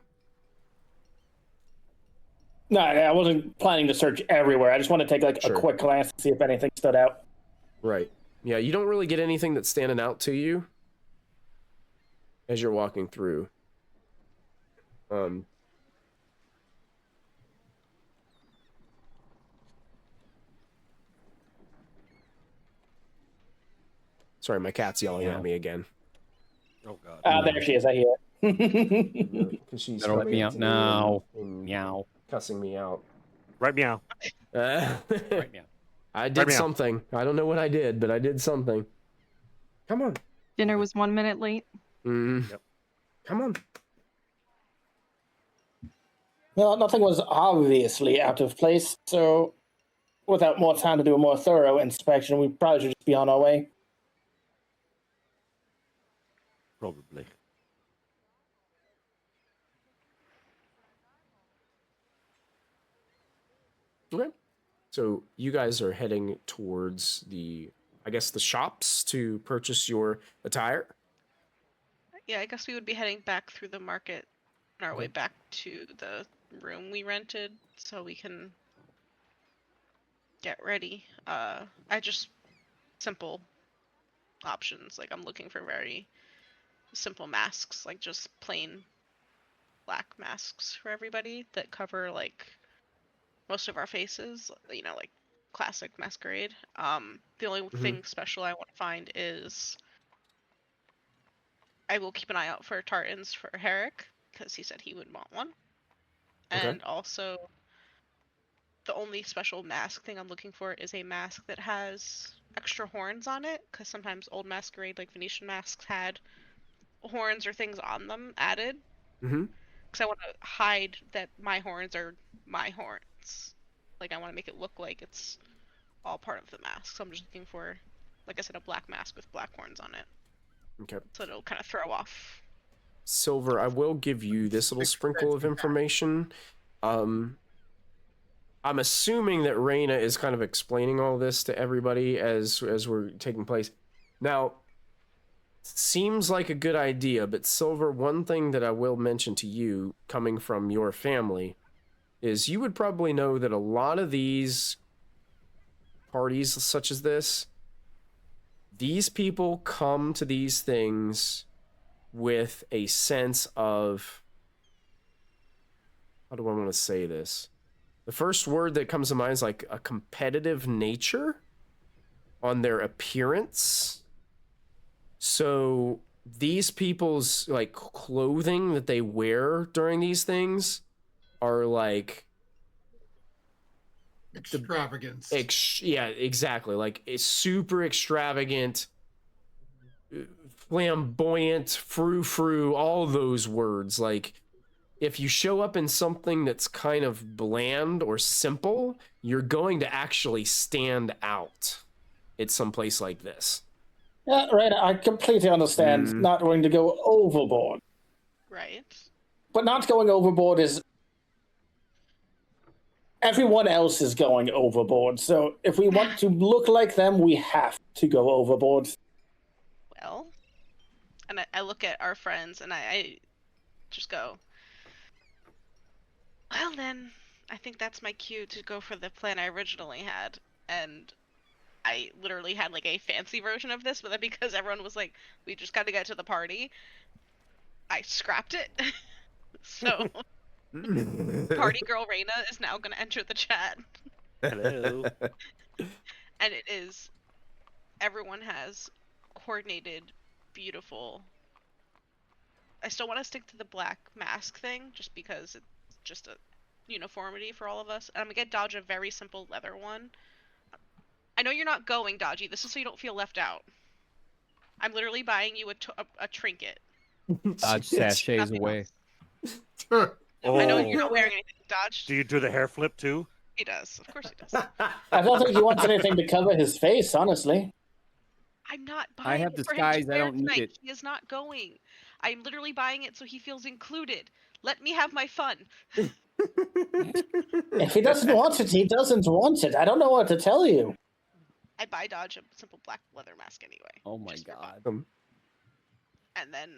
No, I wasn't planning to search everywhere. I just want to take like Sure. a quick glance to see if anything stood out. Right. Yeah, you don't really get anything that's standing out to you as you're walking through. Sorry, my cat's yelling at me again. Oh God. There she is. I hear it. Because she's Better let me coming out to now. and Meow. cussing me out. Right meow. Right now. I did Right meow. something. I don't know what I did, but I did something. Come on. Dinner was 1 minute late. Yep. Come on. Well, nothing was obviously out of place, so without more time to do a more thorough inspection, we probably should just be on our way. Probably. Okay. So you guys are heading towards the shops to purchase your attire. Yeah, I guess we would be heading back through the market on our way Okay. back to the room we rented so we can get ready. I just simple options. Like I'm looking for very simple masks, like just plain black masks for everybody that cover like most of our faces, like classic masquerade. The only thing special I want to find is I will keep an eye out for tartans for Herrick because he said he would want one. Okay. And also, the only special mask thing I'm looking for is a mask that has extra horns on it, because sometimes old masquerade, like Venetian masks, had horns or things on them added. Mm-hmm. Because I want to hide that my horns are my horns. Like, I want to make it look like it's all part of the mask. So I'm just looking for, like I said, a black mask with black horns on it. Okay. So it'll kind of throw off. Silver, I will give you this little sprinkle of information. I'm assuming that Reyna is kind of explaining all this to everybody as we're taking place. Now, seems like a good idea, but Silver, one thing that I will mention to you, coming from your family, is you would probably know that a lot of these parties such as this, these people come to these things with a sense of, how do I want to say this? The first word that comes to mind is like a competitive nature on their appearance. So these people's like clothing that they wear during these things are like Extravagance. yeah, exactly. Like it's super extravagant, flamboyant, frou-frou, all those words. Like if you show up in something that's kind of bland or simple, you're going to actually stand out at some place like this. Yeah, right. I completely understand not wanting to go overboard. Right. But not going overboard is... Everyone else is going overboard, so if we want to look like them, we have to go overboard. Well, and I look at our friends and I just go, well then, I think that's my cue to go for the plan I originally had. And I literally had like a fancy version of this, but then because everyone was like, we just got to get to the party, I scrapped it. So, party girl Reyna is now going to enter the chat. Hello. And it is, everyone has coordinated, beautiful. I still want to stick to the black mask thing, just because it's just a uniformity for all of us. And I'm gonna get Dodge a very simple leather one. I know you're not going, Dodgy. This is so you don't feel left out. I'm literally buying you a trinket. Dodge sachets Nothing away. else. I know Oh. you're not wearing anything, Dodge. Do you do the hair flip too? He does. Of course he does. I don't think he wants anything to cover his face, honestly. I'm not buying I have it for him to disguise, I wear don't need tonight. it. He is not going. I'm literally buying it so he feels included. Let me have my fun. If he doesn't want it, he doesn't want it. I don't know what to tell you. I buy Dodge a simple black leather mask anyway. Oh my just for fun. god. And then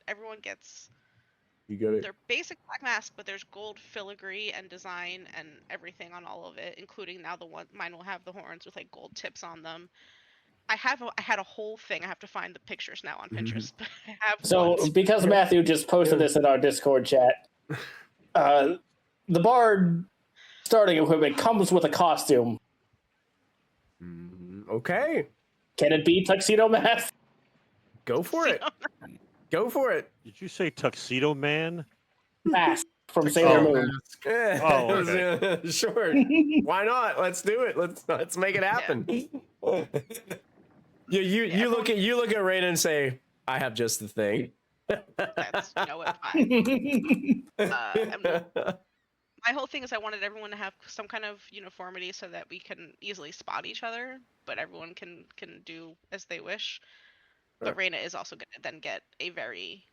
everyone gets You got it. their basic black mask, but there's gold filigree and design and everything on all of it, including now mine will have the horns with like gold tips on them. I had a whole thing. I have to find the pictures now on Pinterest. But I have So, one. because Matthew just posted this in our Discord chat, the bard starting equipment comes with a costume. Okay, Can it be tuxedo mask? go for it. Go for it. Did you say Tuxedo Man? Mask from Sailor Oh, Moon. Oh, okay. Sure. Why not? Let's do it. Let's make it happen. You look at Raina and say, "I have just the thing." That's it's fine. My whole thing is I wanted everyone to have some kind of uniformity so that we can easily spot each other, but everyone can do as they wish. But Raina is also going to then get a very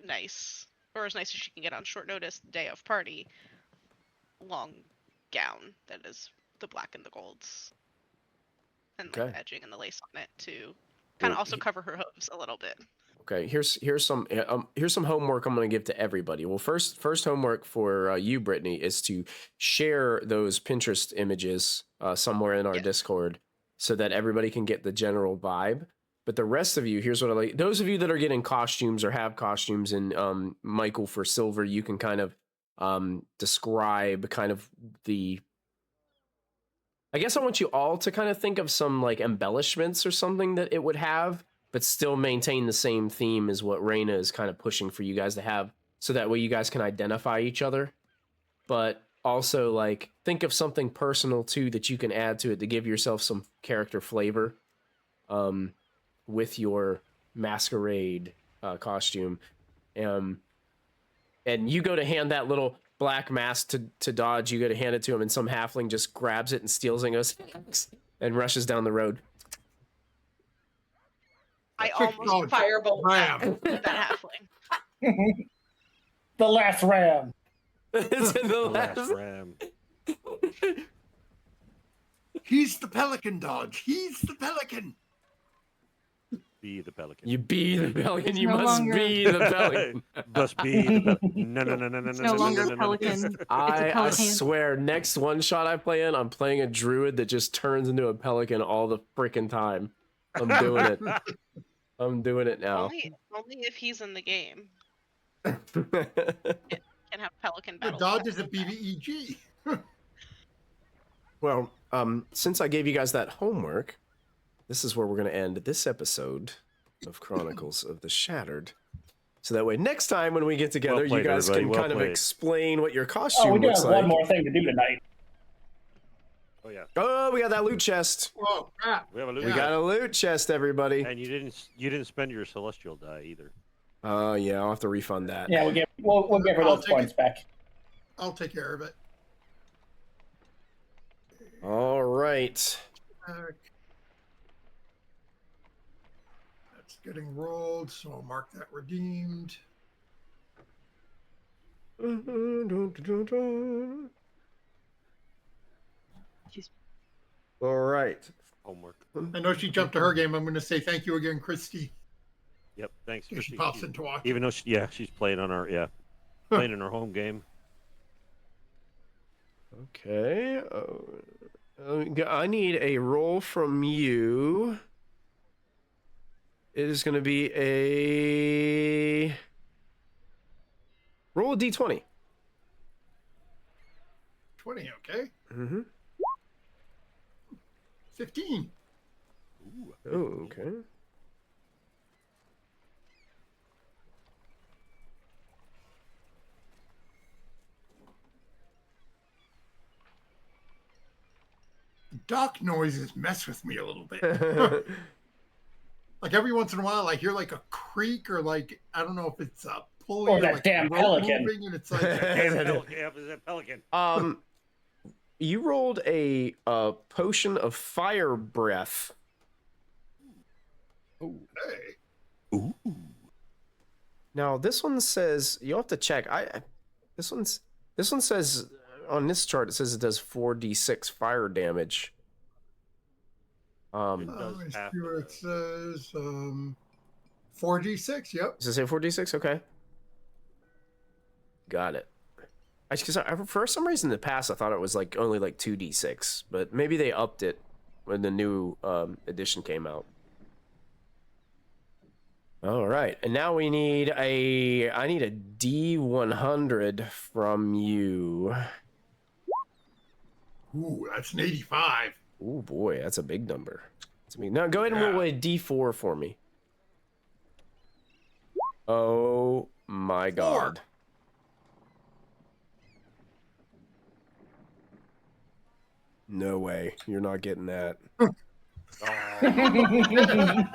nice, or as nice as she can get on short notice, day of party, long gown that is the black and the golds. And like, Okay. the edging and the lace on it to kind of also cover her hooves a little bit. Okay, here's some homework I'm going to give to everybody. Well, first homework for you, Brittany, is to share those Pinterest images somewhere in our Discord so that everybody can get the general vibe. But the rest of you, here's what I like. Those of you that are getting costumes or have costumes, and Michael for silver, you can kind of describe kind of the. I guess I want you all to kind of think of some like embellishments or something that it would have, but still maintain the same theme as what Raina is kind of pushing for you guys to have, so that way you guys can identify each other. But also, like, think of something personal too that you can add to it to give yourself some character flavor, with your masquerade costume. And you go to hand that little black mask to Dodge. You go to hand it to him, and some halfling just grabs it and steals it and goes and rushes down the road. I almost firebolt that halfling. The last ram. It's in the Last ram. He's the pelican, Dodge. He's the pelican. Be the pelican. You be the pelican. It's You no must longer- be the pelican. Must be the pelican. No. It's no longer a pelican. It's a I pelican. swear, next one shot I play in, I'm playing a druid that just turns into a pelican all the freaking time. I'm doing it. I'm doing it now. Only if he's in the game can have pelican The battle. Dodge is a BBEG. Well, since I gave you guys that homework, this is where we're going to end this episode of Chronicles of the Shattered. So that way, next time when we get together, Well played, you guys everybody. can Well kind of played. explain what your Oh, costume we do looks have like. one more thing to do tonight. Oh yeah. Oh, we got that loot chest. Whoa, crap. We have a loot. We got a loot chest, everybody. And you didn't spend your celestial die either. Oh, yeah, I'll have to refund that. Yeah, we'll give her I'll those take points it. back. I'll take care of it. All right. That's getting rolled, so I'll mark that redeemed. All right. Homework. I know she jumped to her game. I'm going to say thank you again, Kristy. Yep. Thanks. If she Kristy. pops in to watch. Even though she's playing on our playing in her home game. Okay. I need a roll from you. It is going to be a roll a d20. 20, okay. Mm-hmm. 15. Ooh, Oh, okay. Dock noises mess with me a little bit. Like every once in a while, I hear like a creak or like, I don't know if it's a pulley Or or that like damn rope pelican. moving, and it's like, Pelican. You rolled a potion of fire breath. Oh, hey, Ooh. Now this one says you'll have to check. This one says on this chart it says it does 4d6 fire damage. does let me half see of what that. it says. 4d6, yep. Does it say 4d6? Okay. Got it. Because for some reason in the past I thought it was like only like 2d6, but maybe they upped it when the new edition came out. All right, and now I need a D100 from you. Ooh, that's an 85. Oh boy, that's a big number. Now go ahead and roll a D4 for me. Oh my God. No way, you're not getting that. Oh, man.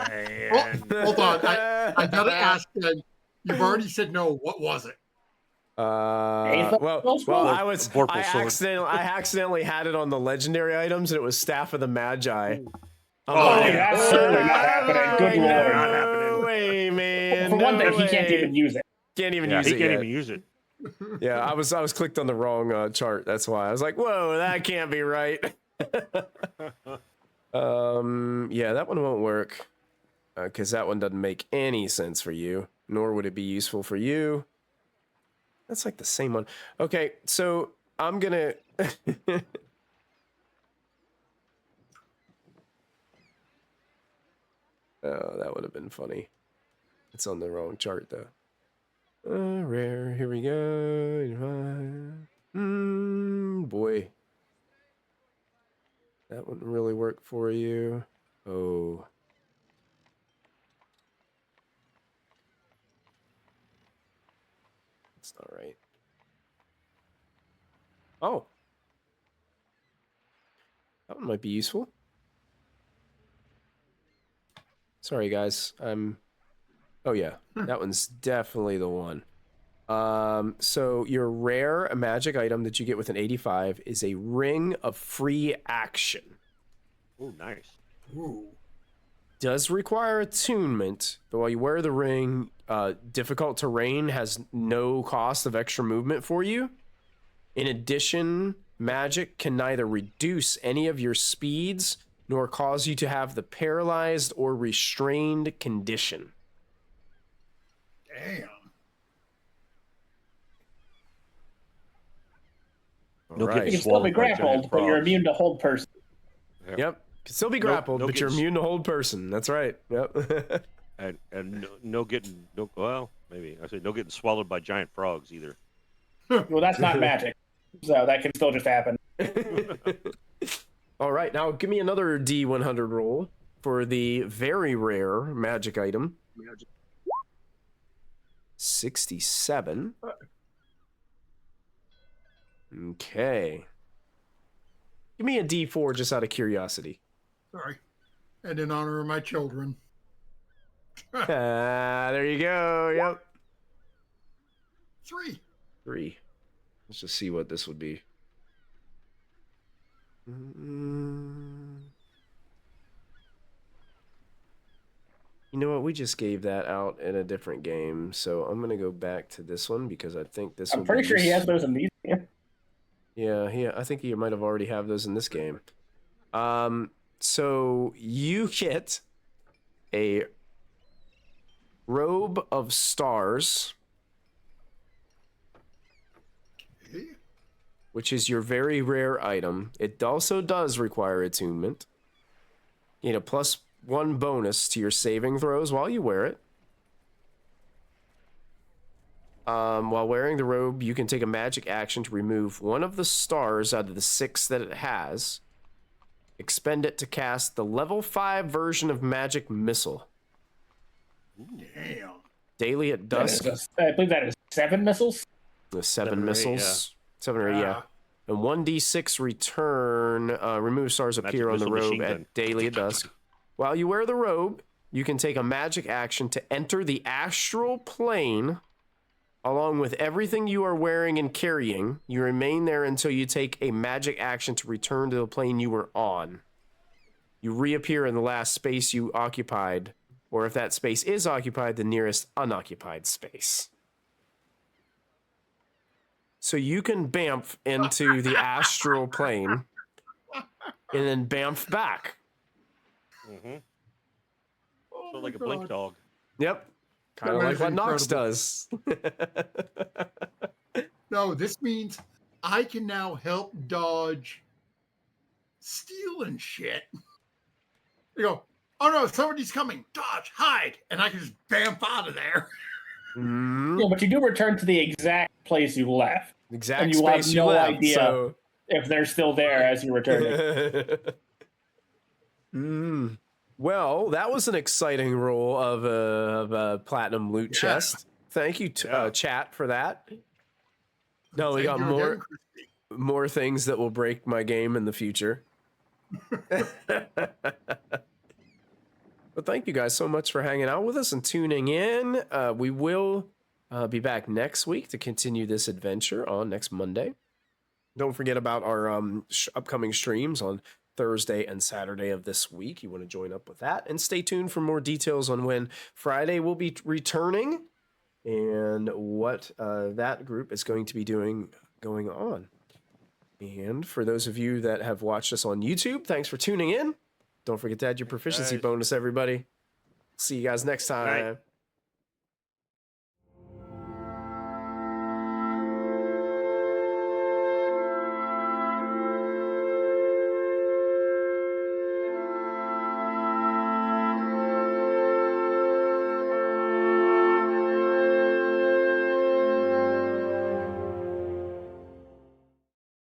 Hold on, I gotta ask. You've already said no. What was it? Well, I Vorpal accidentally had it on the legendary items, and it was Staff of the Magi. Oh, yeah, that's certainly not happening. Good lord. Not happening. No way, man. For one no thing, he can't way. even use it. Can't even Yeah, use he it can't yet. even use it. Yeah, I was clicked on the wrong chart. That's why I was like, "Whoa, that can't be right." Yeah, that one won't work because that one doesn't make any sense for you, nor would it be useful for you. That's like the same one. Okay, so I'm gonna. Oh, that would have been funny. It's on the wrong chart though. Rare. Here we go. Boy. That wouldn't really work for you. Oh. That's not right. Oh. That one might be useful. Sorry, guys. Oh, yeah. That one's definitely the one. So your rare magic item that you get with an 85 is a ring of free action. Oh, nice. Ooh. Does require attunement, but while you wear the ring, difficult terrain has no cost of extra movement for you. In addition, magic can neither reduce any of your speeds nor cause you to have the paralyzed or restrained condition. Damn. No All getting You can still be swallowed by giant grappled, but you're frogs. immune to hold person. Yep. Can still be grappled, no but you're getting- immune to hold person. That's right. Yep. And no getting well, maybe I say no getting swallowed by giant frogs either. Well, that's not magic, so that can still just happen. All right, now give me another D100 roll for the very rare magic item. 67. Okay. Give me a D4 just out of curiosity. Sorry. And in honor of my children. There you go. Yep. 3. 3. Let's just see what this would be. You know what? We just gave that out in a different game, so I'm gonna go back to this one because I think this. I'm pretty sure he has those in these. Yeah. I think he might have already have those in this game. So you get a robe of stars, Okay. which is your very rare item. It also does require attunement. You know, +1 bonus to your saving throws while you wear it. While wearing the robe, you can take a magic action to remove one of the stars out of the 6 that it has. Expend it to cast the level 5 version of Magic Missile. Damn. Daily at dusk. I believe that is 7 missiles. The 7 7 or 8, missiles. 7 or 8, yeah. And 1d6 return. Remove stars Magic appear on the missile robe machine gun. at daily at dusk. While you wear the robe, you can take a magic action to enter the astral plane along with everything you are wearing and carrying. You remain there until you take a magic action to return to the plane you were on. You reappear in the last space you occupied, or if that space is occupied, the nearest unoccupied space. So you can bamf into the astral plane and then bamf back. Mm-hmm. Oh So my like a blink God. dog. Yep. Kind of That like is what Nox incredible. does. No, this means I can now help dodge stealing shit. You go, oh no, somebody's coming. Dodge, hide. And I can just bamf out of there. Mm, Yeah, but you do return to the exact place you left, exact and you have space you no left, idea so... if they're still there as you're returning. Well, that was an exciting roll of a platinum loot Yeah. chest. Thank you, Yeah. chat, for that. No, we Thank got you more again, Kristy. more things that will break my game in the future. But thank you guys so much for hanging out with us and tuning in. We will be back next week to continue this adventure on next Monday. Don't forget about our upcoming streams on Thursday and Saturday of this week. You want to join up with that. And stay tuned for more details on when Friday will be returning and what that group is going to be going on. And for those of you that have watched us on YouTube, thanks for tuning in. Don't forget to add your proficiency Guys. bonus, everybody. See you guys next time. Night.